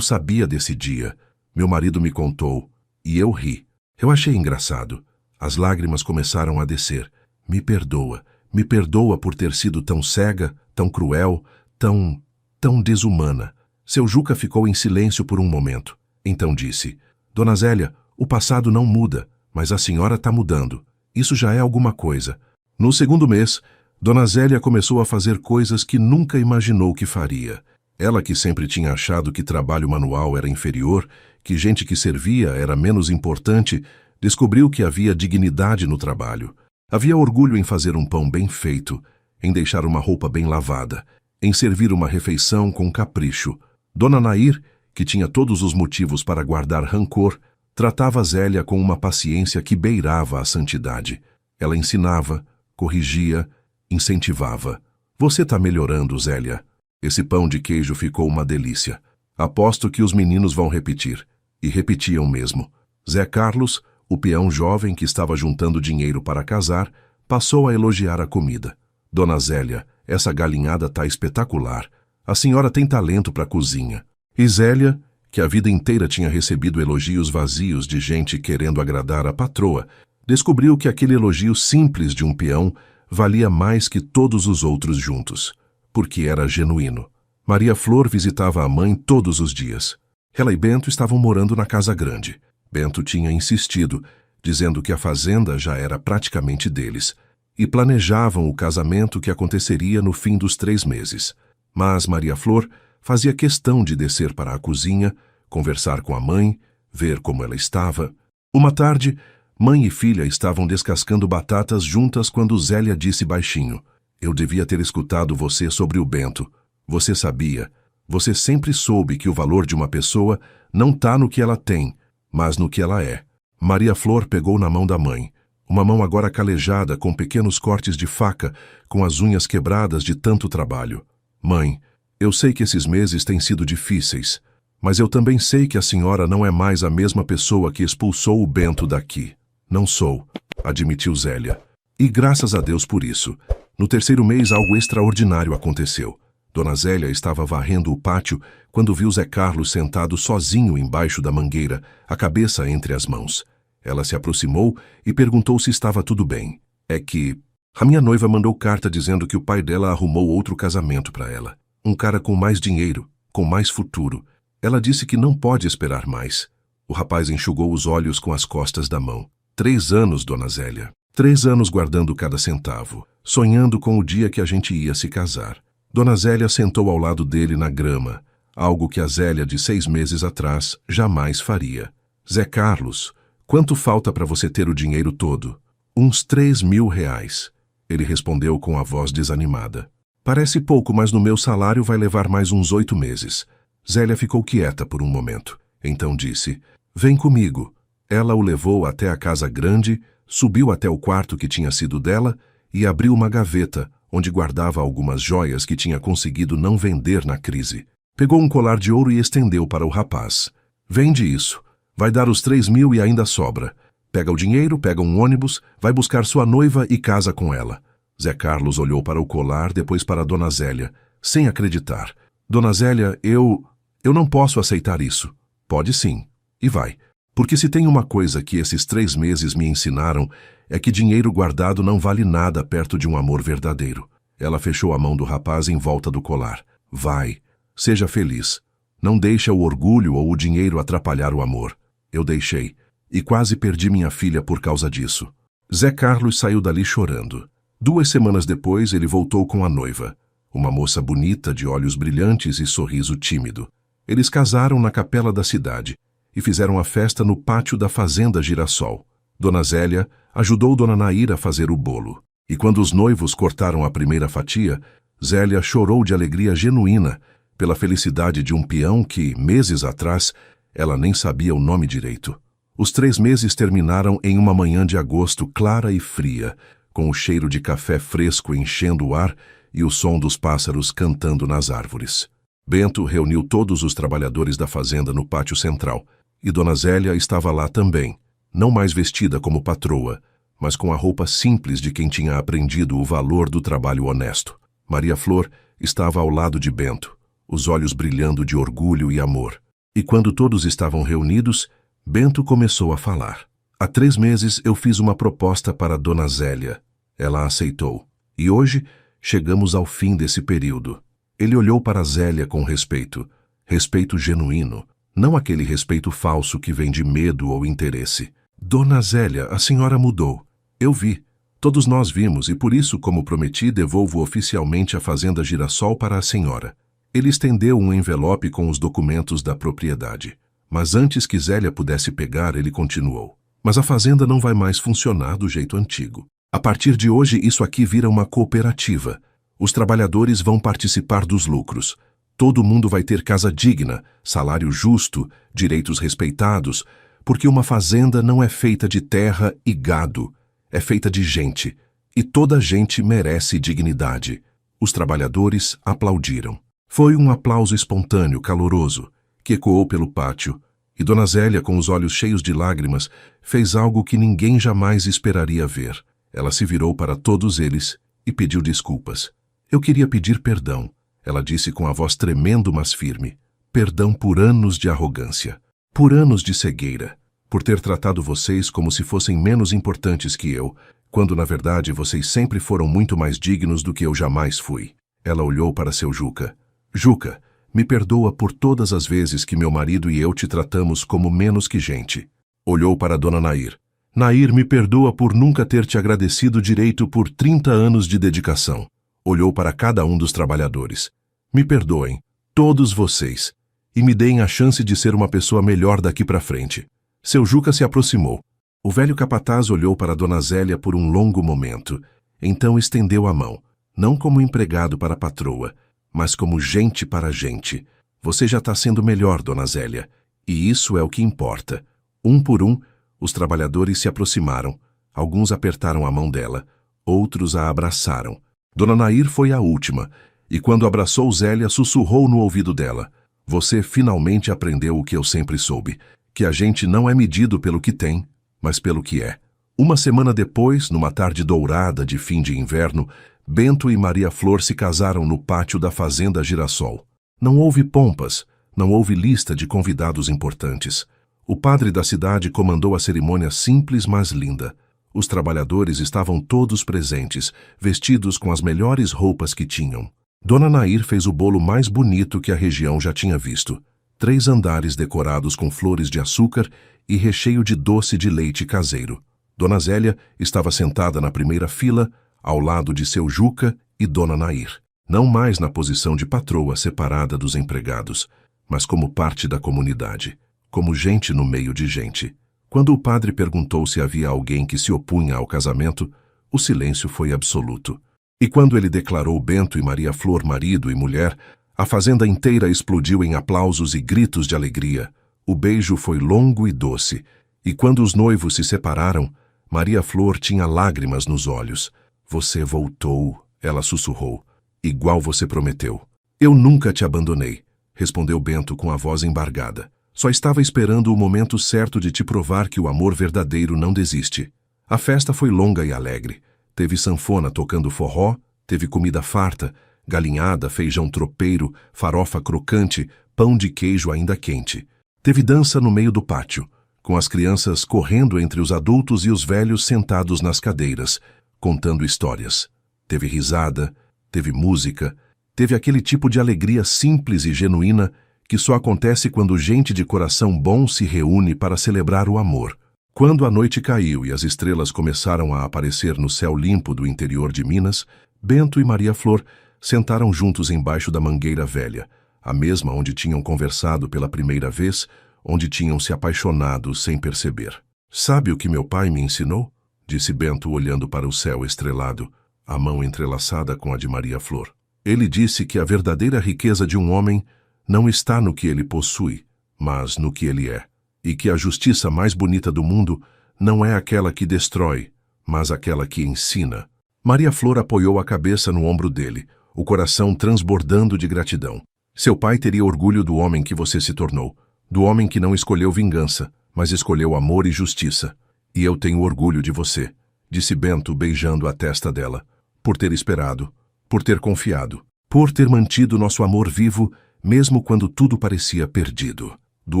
S1: sabia desse dia. Meu marido me contou. E eu ri. Eu achei engraçado. As lágrimas começaram a descer. Me perdoa por ter sido tão cega, tão cruel, tão desumana. Seu Juca ficou em silêncio por um momento. Então disse: Dona Zélia, o passado não muda, mas a senhora está mudando. Isso já é alguma coisa. No segundo mês, Dona Zélia começou a fazer coisas que nunca imaginou que faria. Ela que sempre tinha achado que trabalho manual era inferior, que gente que servia era menos importante, descobriu que havia dignidade no trabalho. Havia orgulho em fazer um pão bem feito, em deixar uma roupa bem lavada, em servir uma refeição com capricho. Dona Nair, que tinha todos os motivos para guardar rancor, tratava Zélia com uma paciência que beirava a santidade. Ela ensinava, corrigia, incentivava. Você está melhorando, Zélia. Esse pão de queijo ficou uma delícia. Aposto que os meninos vão repetir. E repetiam mesmo. Zé Carlos, o peão jovem que estava juntando dinheiro para casar, passou a elogiar a comida. Dona Zélia, essa galinhada tá espetacular. A senhora tem talento para a cozinha. E Zélia, que a vida inteira tinha recebido elogios vazios de gente querendo agradar a patroa, descobriu que aquele elogio simples de um peão valia mais que todos os outros juntos, porque era genuíno. Maria Flor visitava a mãe todos os dias. Ela e Bento estavam morando na casa grande. Bento tinha insistido, dizendo que a fazenda já era praticamente deles, e planejavam o casamento que aconteceria no fim dos 3 meses. Mas Maria Flor fazia questão de descer para a cozinha, conversar com a mãe, ver como ela estava. Uma tarde, mãe e filha estavam descascando batatas juntas quando Zélia disse baixinho: "Eu devia ter escutado você sobre o Bento. Você sabia. Você sempre soube que o valor de uma pessoa não está no que ela tem, mas no que ela é." Maria Flor pegou na mão da mãe, uma mão agora calejada com pequenos cortes de faca, com as unhas quebradas de tanto trabalho. "Mãe, eu sei que esses meses têm sido difíceis, mas eu também sei que a senhora não é mais a mesma pessoa que expulsou o Bento daqui." "Não sou", admitiu Zélia. "E graças a Deus por isso." No terceiro mês, algo extraordinário aconteceu. Dona Zélia estava varrendo o pátio quando viu Zé Carlos sentado sozinho embaixo da mangueira, a cabeça entre as mãos. Ela se aproximou e perguntou se estava tudo bem. "É que a minha noiva mandou carta dizendo que o pai dela arrumou outro casamento para ela. Um cara com mais dinheiro, com mais futuro. Ela disse que não pode esperar mais." O rapaz enxugou os olhos com as costas da mão. 3 anos, Dona Zélia. 3 anos guardando cada centavo, sonhando com o dia que a gente ia se casar. Dona Zélia sentou ao lado dele na grama, algo que a Zélia de 6 meses atrás jamais faria. "Zé Carlos, quanto falta para você ter o dinheiro todo?" "Uns 3.000 reais. Ele respondeu com a voz desanimada. "Parece pouco, mas no meu salário vai levar mais uns 8 meses. Zélia ficou quieta por um momento. Então disse: "Vem comigo." Ela o levou até a casa grande, subiu até o quarto que tinha sido dela e abriu uma gaveta, onde guardava algumas joias que tinha conseguido não vender na crise. Pegou um colar de ouro e estendeu para o rapaz. "Vende isso. Vai dar os 3.000 e ainda sobra. Pega o dinheiro, pega um ônibus, vai buscar sua noiva e casa com ela." Zé Carlos olhou para o colar, depois para Dona Zélia, sem acreditar. "Dona Zélia, eu não posso aceitar isso." "Pode sim. E vai. Porque se tem uma coisa que esses 3 meses me ensinaram, é que dinheiro guardado não vale nada perto de um amor verdadeiro." Ela fechou a mão do rapaz em volta do colar. "Vai. Seja feliz. Não deixa o orgulho ou o dinheiro atrapalhar o amor." "Eu deixei. E quase perdi minha filha por causa disso." Zé Carlos saiu dali chorando. 2 semanas depois, ele voltou com a noiva. Uma moça bonita, de olhos brilhantes e sorriso tímido. Eles casaram na capela da cidade e fizeram a festa no pátio da fazenda Girassol. Dona Zélia ajudou Dona Nair a fazer o bolo. E quando os noivos cortaram a primeira fatia, Zélia chorou de alegria genuína pela felicidade de um peão que, meses atrás, ela nem sabia o nome direito. Os 3 meses terminaram em uma manhã de agosto clara e fria, com o cheiro de café fresco enchendo o ar e o som dos pássaros cantando nas árvores. Bento reuniu todos os trabalhadores da fazenda no pátio central, e Dona Zélia estava lá também, não mais vestida como patroa, mas com a roupa simples de quem tinha aprendido o valor do trabalho honesto. Maria Flor estava ao lado de Bento, os olhos brilhando de orgulho e amor. E quando todos estavam reunidos, Bento começou a falar. "Há 3 meses eu fiz uma proposta para Dona Zélia. Ela aceitou. E hoje chegamos ao fim desse período." Ele olhou para Zélia com respeito. Respeito genuíno. Não aquele respeito falso que vem de medo ou interesse. "Dona Zélia, a senhora mudou. Eu vi. Todos nós vimos e por isso, como prometi, devolvo oficialmente a fazenda Girassol para a senhora." Ele estendeu um envelope com os documentos da propriedade. Mas antes que Zélia pudesse pegar, ele continuou. "Mas a fazenda não vai mais funcionar do jeito antigo. A partir de hoje, isso aqui vira uma cooperativa. Os trabalhadores vão participar dos lucros. Todo mundo vai ter casa digna, salário justo, direitos respeitados, porque uma fazenda não é feita de terra e gado, é feita de gente, e toda gente merece dignidade." Os trabalhadores aplaudiram. Foi um aplauso espontâneo, caloroso, que ecoou pelo pátio, e Dona Zélia, com os olhos cheios de lágrimas, fez algo que ninguém jamais esperaria ver. Ela se virou para todos eles e pediu desculpas. "Eu queria pedir perdão," ela disse com a voz tremendo, mas firme. "Perdão por anos de arrogância, por anos de cegueira, por ter tratado vocês como se fossem menos importantes que eu, quando na verdade vocês sempre foram muito mais dignos do que eu jamais fui." Ela olhou para seu Juca. "Juca, me perdoa por todas as vezes que meu marido e eu te tratamos como menos que gente." Olhou para Dona Nair. "Nair, me perdoa por nunca ter te agradecido direito por 30 anos de dedicação." Olhou para cada um dos trabalhadores. "Me perdoem. todos vocês, e me deem a chance de ser uma pessoa melhor daqui para frente. Seu Juca se aproximou. O velho capataz olhou para Dona Zélia por um longo momento, então estendeu a mão, não como empregado para a patroa, mas como gente para gente. Você já está sendo melhor, Dona Zélia, e isso é o que importa. Um por um, os trabalhadores se aproximaram. Alguns apertaram a mão dela, outros a abraçaram. Dona Nair foi a última, e quando abraçou Zélia, sussurrou no ouvido dela: você finalmente aprendeu o que eu sempre soube, que a gente não é medido pelo que tem, mas pelo que é. Uma semana depois, numa tarde dourada de fim de inverno, Bento e Maria Flor se casaram no pátio da Fazenda Girassol. Não houve pompas, não houve lista de convidados importantes. O padre da cidade comandou a cerimônia simples, mas linda. Os trabalhadores estavam todos presentes, vestidos com as melhores roupas que tinham. Dona Nair fez o bolo mais bonito que a região já tinha visto. 3 andares decorados com flores de açúcar e recheio de doce de leite caseiro. Dona Zélia estava sentada na primeira fila, ao lado de seu Juca e Dona Nair. Não mais na posição de patroa separada dos empregados, mas como parte da comunidade, como gente no meio de gente. Quando o padre perguntou se havia alguém que se opunha ao casamento, o silêncio foi absoluto. E quando ele declarou Bento e Maria Flor marido e mulher, a fazenda inteira explodiu em aplausos e gritos de alegria. O beijo foi longo e doce, e quando os noivos se separaram, Maria Flor tinha lágrimas nos olhos. Você voltou, ela sussurrou, igual você prometeu. Eu nunca te abandonei, respondeu Bento com a voz embargada. Só estava esperando o momento certo de te provar que o amor verdadeiro não desiste. A festa foi longa e alegre. Teve sanfona tocando forró, teve comida farta, galinhada, feijão tropeiro, farofa crocante, pão de queijo ainda quente. Teve dança no meio do pátio, com as crianças correndo entre os adultos e os velhos sentados nas cadeiras, contando histórias. Teve risada, teve música, teve aquele tipo de alegria simples e genuína que só acontece quando gente de coração bom se reúne para celebrar o amor. Quando a noite caiu e as estrelas começaram a aparecer no céu limpo do interior de Minas, Bento e Maria Flor sentaram juntos embaixo da mangueira velha, a mesma onde tinham conversado pela primeira vez, onde tinham se apaixonado sem perceber. Sabe o que meu pai me ensinou? Disse Bento olhando para o céu estrelado, a mão entrelaçada com a de Maria Flor. Ele disse que a verdadeira riqueza de um homem não está no que ele possui, mas no que ele é. E que a justiça mais bonita do mundo não é aquela que destrói, mas aquela que ensina. Maria Flor apoiou a cabeça no ombro dele, o coração transbordando de gratidão. Seu pai teria orgulho do homem que você se tornou, do homem que não escolheu vingança, mas escolheu amor e justiça. E eu tenho orgulho de você, disse Bento beijando a testa dela, por ter esperado, por ter confiado, por ter mantido nosso amor vivo, mesmo quando tudo parecia perdido. Do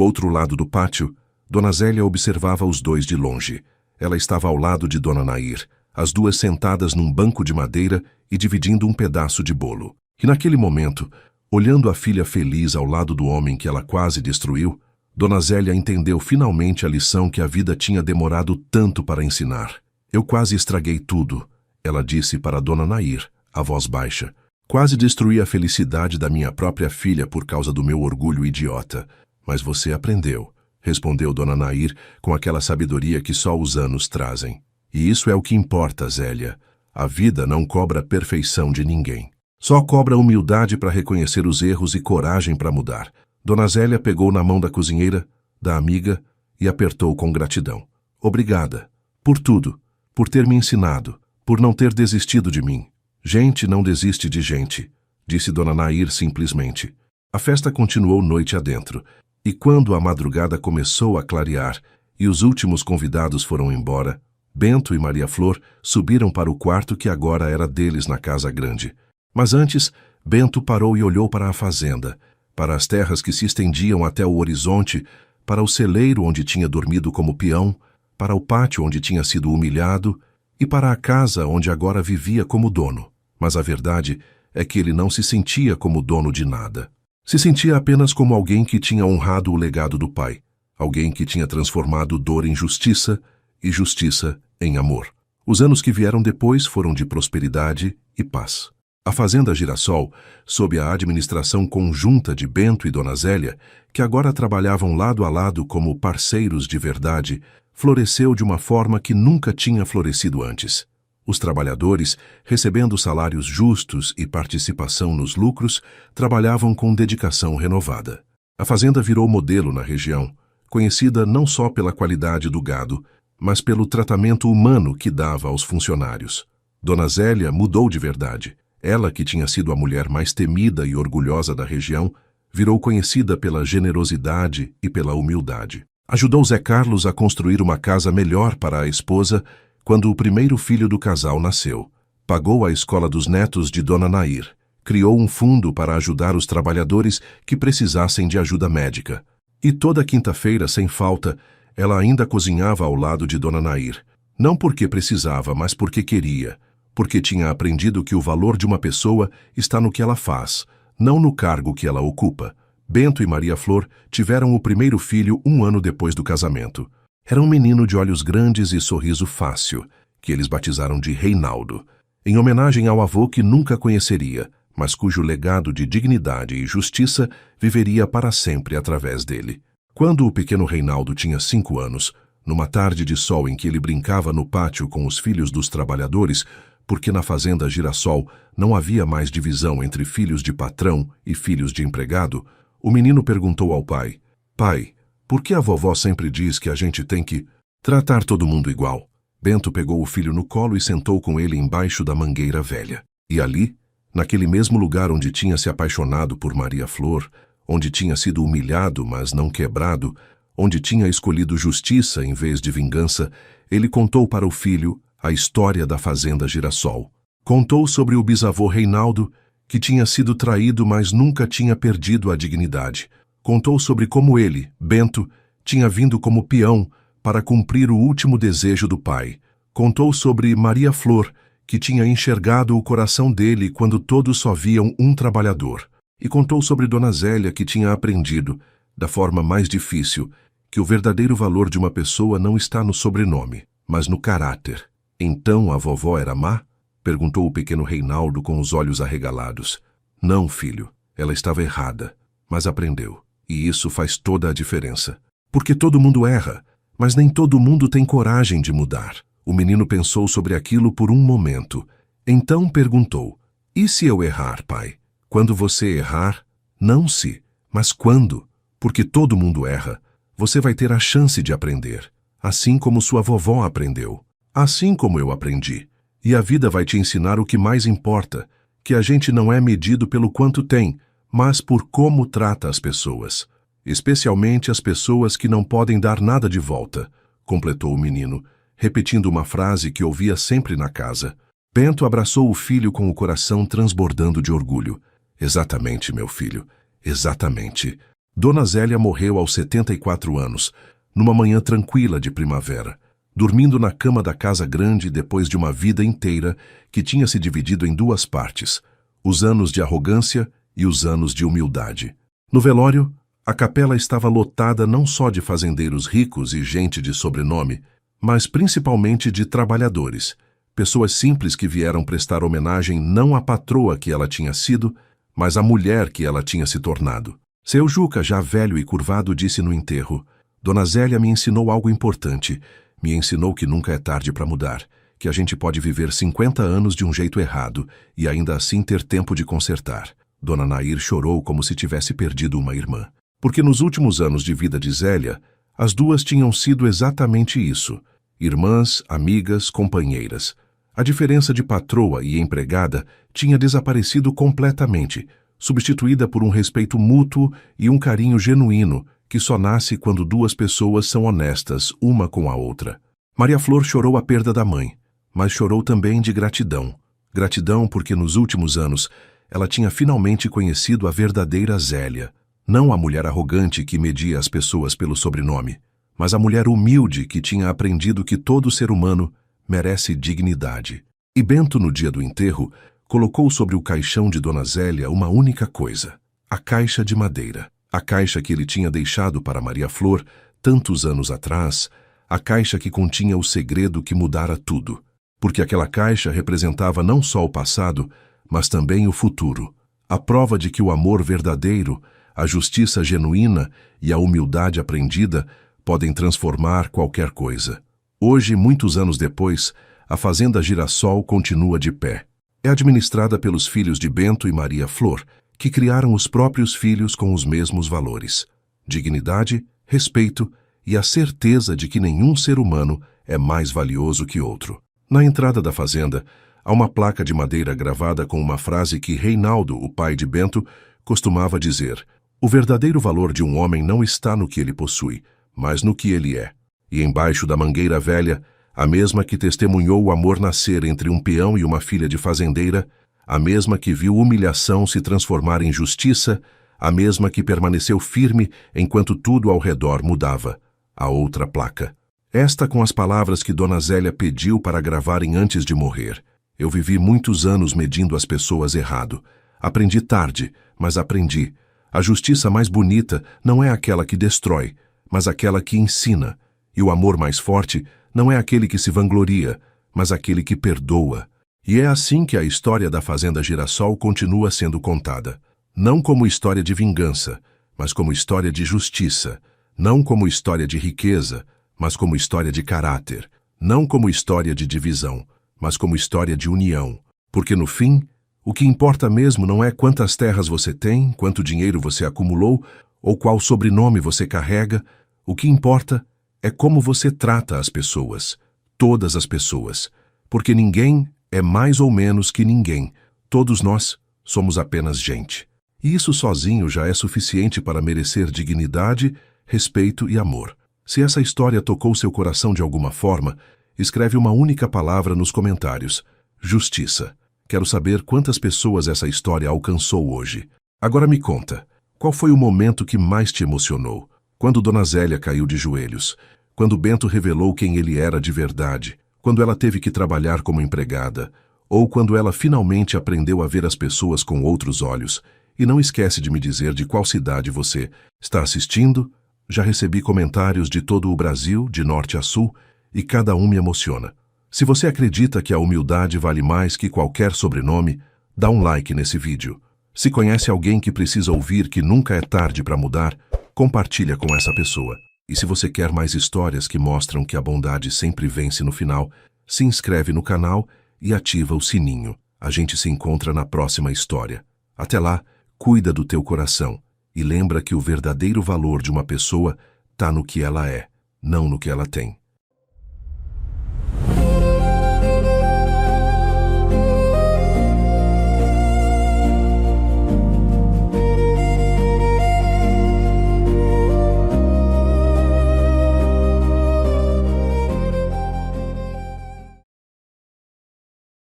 S1: outro lado do pátio, Dona Zélia observava os dois de longe. Ela estava ao lado de Dona Nair, as duas sentadas num banco de madeira e dividindo um pedaço de bolo. E naquele momento, olhando a filha feliz ao lado do homem que ela quase destruiu, Dona Zélia entendeu finalmente a lição que a vida tinha demorado tanto para ensinar. Eu quase estraguei tudo, ela disse para Dona Nair, a voz baixa. Quase destruí a felicidade da minha própria filha por causa do meu orgulho idiota. Mas você aprendeu, respondeu Dona Nair com aquela sabedoria que só os anos trazem. E isso é o que importa, Zélia. A vida não cobra perfeição de ninguém. Só cobra humildade para reconhecer os erros e coragem para mudar. Dona Zélia pegou na mão da cozinheira, da amiga, e apertou com gratidão. Obrigada. Por tudo. Por ter me ensinado. Por não ter desistido de mim. Gente não desiste de gente, disse Dona Nair simplesmente. A festa continuou noite adentro. E quando a madrugada começou a clarear e os últimos convidados foram embora, Bento e Maria Flor subiram para o quarto que agora era deles na casa grande. Mas antes, Bento parou e olhou para a fazenda, para as terras que se estendiam até o horizonte, para o celeiro onde tinha dormido como peão, para o pátio onde tinha sido humilhado e para a casa onde agora vivia como dono. Mas a verdade é que ele não se sentia como dono de nada. Se sentia apenas como alguém que tinha honrado o legado do pai, alguém que tinha transformado dor em justiça e justiça em amor. Os anos que vieram depois foram de prosperidade e paz. A Fazenda Girassol, sob a administração conjunta de Bento e Dona Zélia, que agora trabalhavam lado a lado como parceiros de verdade, floresceu de uma forma que nunca tinha florescido antes. Os trabalhadores, recebendo salários justos e participação nos lucros, trabalhavam com dedicação renovada. A fazenda virou modelo na região, conhecida não só pela qualidade do gado, mas pelo tratamento humano que dava aos funcionários. Dona Zélia mudou de verdade. Ela, que tinha sido a mulher mais temida e orgulhosa da região, virou conhecida pela generosidade e pela humildade. Ajudou Zé Carlos a construir uma casa melhor para a esposa quando o primeiro filho do casal nasceu. Pagou a escola dos netos de Dona Nair. Criou um fundo para ajudar os trabalhadores que precisassem de ajuda médica. E toda quinta-feira, sem falta, ela ainda cozinhava ao lado de Dona Nair. Não porque precisava, mas porque queria. Porque tinha aprendido que o valor de uma pessoa está no que ela faz, não no cargo que ela ocupa. Bento e Maria Flor tiveram o primeiro filho 1 ano depois do casamento. Era um menino de olhos grandes e sorriso fácil, que eles batizaram de Reinaldo, em homenagem ao avô que nunca conheceria, mas cujo legado de dignidade e justiça viveria para sempre através dele. Quando o pequeno Reinaldo tinha 5 anos, numa tarde de sol em que ele brincava no pátio com os filhos dos trabalhadores, porque na Fazenda Girassol não havia mais divisão entre filhos de patrão e filhos de empregado, o menino perguntou ao pai: "Pai, por que a vovó sempre diz que a gente tem que tratar todo mundo igual?" Bento pegou o filho no colo e sentou com ele embaixo da mangueira velha. E ali, naquele mesmo lugar onde tinha se apaixonado por Maria Flor, onde tinha sido humilhado, mas não quebrado, onde tinha escolhido justiça em vez de vingança, ele contou para o filho a história da Fazenda Girassol. Contou sobre o bisavô Reinaldo, que tinha sido traído, mas nunca tinha perdido a dignidade. Contou sobre como ele, Bento, tinha vindo como peão para cumprir o último desejo do pai. Contou sobre Maria Flor, que tinha enxergado o coração dele quando todos só viam um trabalhador. E contou sobre Dona Zélia, que tinha aprendido, da forma mais difícil, que o verdadeiro valor de uma pessoa não está no sobrenome, mas no caráter. "Então a vovó era má?" perguntou o pequeno Reinaldo com os olhos arregalados. "Não, filho, ela estava errada, mas aprendeu. E isso faz toda a diferença. Porque todo mundo erra, mas nem todo mundo tem coragem de mudar." O menino pensou sobre aquilo por um momento. Então perguntou: "E se eu errar, pai?" "Quando você errar, não se, mas quando. Porque todo mundo erra. Você vai ter a chance de aprender, assim como sua vovó aprendeu. Assim como eu aprendi. E a vida vai te ensinar o que mais importa, que a gente não é medido pelo quanto tem, mas por como trata as pessoas. Especialmente as pessoas que não podem dar nada de volta", completou o menino, repetindo uma frase que ouvia sempre na casa. Bento abraçou o filho com o coração transbordando de orgulho. "Exatamente, meu filho, exatamente." Dona Zélia morreu aos 74 anos, numa manhã tranquila de primavera, dormindo na cama da casa grande depois de uma vida inteira que tinha se dividido em 2 partes, os anos de arrogância e os anos de humildade. No velório, a capela estava lotada não só de fazendeiros ricos e gente de sobrenome, mas principalmente de trabalhadores, pessoas simples que vieram prestar homenagem não à patroa que ela tinha sido, mas à mulher que ela tinha se tornado. Seu Juca, já velho e curvado, disse no enterro: "Dona Zélia me ensinou algo importante. Me ensinou que nunca é tarde para mudar, que a gente pode viver 50 anos de um jeito errado e ainda assim ter tempo de consertar." Dona Nair chorou como se tivesse perdido uma irmã. Porque nos últimos anos de vida de Zélia, as duas tinham sido exatamente isso: irmãs, amigas, companheiras. A diferença de patroa e empregada tinha desaparecido completamente, substituída por um respeito mútuo e um carinho genuíno que só nasce quando 2 pessoas são honestas uma com a outra. Maria Flor chorou a perda da mãe, mas chorou também de gratidão. Gratidão porque nos últimos anos ela tinha finalmente conhecido a verdadeira Zélia, não a mulher arrogante que media as pessoas pelo sobrenome, mas a mulher humilde que tinha aprendido que todo ser humano merece dignidade. E Bento, no dia do enterro, colocou sobre o caixão de Dona Zélia uma única coisa: a caixa de madeira. A caixa que ele tinha deixado para Maria Flor tantos anos atrás, a caixa que continha o segredo que mudara tudo. Porque aquela caixa representava não só o passado, mas também o futuro. A prova de que o amor verdadeiro, a justiça genuína e a humildade aprendida podem transformar qualquer coisa. Hoje, muitos anos depois, a Fazenda Girassol continua de pé. É administrada pelos filhos de Bento e Maria Flor, que criaram os próprios filhos com os mesmos valores: dignidade, respeito e a certeza de que nenhum ser humano é mais valioso que outro. Na entrada da fazenda, há uma placa de madeira gravada com uma frase que Reinaldo, o pai de Bento, costumava dizer: "O verdadeiro valor de um homem não está no que ele possui, mas no que ele é." E embaixo da mangueira velha, a mesma que testemunhou o amor nascer entre um peão e uma filha de fazendeira, a mesma que viu humilhação se transformar em justiça, a mesma que permaneceu firme enquanto tudo ao redor mudava: a outra placa. Esta com as palavras que Dona Zélia pediu para gravarem antes de morrer. Eu vivi muitos anos medindo as pessoas errado. Aprendi tarde, mas aprendi. A justiça mais bonita não é aquela que destrói, mas aquela que ensina. E o amor mais forte não é aquele que se vangloria, mas aquele que perdoa. E é assim que a história da Fazenda Girassol continua sendo contada. Não como história de vingança, mas como história de justiça. Não como história de riqueza, mas como história de caráter. Não como história de divisão, mas como história de união. Porque no fim, o que importa mesmo não é quantas terras você tem, quanto dinheiro você acumulou, ou qual sobrenome você carrega. O que importa é como você trata as pessoas. Todas as pessoas. Porque ninguém é mais ou menos que ninguém. Todos nós somos apenas gente. E isso sozinho já é suficiente para merecer dignidade, respeito e amor. Se essa história tocou seu coração de alguma forma, escreve uma única palavra nos comentários: justiça. Quero saber quantas pessoas essa história alcançou hoje. Agora me conta, qual foi o momento que mais te emocionou? Quando Dona Zélia caiu de joelhos? Quando Bento revelou quem ele era de verdade? Quando ela teve que trabalhar como empregada? Ou quando ela finalmente aprendeu a ver as pessoas com outros olhos? E não esquece de me dizer de qual cidade você está assistindo. Já recebi comentários de todo o Brasil, de norte a sul, e cada um me emociona. Se você acredita que a humildade vale mais que qualquer sobrenome, dá um like nesse vídeo. Se conhece alguém que precisa ouvir que nunca é tarde para mudar, compartilha com essa pessoa. E se você quer mais histórias que mostram que a bondade sempre vence no final, se inscreve no canal e ativa o sininho. A gente se encontra na próxima história. Até lá, cuida do teu coração e lembra que o verdadeiro valor de uma pessoa está no que ela é, não no que ela tem.